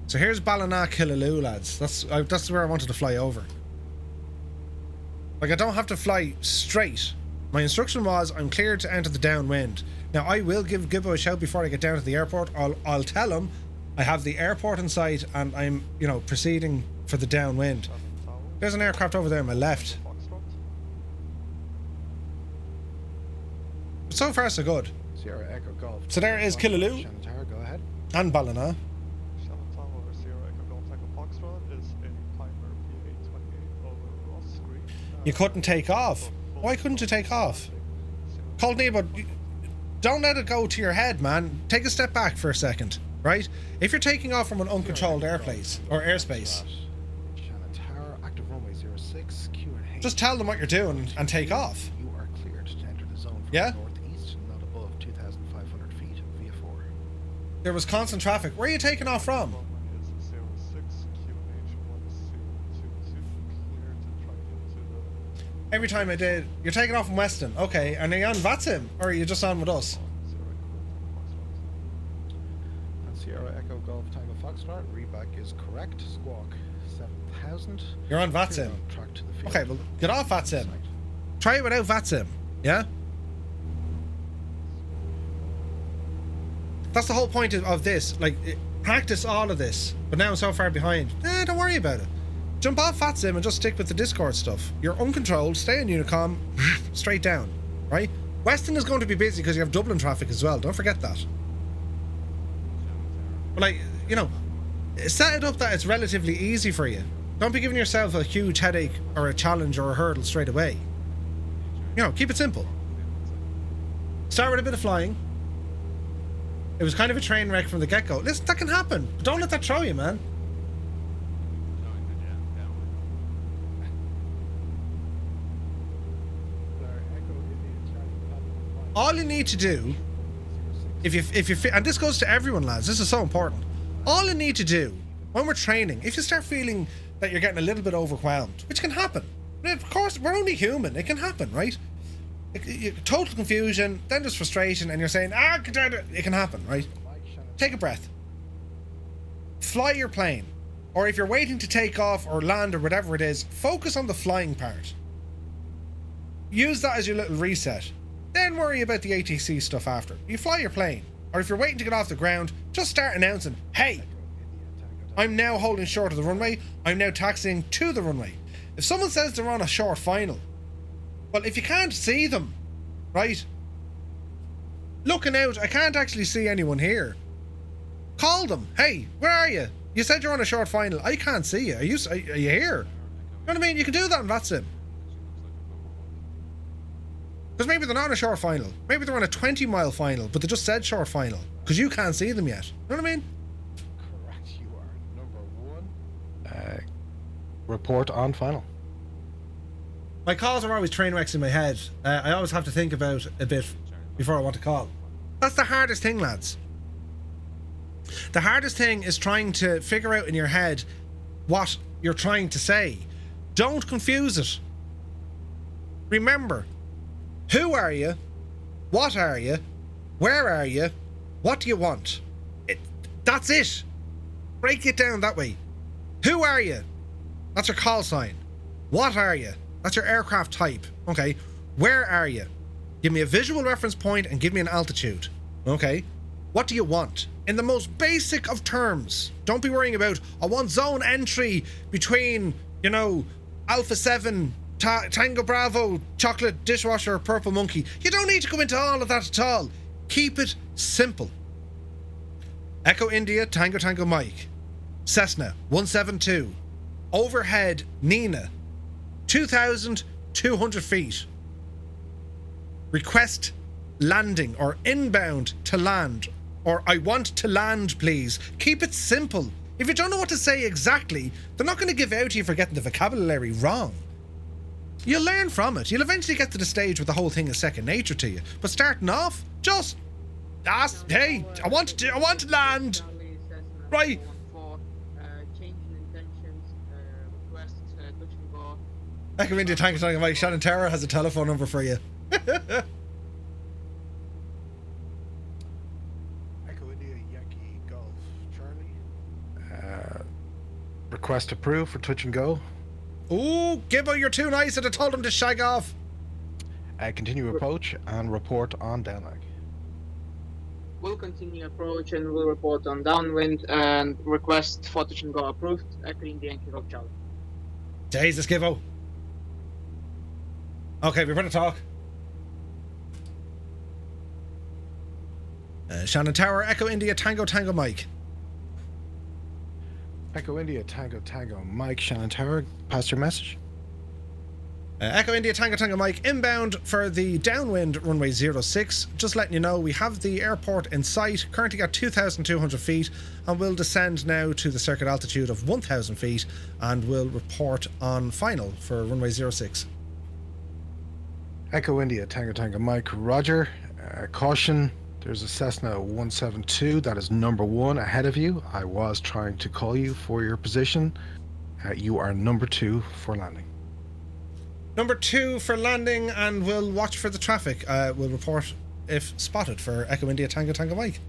So here's Ballina Killaloe, lads. That's where I wanted to fly over. Like, I don't have to fly straight. My instruction was I'm cleared to enter the downwind. Now, I will give Gibbo a shout before I get down to the airport. I'll tell him I have the airport in sight and I'm, you know, proceeding for the downwind. There's an aircraft over there on my left. But so far, so good. Sierra Echo Golf. So there is Killaloe. Shannon Tower, go ahead. And Ballina. You couldn't take off. Why couldn't you take off? Cold Nebo, don't let it go to your head, man. Take a step back for a second, right? If you're taking off from an uncontrolled airspace, Shannon Tower, active runway 06, Q and H. just tell them what you're doing and take off. You are cleared to enter the zone from Yeah? northeast, not above 2,500 feet, VFR. There was constant traffic. Where are you taking off from? Every time I did, you're taking off from Weston. Okay, and are you on VATSim? Or are you just on with us? And Sierra Echo Golf Tango Foxtrot, reback is correct. Squawk 7,000. You're on VATSim. Track to the field. Okay, well, get off VATSim. Try it without VATSim, yeah? That's the whole point of this. Like, practice all of this. But now I'm so far behind. Don't worry about it. Jump off VATSim and just stick with the Discord stuff. You're uncontrolled, stay in Unicom, straight down, right? Weston is going to be busy because you have Dublin traffic as well. Don't forget that. But, like, you know, set it up that it's relatively easy for you. Don't be giving yourself a huge headache or a challenge or a hurdle straight away. You know, keep it simple. Start with a bit of flying. It was kind of a train wreck from the get-go. Listen, that can happen. But don't let that throw you, man. All you need to do, if you and this goes to everyone, lads, this is so important. All you need to do when we're training, if you start feeling that you're getting a little bit overwhelmed, which can happen, of course, we're only human, it can happen, right? Total confusion, then there's frustration, and you're saying, it can happen, right? Take a breath. Fly your plane, or if you're waiting to take off or land or whatever it is, focus on the flying part. Use that as your little reset. Then worry about the ATC stuff after. You fly your plane. Or if you're waiting to get off the ground, just start announcing, hey, I'm now holding short of the runway. I'm now taxiing to the runway. If someone says they're on a short final, well, if you can't see them, right? Looking out, I can't actually see anyone here. Call them. Hey, where are you? You said you're on a short final. I can't see you. Are you here? You know what I mean? You can do that in VATSim. Because maybe they're not on a short final. Maybe they're on a 20-mile final, but they just said short final. Because you can't see them yet. You know what I mean? Correct, you are number 1. Report on final. My calls are always train wrecks in my head. I always have to think about a bit before I want to call. That's the hardest thing, lads. The hardest thing is trying to figure out in your head what you're trying to say. Don't confuse it. Remember, who are you? What are you? Where are you? What do you want? That's it. Break it down that way. Who are you? That's your call sign. What are you? That's your aircraft type. Okay. Where are you? Give me a visual reference point and give me an altitude. Okay. What do you want? In the most basic of terms. Don't be worrying about, I want zone entry between, Alpha 7, Tango Bravo, Chocolate Dishwasher, Purple Monkey. You don't need to go into all of that at all. Keep it simple. Echo India, Tango Tango Mike. Cessna 172. Overhead Nina. 2,200 feet. Request landing or inbound to land. Or I want to land, please. Keep it simple. If you don't know what to say exactly, they're not going to give out to you for getting the vocabulary wrong. You'll learn from it. You'll eventually get to the stage where the whole thing is second nature to you. But starting off, just ask, hey, I want to land. Right. Echo India Tango Tango Mike, Shannon Tower has a telephone number for you. Echo India Yankee Golf Charlie. Request approved for touch and go. Ooh, Gibbo, you're too nice, and I told him to shag off. Continue approach and report on downlag. We'll continue approach and we'll report on downwind and request for touch and go approved. Echo India Yankee Golf Charlie. Jesus, Gibbo. Okay, we better talk. Shannon Tower, Echo India Tango Tango Mike. Echo India Tango Tango Mike, Shannon Tower, pass your message. Echo India Tango Tango Mike, inbound for the downwind runway 06. Just letting you know, we have the airport in sight, currently at 2,200 feet, and we'll descend now to the circuit altitude of 1,000 feet, and we'll report on final for runway 06. Echo India Tango Tango Mike, roger. Caution, there's a Cessna 172 that is number 1 ahead of you. I was trying to call you for your position. You are number 2 for landing. Number 2 for landing, and we'll watch for the traffic. We'll report if spotted for Echo India Tango Tango Mike.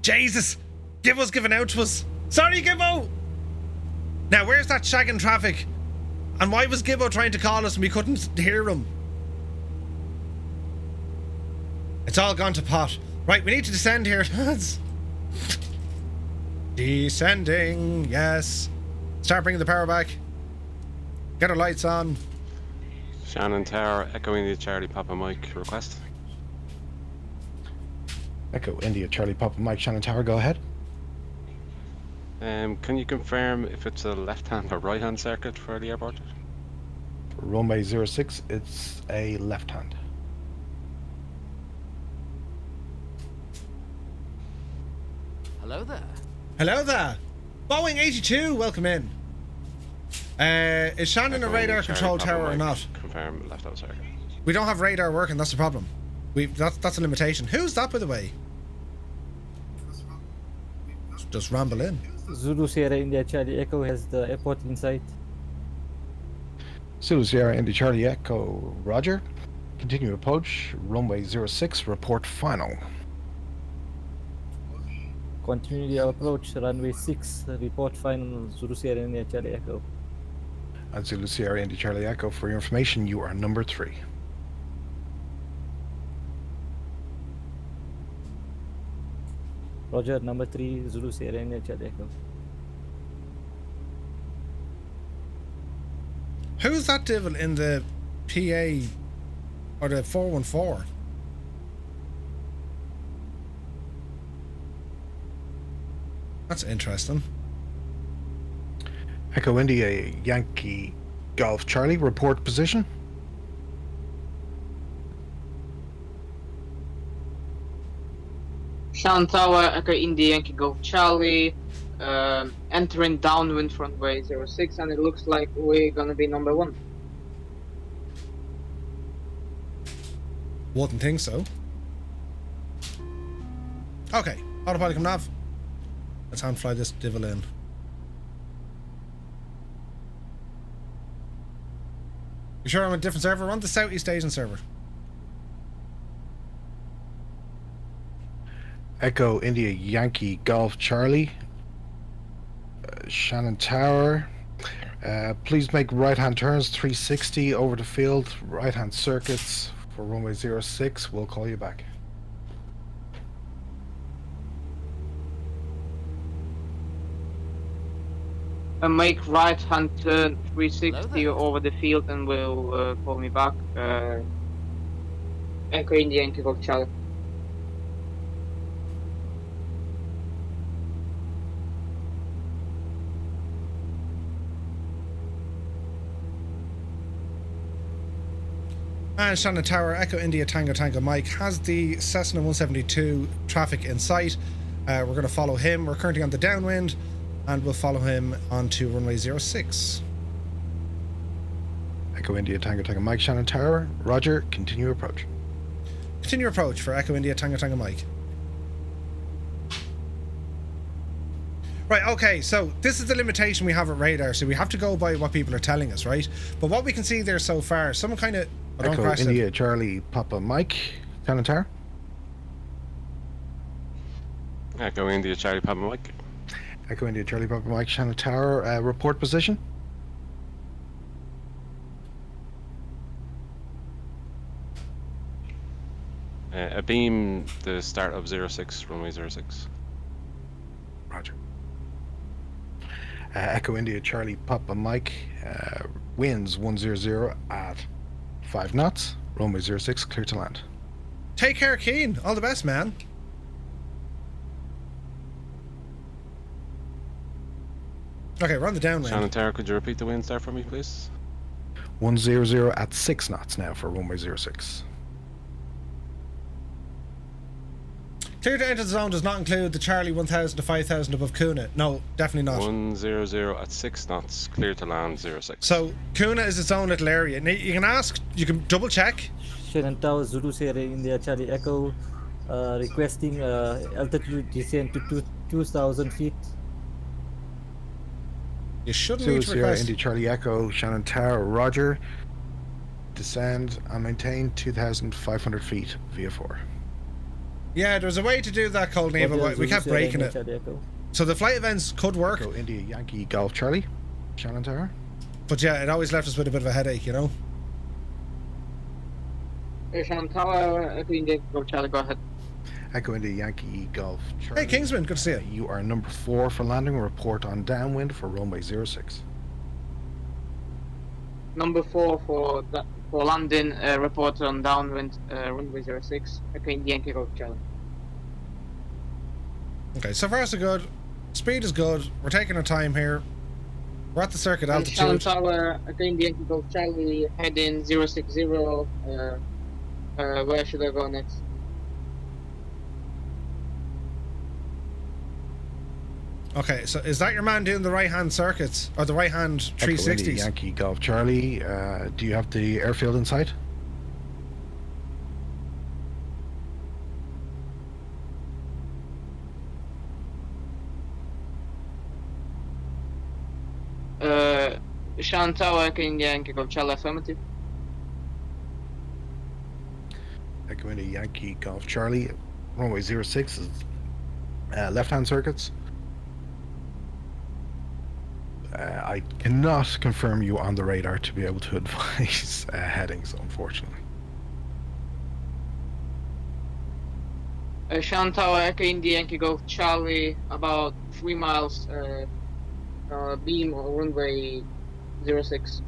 Jesus! Gibbo's giving out to us. Sorry, Gibbo! Now, where's that shagging traffic? And why was Gibbo trying to call us and we couldn't hear him? It's all gone to pot. Right, we need to descend here, lads. Descending, yes. Start bringing the power back. Get our lights on. Shannon Tower, Echo India Charlie Papa Mike, request. Echo India Charlie Papa Mike, Shannon Tower, go ahead. Can you confirm if it's a left-hand or right-hand circuit for the airport? For runway 06, it's a left-hand. Hello there. Hello there. Boeing 82, welcome in. Is Shannon a radar control tower or not? Confirm left-hand circuit. We don't have radar working, that's the problem. That's a limitation. Who's that, by the way? Just ramble in. Zulu Sierra India Charlie Echo has the airport in sight. Zulu Sierra India Charlie Echo, roger. Continue approach, runway 06, report final. Continue the approach, runway 6, report final, Zulu Sierra India Charlie Echo. And Zulu Sierra India Charlie Echo, for your information, you are number 3. Roger, number 3, Zulu Sierra India Charlie Echo. Who's that devil in the PA or the 414? That's interesting. Echo India Yankee Golf Charlie, report position. Shannon Tower, Echo India Yankee Golf Charlie, entering downwind runway 06, and it looks like we're gonna be number 1. Wouldn't think so. Okay, autopilot come nav. Let's hand fly this devil in. You sure I'm on a different server? We're on the Southeast Asian server. Echo India Yankee Golf Charlie. Shannon Tower. Please make right-hand turns 360 over the field, right-hand circuits for runway 06. We'll call you back. Make right-hand turn 360 over the field and will call me back. Echo India Yankee Golf Charlie. And Shannon Tower, Echo India Tango Tango Mike has the Cessna 172 traffic in sight. We're going to follow him. We're currently on the downwind, and we'll follow him onto runway 06. Echo India Tango Tango Mike, Shannon Tower. Roger, continue approach. Continue approach for Echo India Tango Tango Mike. Right, okay, so this is the limitation we have at radar, so we have to go by what people are telling us, right? But what we can see there so far, someone kind of... Echo India Charlie Papa Mike, Shannon Tower. Echo India Charlie Papa Mike. Echo India Charlie Papa Mike, Shannon Tower. Report position. A beam, the start of 06, runway 06. Roger. Echo India Charlie Papa Mike. Winds 100 at 5 knots. Runway 06, clear to land. Take care, Keen. All the best, man. Okay, we're on the downwind. Shannon Tower, could you repeat the winds there for me, please? 100 at 6 knots now for runway 06. Clear to enter the zone does not include the Charlie 1000 to 5000 above Kuna. No, definitely not. 100 at 6 knots, clear to land 06. So, Kuna is its own little area. Now, you can ask, you can double check. Shannon Tower, Zulu Sierra India Charlie Echo, requesting altitude descent to 2,000 feet. You shouldn't Zulu need to Sierra request. India Charlie Echo, Shannon Tower, Roger. Descend and maintain 2,500 feet VFR. Yeah, there's a way to do that, Cold Neva, but we kept breaking it. So the flight events could work. Echo India Yankee Golf Charlie, Shannon Tower. But yeah, it always left us with a bit of a headache, you know? Shannon Tower, Echo India Golf Charlie, go ahead. Echo India Yankee Golf Charlie. Hey, Kingsman, good to see you. You are number 4 for landing. Report on downwind for runway 06. Number 4 for landing, report on downwind, runway 06, Echo India Yankee Golf Charlie. Okay, so far so good. Speed is good. We're taking our time here. We're at the circuit Shannon altitude. Tower, Echo India Yankee Golf Charlie, heading 060. Where should I go next? Okay, so is that your man doing the right-hand circuits or the right-hand Echo 360s? India Yankee Golf Charlie. Do you have the airfield in sight? Shannon Tower, Echo India Yankee Golf Charlie, affirmative. Echo India Yankee Golf Charlie. Runway 06 is left-hand circuits. I cannot confirm you on the radar to be able to advise headings, unfortunately. Shannon Tower, Echo India Yankee Golf Charlie, about 3 miles, beam or runway 06.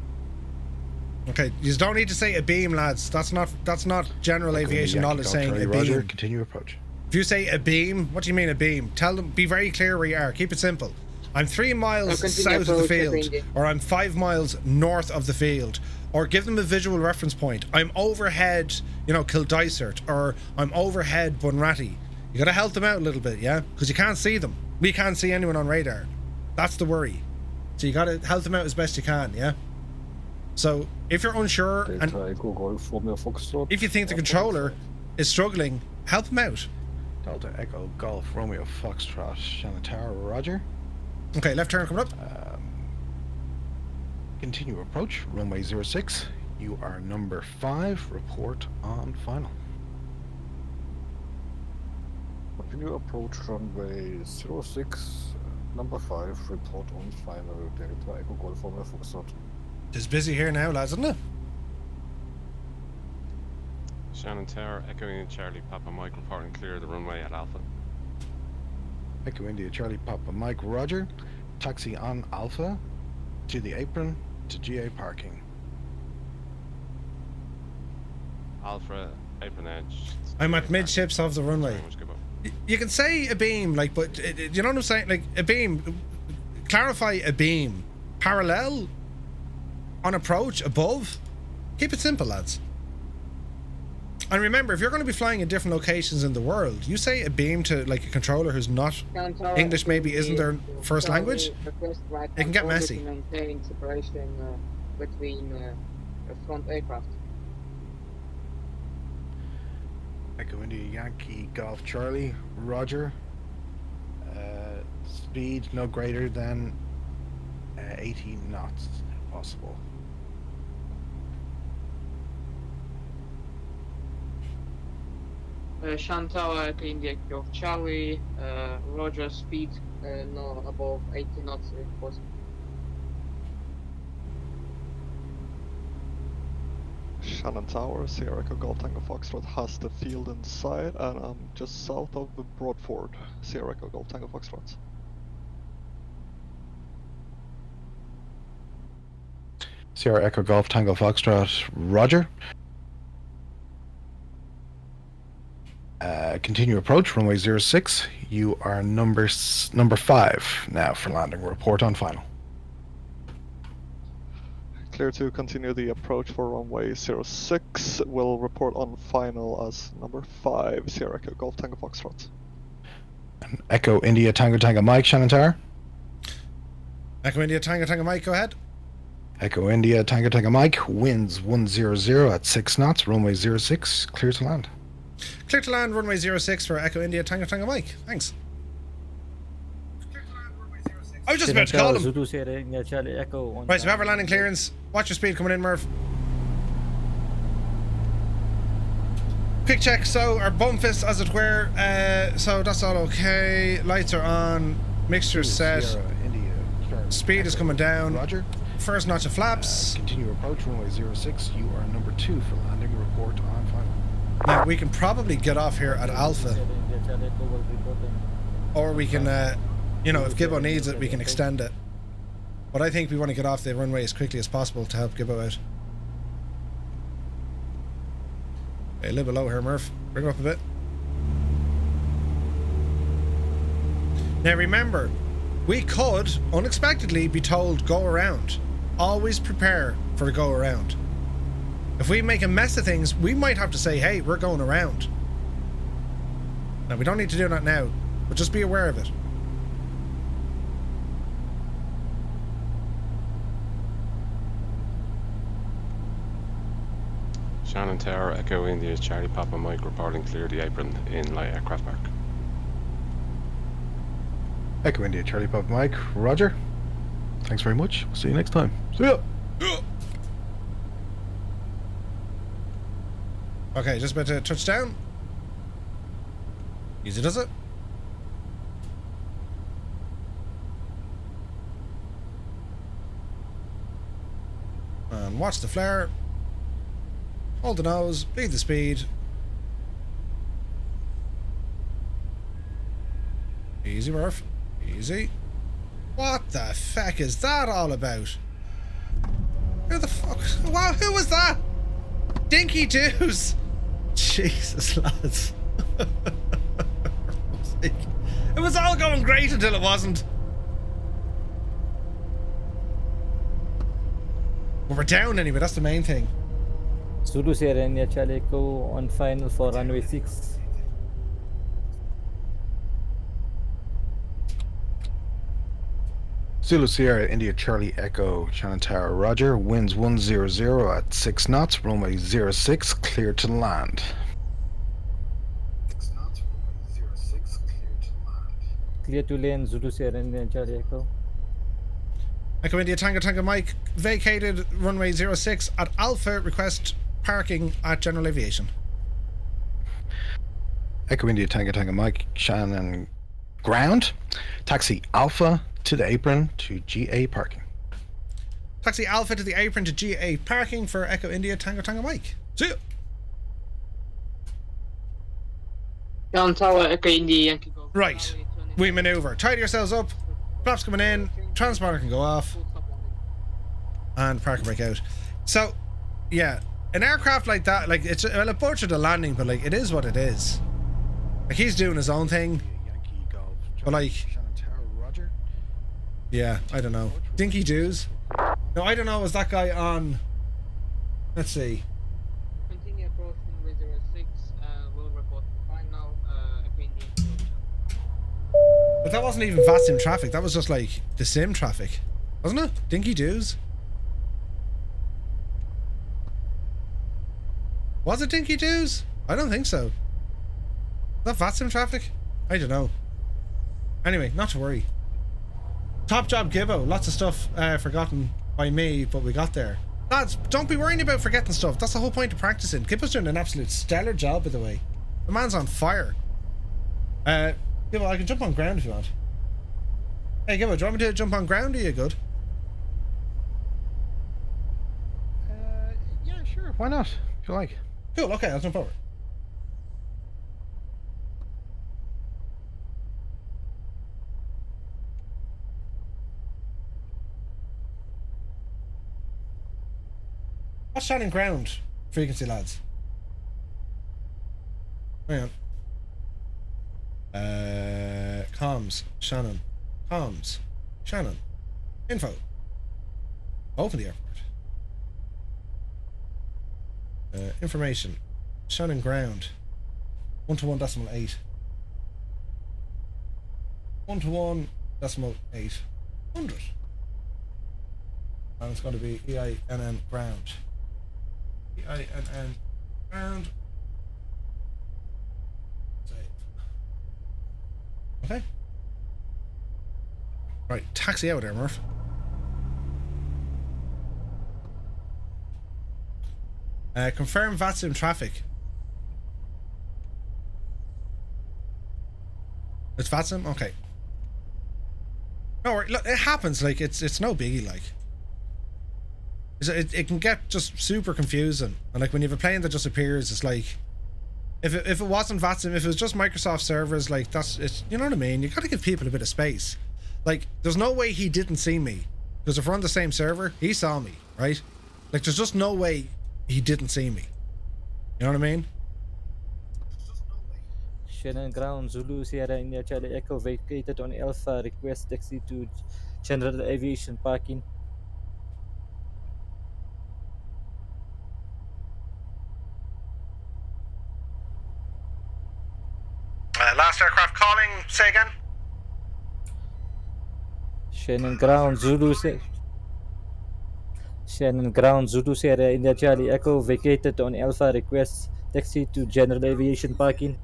Okay, you don't need to say a beam, lads. That's not general aviation knowledge saying a Roger, beam. continue approach. If you say a beam, what do you mean a beam? Tell them, be very clear where you are. Keep it simple. I'm 3 miles south of the field, or I'm 5 miles north of the field, or give them a visual reference point. I'm overhead, you know, Kildysert, or I'm overhead Bunratty. You gotta help them out a little bit, yeah? Because you can't see them. We can't see anyone on radar. That's the worry. So you gotta help them out as best you can, yeah? So if you're unsure, and if you think the controller is struggling, help them out. Delta Echo Golf Romeo Foxtrot Shannon Tower, roger. Okay, left turn coming up. Continue approach, runway 06. You are number 5, report on final. Continue approach runway 06, number 5, report on final, Delta Echo Golf Romeo Foxtrot. It's busy here now, lads, isn't it? Shannon Tower, Echo India Charlie Papa Mike reporting clear the runway at Alpha. Echo India Charlie Papa Mike, roger. Taxi on Alpha to the apron to GA parking. Alpha, apron edge. I'm at midships of the runway. You can say a beam, like, but you know what I'm saying? Like, a beam, clarify a beam. Parallel, on approach, above. Keep it simple, lads. And remember, if you're going to be flying in different locations in the world, you say a beam to, like, a controller who's not English, maybe isn't their first language, it can get messy. Maintaining separation between front aircraft. Echo India Yankee Golf Charlie, roger. Speed no greater than 80 knots if possible. Shantawa Echo India Golf Charlie, roger, speed no above 80 knots if possible. Shannon Tower, Sierra Echo Golf Tango Foxtrot has the field inside, and I'm just south of the Broadford, Sierra Echo Golf Tango Foxtrot. Sierra Echo Golf Tango Foxtrot, roger. Continue approach, runway 06. You are number 5 now for landing. Report on final. Clear to continue the approach for runway 06. Will report on final as number 5, Sierra Echo Golf Tango Foxtrot. And Echo India Tango Tango Mike, Shannon Tower. Echo India Tango Tango Mike, go ahead. Echo India Tango Tango Mike, winds 100 at 6 knots, runway 06, clear to land. Clear to land, runway 06 for Echo India Tango Tango Mike. Thanks. I was just about to call him. Right, so we have our landing clearance. Watch your speed coming in, Murph. Quick check, so our bum fist as it were, so that's all okay. Lights are on, mixture set. India, speed is coming down. Roger. First notch of flaps. Continue approach, runway 06. You are number 2 for landing. Report on final. Now, we can probably get off here at Alpha. Or we can, you know, if Gibbo needs it, we can extend it. But I think we want to get off the runway as quickly as possible to help Gibbo out. Okay, a little bit low here, Murph. Bring it up a bit. Now remember, we could unexpectedly be told go around. Always prepare for the go around. If we make a mess of things, we might have to say, hey, we're going around. Now, we don't need to do that now, but just be aware of it. Shannon Tower, Echo India Charlie Papa Mike reporting clear the apron in light aircraft park. Echo India Charlie Papa Mike, roger. Thanks very much. See you next time. See ya. Okay, just about to touch down. Easy does it. And watch the flare. Hold the nose, lead the speed. Easy, Murph. Easy. What the feck is that all about? Who the fuck? Wow, who was that? Dinky Doos! Jesus, lads. It was all going great until it wasn't. But we're down anyway, that's the main thing. Zulu Sierra India Charlie Echo on final for runway 6. Zulu Sierra India Charlie Echo Shannon Tower, roger. Winds 100 at 6 knots, runway 06, clear to land. 6 knots, runway Clear to lane Zulu Sierra India Charlie Echo. Echo India Tango Mike, vacated runway 06 at Alpha, request parking at General Aviation. Echo India Tango Mike, Shannon ground. Taxi Alpha to the apron to GA parking. Taxi Alpha to the apron to GA parking for Echo India Tango Mike. See you. Down tower, Echo India Yankee Golf. Right, we maneuver. Tidy yourselves up. Flaps coming in. Transponder can go off. And park and brake out. So, yeah, an aircraft like that, like, it's well, it butchered the landing, but like, it is what it is. Like, he's doing his own thing. But like, yeah, I don't know. Dinky Doos. No, I don't know. Was that guy on? Let's see. Continue approach runway 06. We'll report final. Echo India. But that wasn't even VATSim traffic. That was just like the sim traffic, wasn't it? Dinky Doos. Was it Dinky Doos? I don't think so. Is that VATSim traffic? I don't know. Anyway, not to worry. Top job, Gibbo. Lots of stuff forgotten by me, but we got there. Lads, don't be worrying about forgetting stuff. That's the whole point of practicing. Gibbo's doing an absolute stellar job, by the way. The man's on fire. Gibbo, I can jump on ground if you want. Hey, Gibbo, do you want me to jump on ground? Are you good? Yeah, sure. Why not? If you like. Cool, okay, I'll jump over. What's Shannon ground frequency, lads? Hang on. Comms, Shannon. Comms, Shannon. Info. Open the airport. Information. Shannon ground. 121.8. 121.8. 100. And it's going to be EINN ground. EINN ground. Save. Okay. Right, taxi out there, Murph. Confirm VATSim traffic. It's VATSim? Okay. No worry, look, it happens, like, it's no biggie, like. It can get just super confusing, and like when you have a plane that just appears, it's like, if it wasn't VATSim, if it was just Microsoft servers, like it's, you know what I mean? You gotta give people a bit of space. Like, there's no way he didn't see me, because if we're on the same server, he saw me, right? Like, there's just no way he didn't see me. You know what I mean? Shannon ground Zulu Sierra India Charlie Echo vacated on Alpha, request taxi to General Aviation parking. Last aircraft calling, say again. Shannon ground Zulu Sierra India Charlie Echo vacated on Alpha, request taxi to General Aviation parking.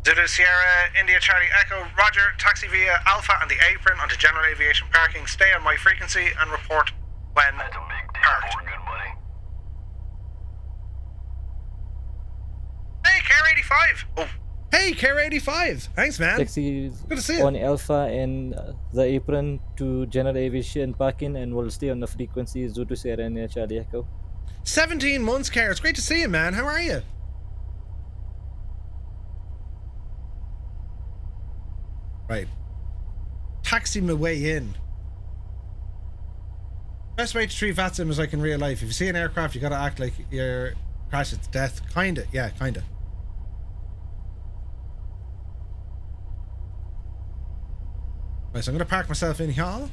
Zulu Sierra India Charlie Echo, roger, taxi via Alpha and the apron onto General Aviation parking. Stay on my frequency and report when parked. Hey, Care 85. Oh. Hey, Care 85. Thanks, man. Taxi good to see you. On Alpha and the apron to General Aviation parking, and will stay on the frequency Zulu Sierra India Charlie Echo. 17 months, Care. It's great to see you, man. How are you? Right. Taxi my way in. Best way to treat VATSim is like in real life. If you see an aircraft, you gotta act like you're crashed it to death. Kinda, yeah, kinda. Right, so I'm gonna park myself in here.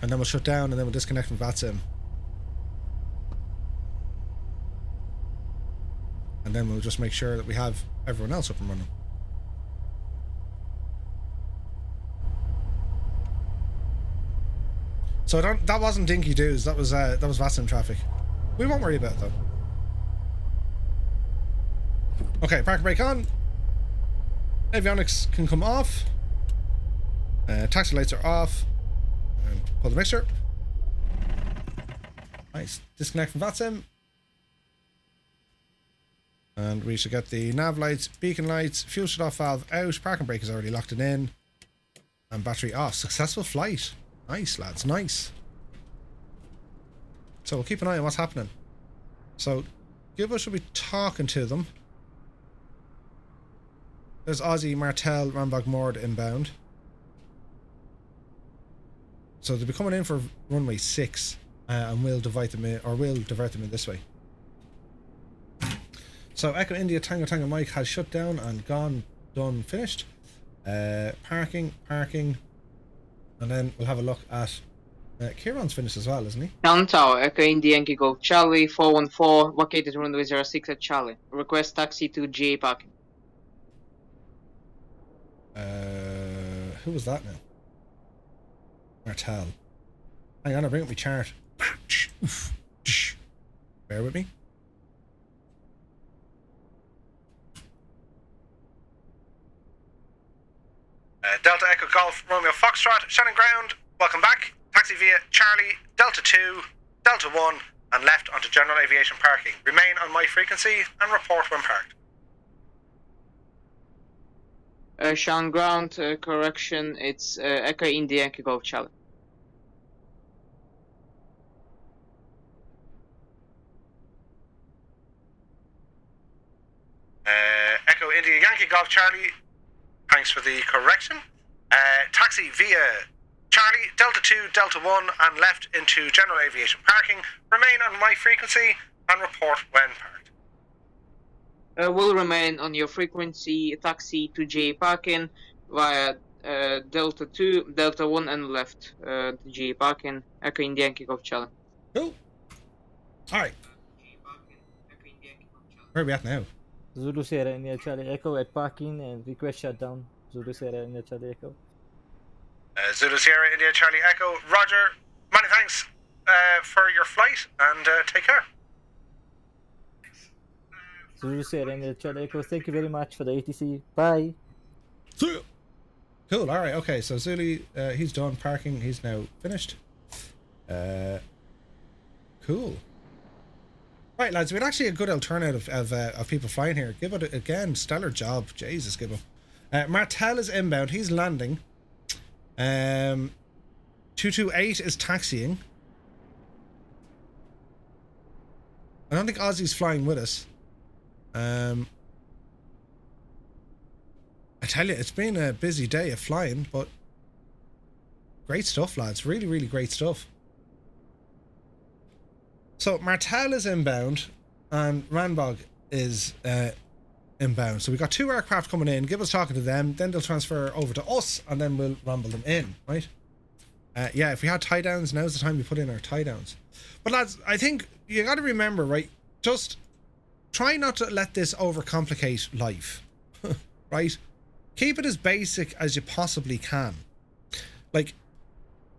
And then we'll shut down and then we'll disconnect from VATSim. And then we'll just make sure that we have everyone else up and running. So that wasn't Dinky Doos, that was VATSim traffic. We won't worry about it though. Okay, park and brake on. Avionics can come off. Taxi lights are off. And pull the mixture. Nice. Disconnect from VATSim. And we should get the nav lights, beacon lights, fuel shut off valve out, parking brake is already locked it in, and battery off. Successful flight. Nice, lads, nice. So we'll keep an eye on what's happening. So Gibbo should be talking to them. There's Aussie, Martel, Rambog Mord inbound. So they'll be coming in for runway 6, and we'll divert them in this way. So Echo India Tango Tango Mike has shut down and gone, done, finished. Parking, and then we'll have a look at Kieran's finished as well, isn't he? Town Tower, Echo India Yankee Golf Charlie 414, vacated runway 06 at Charlie. Request taxi to GA parking. Who was that now? Martel. Hang on, I'll bring up my chart. Bear with me. Delta Echo Golf Romeo Foxtrot, Shannon Ground, welcome back. Taxi via Charlie, Delta 2, Delta 1, and left onto general aviation parking. Remain on my frequency and report when parked. Shannon Ground, correction, it's Echo India Yankee Golf Charlie. Echo India Yankee Golf Charlie, thanks for the correction. Taxi via Charlie, Delta 2, Delta 1, and left into general aviation parking. Remain on my frequency and report when parked. Will remain on your frequency, taxi to GA parking via Delta 2, Delta 1, and left to GA parking, Echo India Yankee Golf Charlie. Cool. Alright. Where are we at now? Zulu Sierra India Charlie Echo at parking and request shutdown. Zulu Sierra India Charlie Echo. Zulu Sierra India Charlie Echo. Roger. Many thanks for your flight and take care. Zulu Sierra India Charlie Echo. Thank you very much for the ATC. Bye. See ya. Cool. Alright. Okay. So Zulu, he's done parking. He's now finished. Cool. Right, lads, we had actually a good alternative of people flying here. Give it again, stellar job. Jesus, Gibbo. Martel is inbound. He's landing. 228 is taxiing. I don't think Ozzy's flying with us. I tell you, it's been a busy day of flying, but great stuff, lads. Really, really great stuff. So Martel is inbound and Rambog is inbound. So we got 2 aircraft coming in. Give us talking to them, then they'll transfer over to us, and then we'll ramble them in, right? Yeah, if we had tie downs, now's the time we put in our tie downs. But lads, I think you got to remember, right? Just try not to let this overcomplicate life, right? Keep it as basic as you possibly can. Like,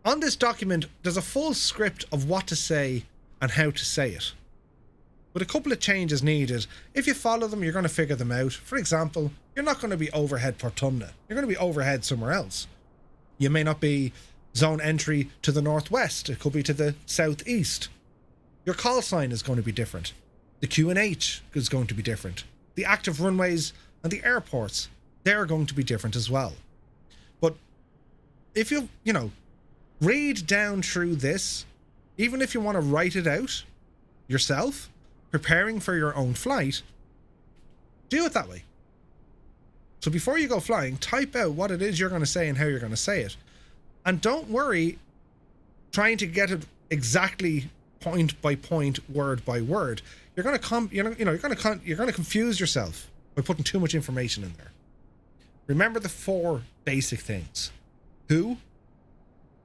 on this document, there's a full script of what to say and how to say it. With a couple of changes needed, if you follow them, you're going to figure them out. For example, you're not going to be overhead Portumna. You're going to be overhead somewhere else. You may not be zone entry to the northwest. It could be to the southeast. Your call sign is going to be different. The QNH is going to be different. The active runways and the airports, they're going to be different as well. But if you read down through this, even if you want to write it out yourself, preparing for your own flight, do it that way. So before you go flying, type out what it is you're going to say and how you're going to say it. And don't worry trying to get it exactly point by point, word by word. You're going to confuse yourself by putting too much information in there. Remember the 4 basic things. Who,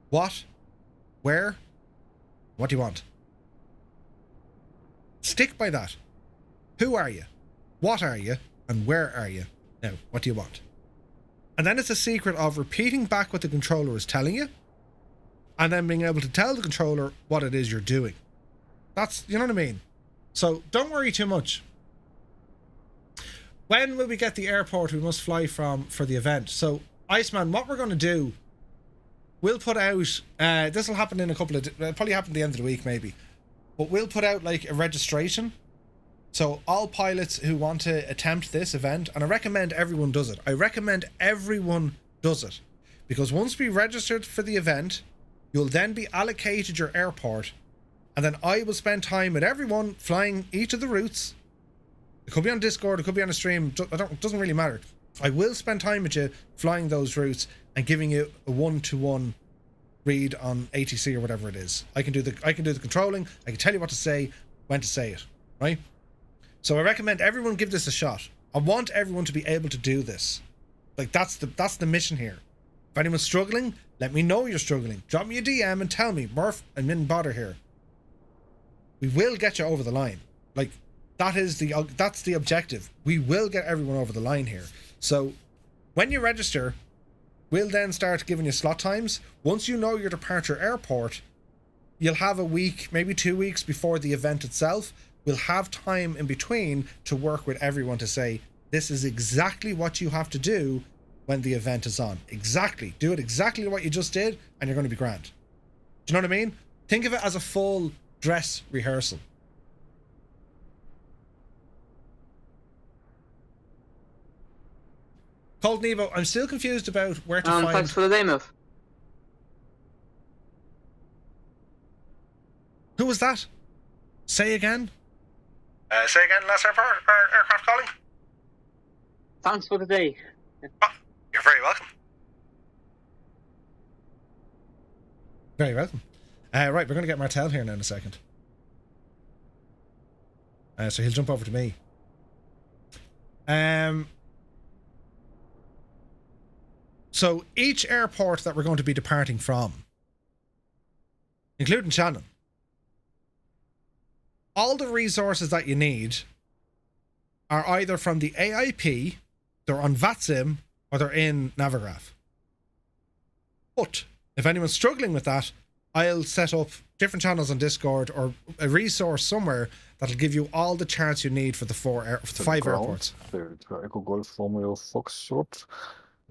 what, where, what do you want? Stick by that. Who are you? What are you? And where are you? Now, what do you want? And then it's a secret of repeating back what the controller is telling you, and then being able to tell the controller what it is you're doing. That's, you know what I mean? So don't worry too much. when will we get the airport we must fly from for the event? So, Iceman, what we're going to do, we'll put out, this will happen in a couple of, it'll probably happen at the end of the week maybe, but we'll put out like a registration. So all pilots who want to attempt this event, and I recommend everyone does it. I recommend everyone does it. Because once we registered for the event, you'll then be allocated your airport, and then I will spend time with everyone flying each of the routes. It could be on Discord, it could be on a stream, it doesn't really matter. I will spend time with you flying those routes and giving you a one-to-one read on ATC or whatever it is. I can do the controlling, I can tell you what to say, when to say it, right? So I recommend everyone give this a shot. I want everyone to be able to do this. Like that's the mission here. If anyone's struggling, let me know you're struggling. Drop me a DM and tell me, Murph, I didn't bother here. We will get you over the line. Like that's the objective. We will get everyone over the line here. So when you register, we'll then start giving you slot times. Once you know your departure airport, you'll have a week, maybe 2 weeks before the event itself. We'll have time in between to work with everyone to say, this is exactly what you have to do when the event is on. Exactly. Do it exactly what you just did, and you're going to be grand. Do you know what I mean? Think of it as a full dress rehearsal. Cold Nevo, I'm still confused about where to find... Thanks for the day, Murph. Who was that? Say again? Say again, last aircraft calling? Thanks for the day. Oh, you're very welcome. Very welcome. Right, we're going to get Martel here now in a second. So he'll jump over to me. So each airport that we're going to be departing from, including Shannon, all the resources that you need are either from the AIP, they're on VATSim, or they're in Navigraph. But if anyone's struggling with that, I'll set up different channels on Discord or a resource somewhere that'll give you all the charts you need for the 5 airports. Echo Golf Romeo Foxtrot,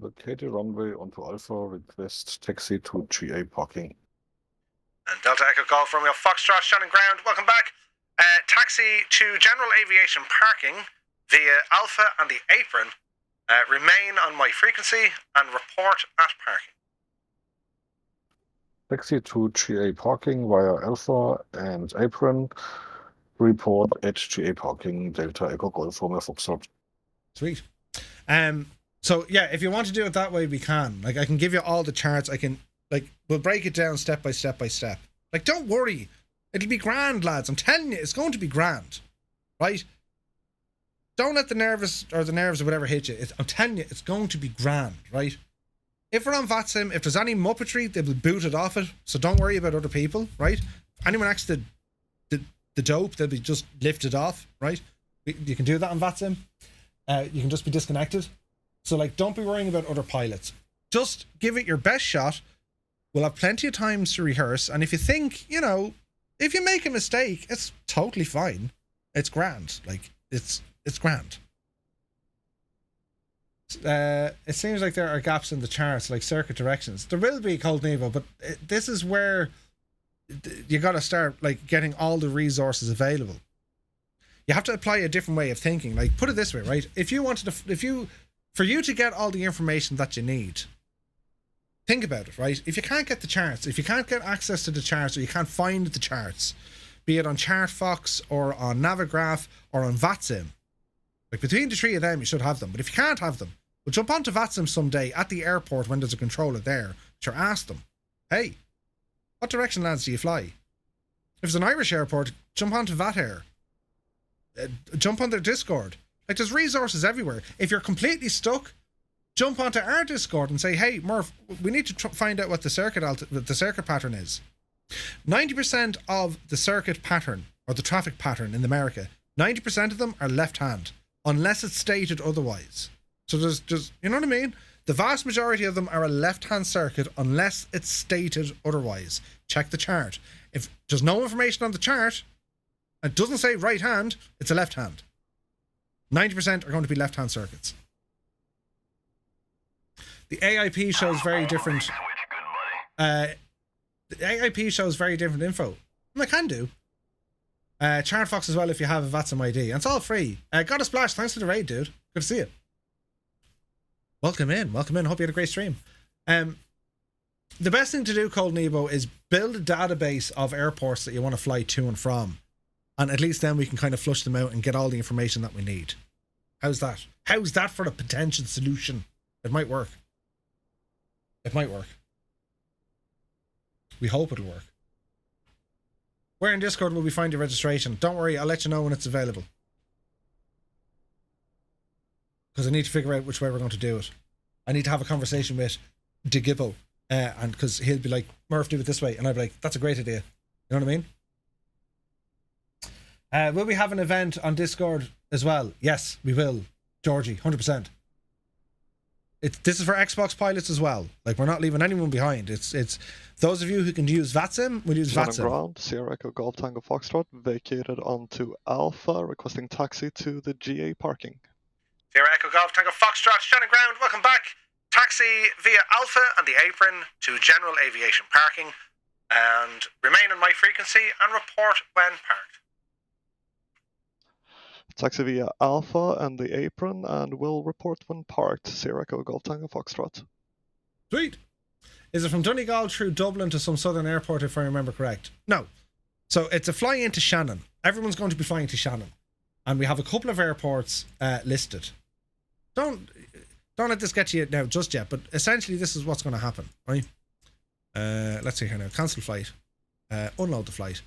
located runway onto Alpha, request taxi to GA parking. And Delta Echo Golf Romeo Foxtrot, Shannon Ground, welcome back. Taxi to general aviation parking via Alpha and the apron. Remain on my frequency and report at parking. Taxi to GA parking via Alpha and apron. Report at GA parking, Delta Echo Golf Romeo Foxtrot. Sweet. So yeah, if you want to do it that way, we can. Like I can give you all the charts. I can we'll break it down step by step by step. Like don't worry. It'll be grand, lads. I'm telling you, it's going to be grand. Right? Don't let the nerves or whatever hit you. I'm telling you, it's going to be grand, right? If we're on VATSim, if there's any muppetry, they'll boot it off it. So don't worry about other people, right? Anyone acts the dope, they'll be just lifted off, right? You can do that on VATSim. You can just be disconnected. So like, don't be worrying about other pilots. Just give it your best shot. We'll have plenty of times to rehearse. And if you think, if you make a mistake, it's totally fine. It's grand. Like, it's grand. It seems like there are gaps in the charts, like circuit directions. There will be, Cold Nevo, but this is where you got to start like getting all the resources available. You have to apply a different way of thinking. Like, put it this way, right? For you to get all the information that you need, think about it, right? If you can't get the charts, if you can't get access to the charts, or you can't find the charts, be it on ChartFox or on Navigraph or on VATSim, like between the three of them, you should have them. But if you can't have them, well, jump onto VATSim someday at the airport when there's a controller there. Sure, ask them, hey, what direction, lads, do you fly? If it's an Irish airport, jump onto VATAir. Jump on their Discord. Like, there's resources everywhere. If you're completely stuck, jump onto our Discord and say, hey, Murph, we need to find out what the circuit pattern is. 90% of the circuit pattern, or the traffic pattern in America, 90% of them are left-hand, unless it's stated otherwise. So there's you know what I mean? The vast majority of them are a left-hand circuit, unless it's stated otherwise. Check the chart. If there's no information on the chart, it doesn't say right hand, it's a left hand. 90% are going to be left-hand circuits. The AIP shows very different. The AIP shows very different info. And I can do. Chartfox as well if you have a VATSim ID. And it's all free. Got a splash. Thanks for the raid, dude. Good to see you. Welcome in. Welcome in. Hope you had a great stream. The best thing to do, Cold Nebo, is build a database of airports that you want to fly to and from. And at least then we can kind of flush them out and get all the information that we need. How's that? How's that for a potential solution? It might work. It might work. We hope it'll work. Where in Discord will we find your registration? Don't worry, I'll let you know when it's available. Because I need to figure out which way we're going to do it. I need to have a conversation with DeGibbo. And because he'll be like, Murph, do it this way. And I'll be like, that's a great idea. You know what I mean? Will we have an event on Discord as well? Yes, we will. Georgie, 100%. This is for Xbox pilots as well. Like, we're not leaving anyone behind. It's those of you who can use VATSim, will use VATSim. Ground, Sierra Echo Golf Tango Foxtrot, vacated onto Alpha, requesting taxi to the GA parking. Sierra Echo Golf Tango Foxtrot, Shannon Ground, welcome back. Taxi via Alpha and the apron to general aviation parking, and remain on my frequency and report when parked. Taxi via Alpha and the apron, and will report when parked. Sierra Echo Golf Tango Foxtrot. Sweet. Is it from Donegal through Dublin to some southern airport, if I remember correct? No. So it's a fly into Shannon. Everyone's going to be flying to Shannon. And we have a couple of airports listed. Don't let this get to you now just yet, but essentially this is what's going to happen, right? Let's see here now. Cancel flight. Unload the flight.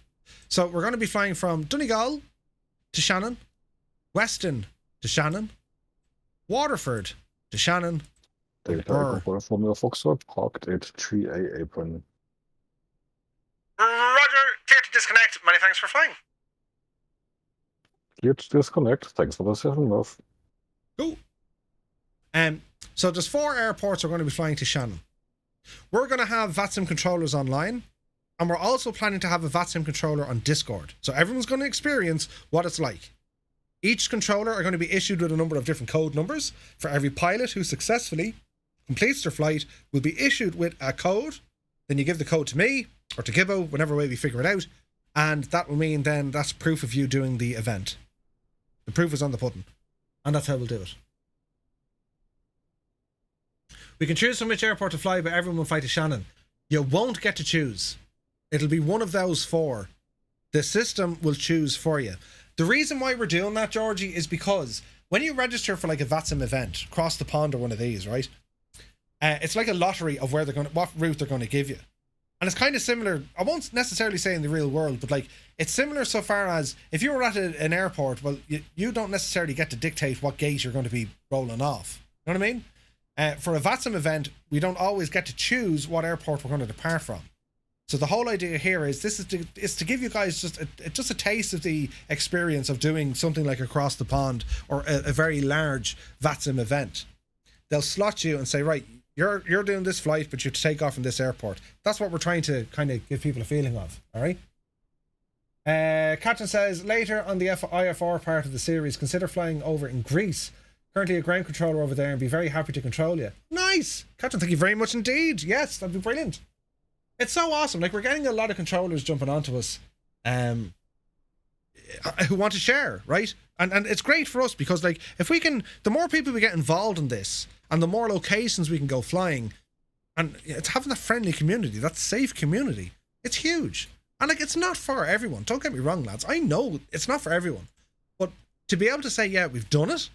So we're going to be flying from Donegal to Shannon, Weston to Shannon, Waterford to Shannon. Delta Formula Foxtrot, parked at 3A apron. Roger, clear to disconnect. Many thanks for flying. Clear to disconnect. Thanks for the session, Murph. Cool. So there's 4 airports we're going to be flying to Shannon. We're going to have VATSim controllers online, and we're also planning to have a VATSim controller on Discord. So everyone's going to experience what it's like. Each controller are going to be issued with a number of different code numbers. For every pilot who successfully completes their flight will be issued with a code. Then you give the code to me or to Gibbo, whenever way we figure it out. And that will mean then that's proof of you doing the event. The proof is on the pudding. And that's how we'll do it. We can choose from which airport to fly, but everyone will fly to Shannon. You won't get to choose. It'll be one of those 4. The system will choose for you. The reason why we're doing that, Georgie, is because when you register for like a VATSim event, across the pond or one of these, right? It's like a lottery of what route they're going to give you. And it's kind of similar, I won't necessarily say in the real world, but like it's similar so far as if you were at an airport, well, you don't necessarily get to dictate what gate you're going to be rolling off. You know what I mean? For a VATSim event, we don't always get to choose what airport we're going to depart from. So the whole idea here is to give you guys just a taste of the experience of doing something like across the pond or a very large VATSim event. They'll slot you and say, right, you're doing this flight, but you have to take off from this airport. That's what we're trying to kind of give people a feeling of. All right. Captain says later on the IFR part of the series, consider flying over in Greece. Currently a ground controller over there and be very happy to control you. Nice! Captain, thank you very much indeed. Yes, that'd be brilliant. It's so awesome. Like, we're getting a lot of controllers jumping onto us who want to share, right? And it's great for us because, like, if we can, the more people we get involved in this and the more locations we can go flying, and it's having that friendly community, that safe community, it's huge. And, like, it's not for everyone. Don't get me wrong, lads. I know it's not for everyone. But to be able to say, yeah, we've done it,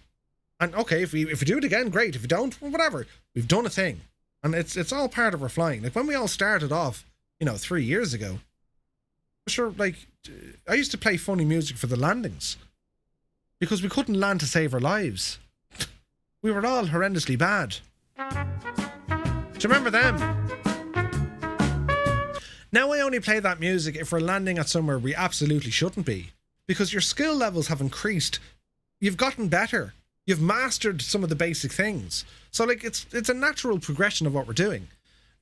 and okay, if we do it again, great. If we don't, well, whatever. We've done a thing. And it's all part of our flying. Like when we all started off, 3 years ago, sure, like I used to play funny music for the landings because we couldn't land to save our lives. We were all horrendously bad. Do you remember them? Now I only play that music if we're landing at somewhere we absolutely shouldn't be, because your skill levels have increased. You've gotten better. You've mastered some of the basic things. So, like, it's a natural progression of what we're doing.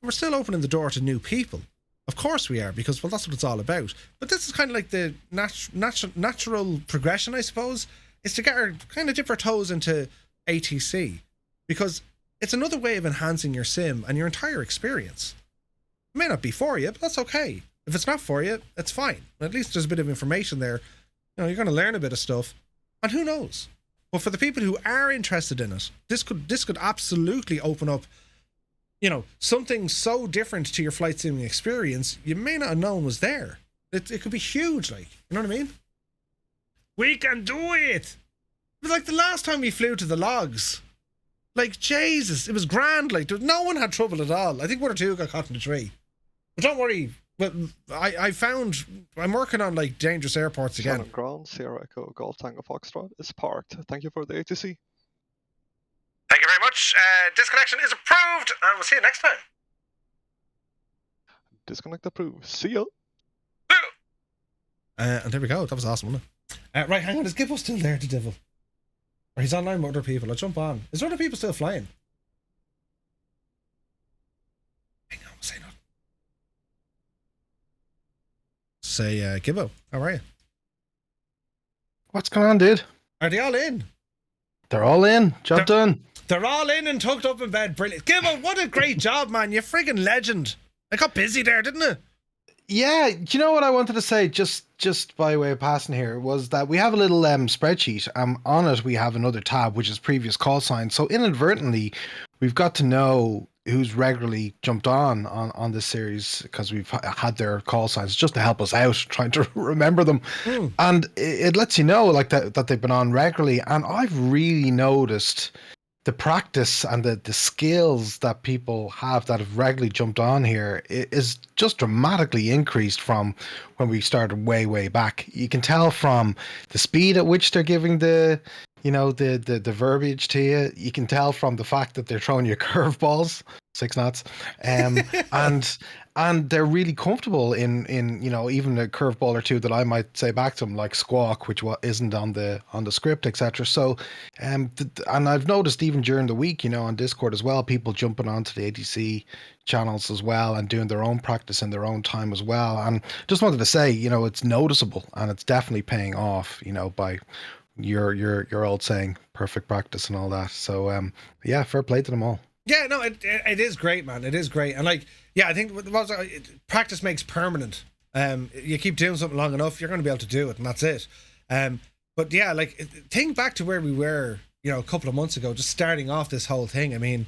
We're still opening the door to new people. Of course we are, because, well, that's what it's all about. But this is kind of like the natural progression, I suppose. is to get her kind of dip her toes into ATC, because it's another way of enhancing your sim and your entire experience. It may not be for you, but that's okay. If it's not for you, it's fine. At least there's a bit of information there. You're going to learn a bit of stuff, and who knows? But for the people who are interested in it, this could absolutely open up, something so different to your flight simming experience you may not have known was there. It could be huge, you know what I mean? We can do it! It was like the last time we flew to the logs. Jesus, it was grand. No one had trouble at all. I think one or two got caught in the tree. But don't worry. But I'm working on dangerous airports again. Shannon ground, Sierra Echo Golf Tango Foxtrot is parked. Thank you for the ATC. Thank you very much. Disconnection is approved, and we'll see you next time. Disconnect approved. See ya. And there we go. That was awesome, wasn't it? Right, hang on. Is Gibbo still there, the devil? Or he's online with other people. I'll jump on. Is there other people still flying? Hang on, say nothing. Say, Gibbo, how are you? What's going on, dude? Are they all in? They're all in. Job done. They're all in and tucked up in bed. Brilliant. Gibbo, what a great job, man. You friggin' legend. I got busy there, didn't I? Yeah, do you know what I wanted to say just by way of passing here was that we have a little spreadsheet. On it we have another tab which is previous call signs. So inadvertently we've got to know who's regularly jumped on this series because we've had their call signs just to help us out trying to remember them. And it lets you know that they've been on regularly. And I've really noticed the practice and the skills that people have that have regularly jumped on here is just dramatically increased from when we started way back. You can tell from the speed at which they're giving the verbiage to you. You can tell from the fact that they're throwing you curveballs, 6 knots, and they're really comfortable in even a curveball or two that I might say back to them, like squawk, which isn't on the script, etc. So, and I've noticed even during the week, on Discord as well, people jumping onto the ATC channels as well and doing their own practice in their own time as well. And just wanted to say, it's noticeable and it's definitely paying off, by your old saying, perfect practice and all that. So yeah, fair play to them all. Yeah, no, it is great, man. It is great. And I think practice makes permanent. You keep doing something long enough, you're going to be able to do it, and that's it. But yeah, think back to where we were, a couple of months ago, just starting off this whole thing. I mean,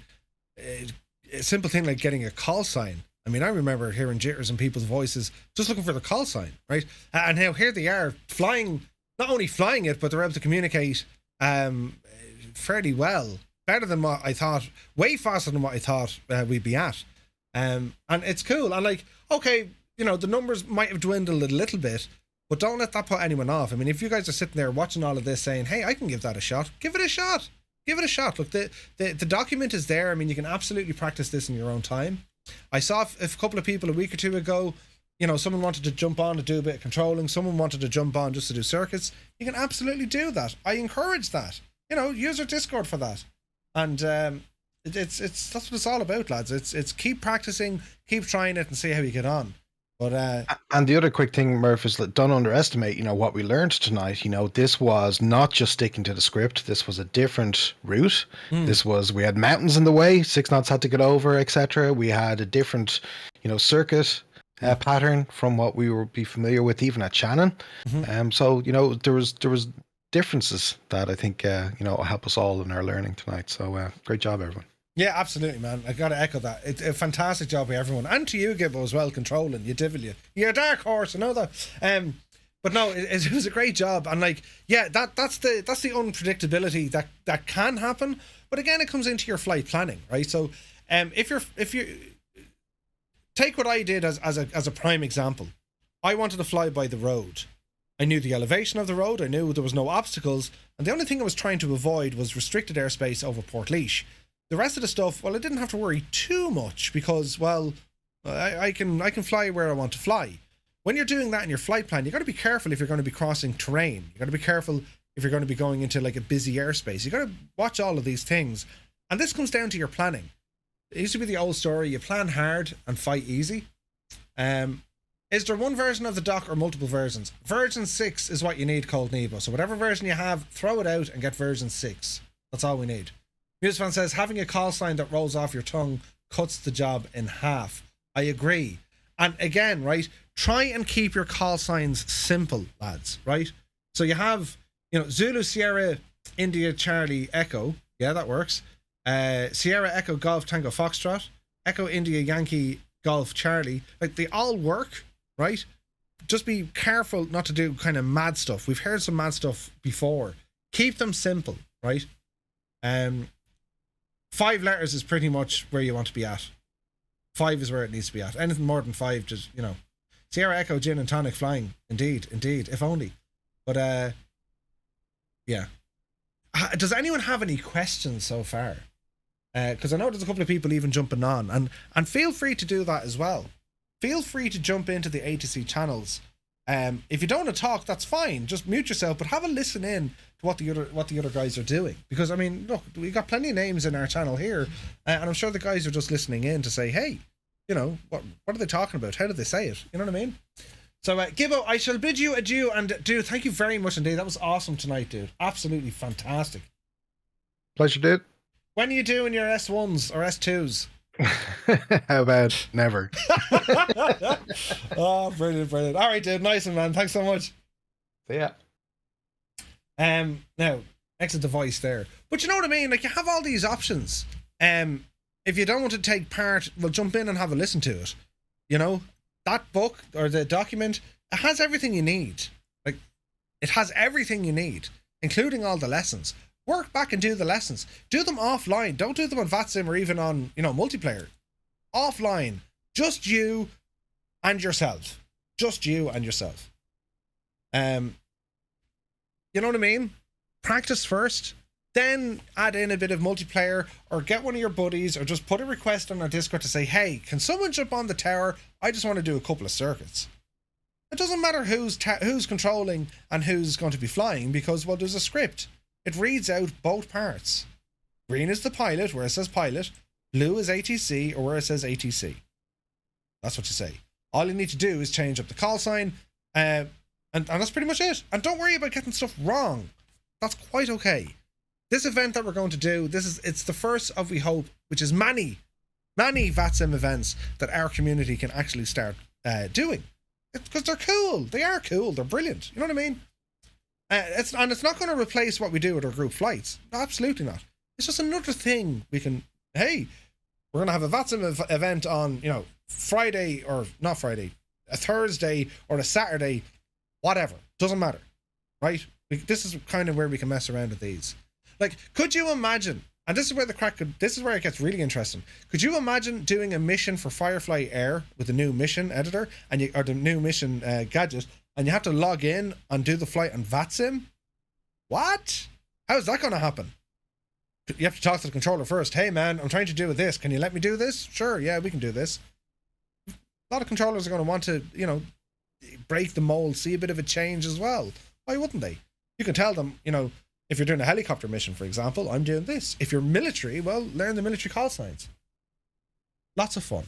a simple thing like getting a call sign. I mean, I remember hearing jitters in people's voices, just looking for the call sign, right? And now here they are flying, not only flying it, but they're able to communicate fairly well. Better than what I thought, way faster than what I thought we'd be at. And it's cool. And okay, the numbers might have dwindled a little bit, but don't let that put anyone off. I mean, if you guys are sitting there watching all of this saying, hey, I can give that a shot, give it a shot. Give it a shot. Look, the document is there. I mean, you can absolutely practice this in your own time. I saw a couple of people a week or two ago, someone wanted to jump on to do a bit of controlling. Someone wanted to jump on just to do circuits. You can absolutely do that. I encourage that. Use our Discord for that. And it's that's what it's all about, lads. It's keep practicing, keep trying it, and see how you get on. But and the other quick thing, Murph, is don't underestimate, what we learned tonight. This was not just sticking to the script. This was a different route. We had mountains in the way, 6 knots had to get over, etc. We had a different, circuit pattern from what we would be familiar with even at Shannon. So there was differences that I think will help us all in our learning tonight. So great job, everyone. Yeah, absolutely, man. I got to echo that. It's a fantastic job by everyone, and to you, Gibbo, as well, controlling. You devil, you're a dark horse. I know that. But no, it was a great job, and that's the unpredictability that can happen. But again, it comes into your flight planning, right? So, if you take what I did as a prime example, I wanted to fly by the road. I knew the elevation of the road. I knew there was no obstacles, and the only thing I was trying to avoid was restricted airspace over Portlaoise. The rest of the stuff, I didn't have to worry too much because, I can fly where I want to fly. When you're doing that in your flight plan, you got to be careful if you're going to be crossing terrain. You got to be careful if you're going to be going into a busy airspace. You got to watch all of these things, and this comes down to your planning. It used to be the old story: you plan hard and fight easy. Is there one version of the dock or multiple versions? Version 6 is what you need, Cold Nebo. So whatever version you have, throw it out and get version 6. That's all we need. Musefan says, having a call sign that rolls off your tongue cuts the job in half. I agree. And again, right, try and keep your call signs simple, lads, right? So you have, you know, Zulu, Sierra, India, Charlie, Echo. Yeah, that works. Sierra, Echo, Golf, Tango, Foxtrot. Echo, India, Yankee, Golf, Charlie. Like, they all work, right? Just be careful not to do kind of mad stuff. We've heard some mad stuff before. Keep them simple, right? 5 letters is pretty much where you want to be at. 5 is where it needs to be at. Anything more than 5, just, you know. Sierra, Echo, Gin and Tonic, flying. Indeed, if only. But, yeah. Does anyone have any questions so far? Because I know there's a couple of people even jumping on. And feel free to do that as well. Feel free to jump into the ATC channels. If you don't want to talk, that's fine. Just mute yourself, but have a listen in to what the other guys are doing. Because, I mean, look, we got plenty of names in our channel here, and I'm sure the guys are just listening in to say, hey, you know, what are they talking about? How did they say it? You know what I mean? So, Gibbo, I shall bid you adieu, and dude, thank you very much indeed. That was awesome tonight, dude. Absolutely fantastic. Pleasure, dude. When are you doing your S1s or S2s? How about never? Oh, brilliant. All right, dude. Nice one, man. Thanks so much. See ya. Now, exit the voice there. But you know what I mean? Like, you have all these options. If you don't want to take part, well, jump in and have a listen to it. You know, that book or the document, it has everything you need. Like, it has everything you need, including all the lessons. Work back and do the lessons. Do them offline. Don't do them on VATSim or even on, you know, multiplayer. Offline. Just you and yourself. Just you and yourself. You know what I mean? Practice first, then add in a bit of multiplayer, or get one of your buddies, or just put a request on our Discord to say, hey, can someone jump on the tower? I just want to do a couple of circuits. It doesn't matter who's controlling and who's going to be flying, because, well, there's a script. It reads out both parts. Green is the pilot, where it says pilot. Blue is ATC, or where it says ATC. That's what you say. All you need to do is change up the call sign, and that's pretty much it. And don't worry about getting stuff wrong. That's quite okay. This event that we're going to do, it's the first of, we hope, which is many VATSim events that our community can actually start doing. Because they're cool. They are cool. They're brilliant. You know what I mean? It's not going to replace what we do with our group flights. No, absolutely not. It's just another thing we can. Hey, we're going to have a VATSim event on, you know, Friday, or not Friday, a Thursday or a Saturday, whatever. Doesn't matter, right? This is kind of where we can mess around with these. Like, could you imagine? And this is where this is where it gets really interesting. Could you imagine doing a mission for Firefly Air with the new mission editor or the new mission gadget? And you have to log in and do the flight on VATSim? What? How's that going to happen? You have to talk to the controller first. Hey, man, I'm trying to do this. Can you let me do this? Sure, yeah, we can do this. A lot of controllers are going to want to, you know, break the mold, see a bit of a change as well. Why wouldn't they? You can tell them, you know, if you're doing a helicopter mission, for example, I'm doing this. If you're military, well, learn the military call signs. Lots of fun.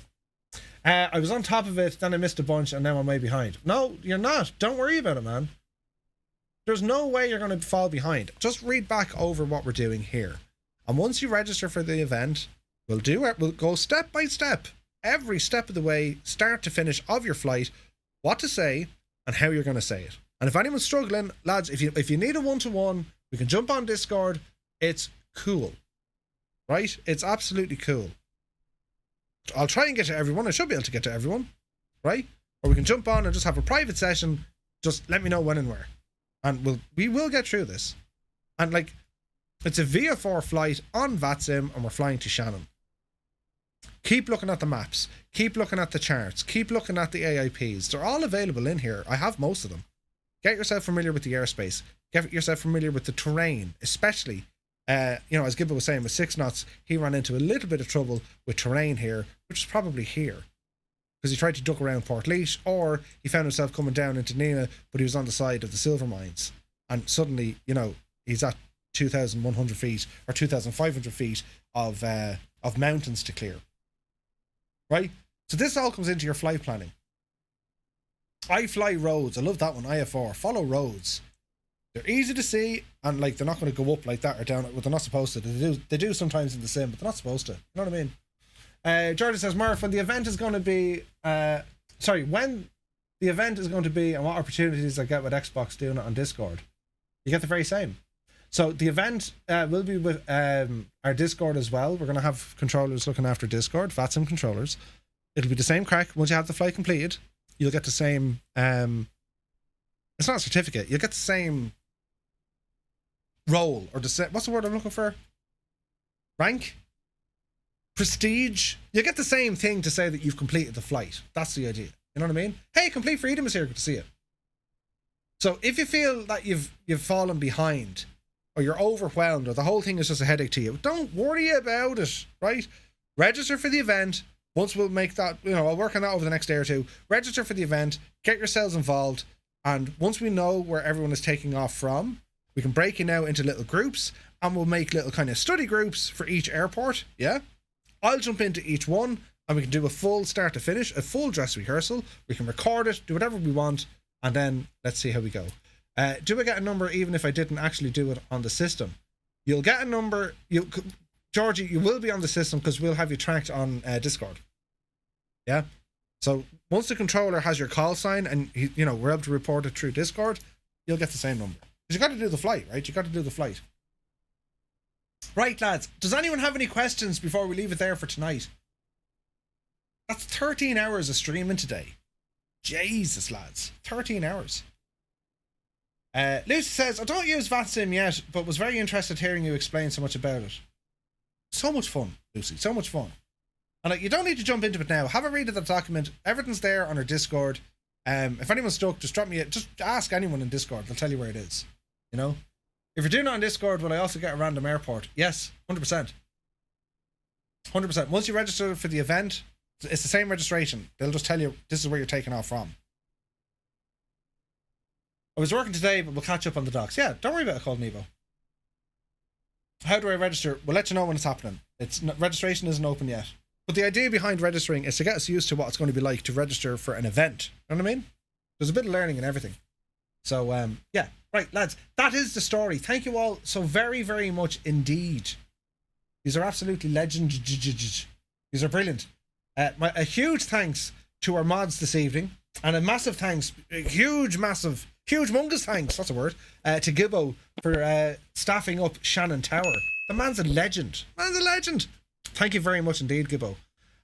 I was on top of it, then I missed a bunch, and now I'm way behind. No, you're not. Don't worry about it, man. There's no way you're going to fall behind. Just read back over what we're doing here. And once you register for the event, we'll go step by step, every step of the way, start to finish of your flight, what to say, and how you're going to say it. And if anyone's struggling, lads, if you need a one-to-one, we can jump on Discord. It's cool. Right? It's absolutely cool. I'll try and get to everyone. I should be able to get to everyone, right? Or we can jump on and just have a private session. Just let me know when and where, and we will get through this. And like, it's a VFR flight on VATSim, and we're flying to Shannon. Keep looking at the maps. Keep looking at the charts. Keep looking at the AIPs. They're all available in here. I have most of them. Get yourself familiar with the airspace. Get yourself familiar with the terrain, especially. You know, as Gibbo was saying, with 6 knots, he ran into a little bit of trouble with terrain here, which is probably here. Because he tried to duck around Port Leash, or he found himself coming down into Nina, but he was on the side of the silver mines. And suddenly, you know, he's at 2,100 feet or 2,500 feet of mountains to clear. Right? So this all comes into your flight planning. I fly roads. I love that one. IFR. Follow roads. They're easy to see, and like they're not going to go up like that or down. Well, they're not supposed to. They do sometimes in the sim, but they're not supposed to. You know what I mean? Jordan says, Murph, when the event is going to be, when the event is going to be, and what opportunities I get with Xbox doing it on Discord, you get the very same. So the event will be with our Discord as well. We're going to have controllers looking after Discord, VATSim controllers. It'll be the same crack. Once you have the flight completed, you'll get the same. It's not a certificate. You'll get the same role or what's the word I'm looking for? Rank? Prestige? You get the same thing to say that you've completed the flight. That's the idea. You know what I mean? Hey, Complete Freedom is here. Good to see you. So if you feel that you've fallen behind, or you're overwhelmed, or the whole thing is just a headache to you, don't worry about it, right? Register for the event. Once we'll make that, I'll work on that over the next day or two. Register for the event, get yourselves involved, and once we know where everyone is taking off from, we can break it out into little groups, and we'll make little kind of study groups for each airport, yeah? I'll jump into each one, and we can do a full start to finish, a full dress rehearsal. We can record it, do whatever we want, and then let's see how we go. Do I get a number even if I didn't actually do it on the system? You'll get a number. Georgie, you will be on the system because we'll have you tracked on Discord. Yeah? So once the controller has your call sign and we're able to report it through Discord, you'll get the same number. Because you got to do the flight, right? You got to do the flight. Right, lads. Does anyone have any questions before we leave it there for tonight? That's 13 hours of streaming today. Jesus, lads. 13 hours. Lucy says, I don't use VATSim yet, but was very interested hearing you explain so much about it. So much fun, Lucy. So much fun. And you don't need to jump into it now. Have a read of the document. Everything's there on our Discord. If anyone's stuck, just just ask anyone in Discord. They'll tell you where it is. If you're doing it on Discord, will I also get a random airport? Yes, 100%. 100%. Once you register for the event, it's the same registration. They'll just tell you this is where you're taking off from. I was working today, but we'll catch up on the docs. Yeah, don't worry about it, called Nevo. How do I register? We'll let you know when it's happening. Registration isn't open yet. But the idea behind registering is to get us used to what it's going to be like to register for an event. You know what I mean? There's a bit of learning and everything. So, yeah. Right, lads. That is the story. Thank you all so very, very much indeed. These are absolutely legend. These are brilliant. A huge thanks to our mods this evening. And a massive thanks, humongous thanks, that's a word, to Gibbo for staffing up Shannon Tower. The man's a legend. Thank you very much indeed, Gibbo.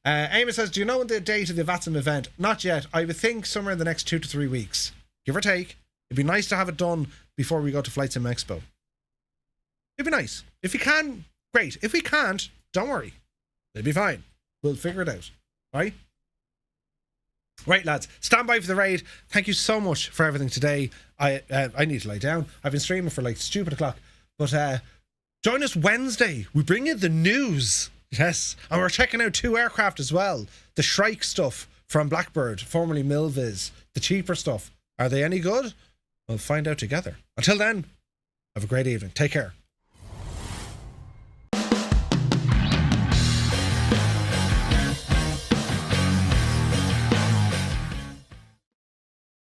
Amos says, do you know the date of the VATSim event? Not yet. I would think somewhere in the next 2 to 3 weeks. Give or take. It'd be nice to have it done before we go to Flight Sim Expo. It'd be nice. If you can, great. If we can't, don't worry. It'll be fine. We'll figure it out. Right? Right, lads, stand by for the raid. Thank you so much for everything today. I need to lie down. I've been streaming for like stupid o'clock, but join us Wednesday. We bring you the news. Yes, and we're checking out 2 aircraft as well. The Shrike stuff from Blackbird, formerly Milviz. The cheaper stuff. Are they any good? We'll find out together. Until then, have a great evening. Take care.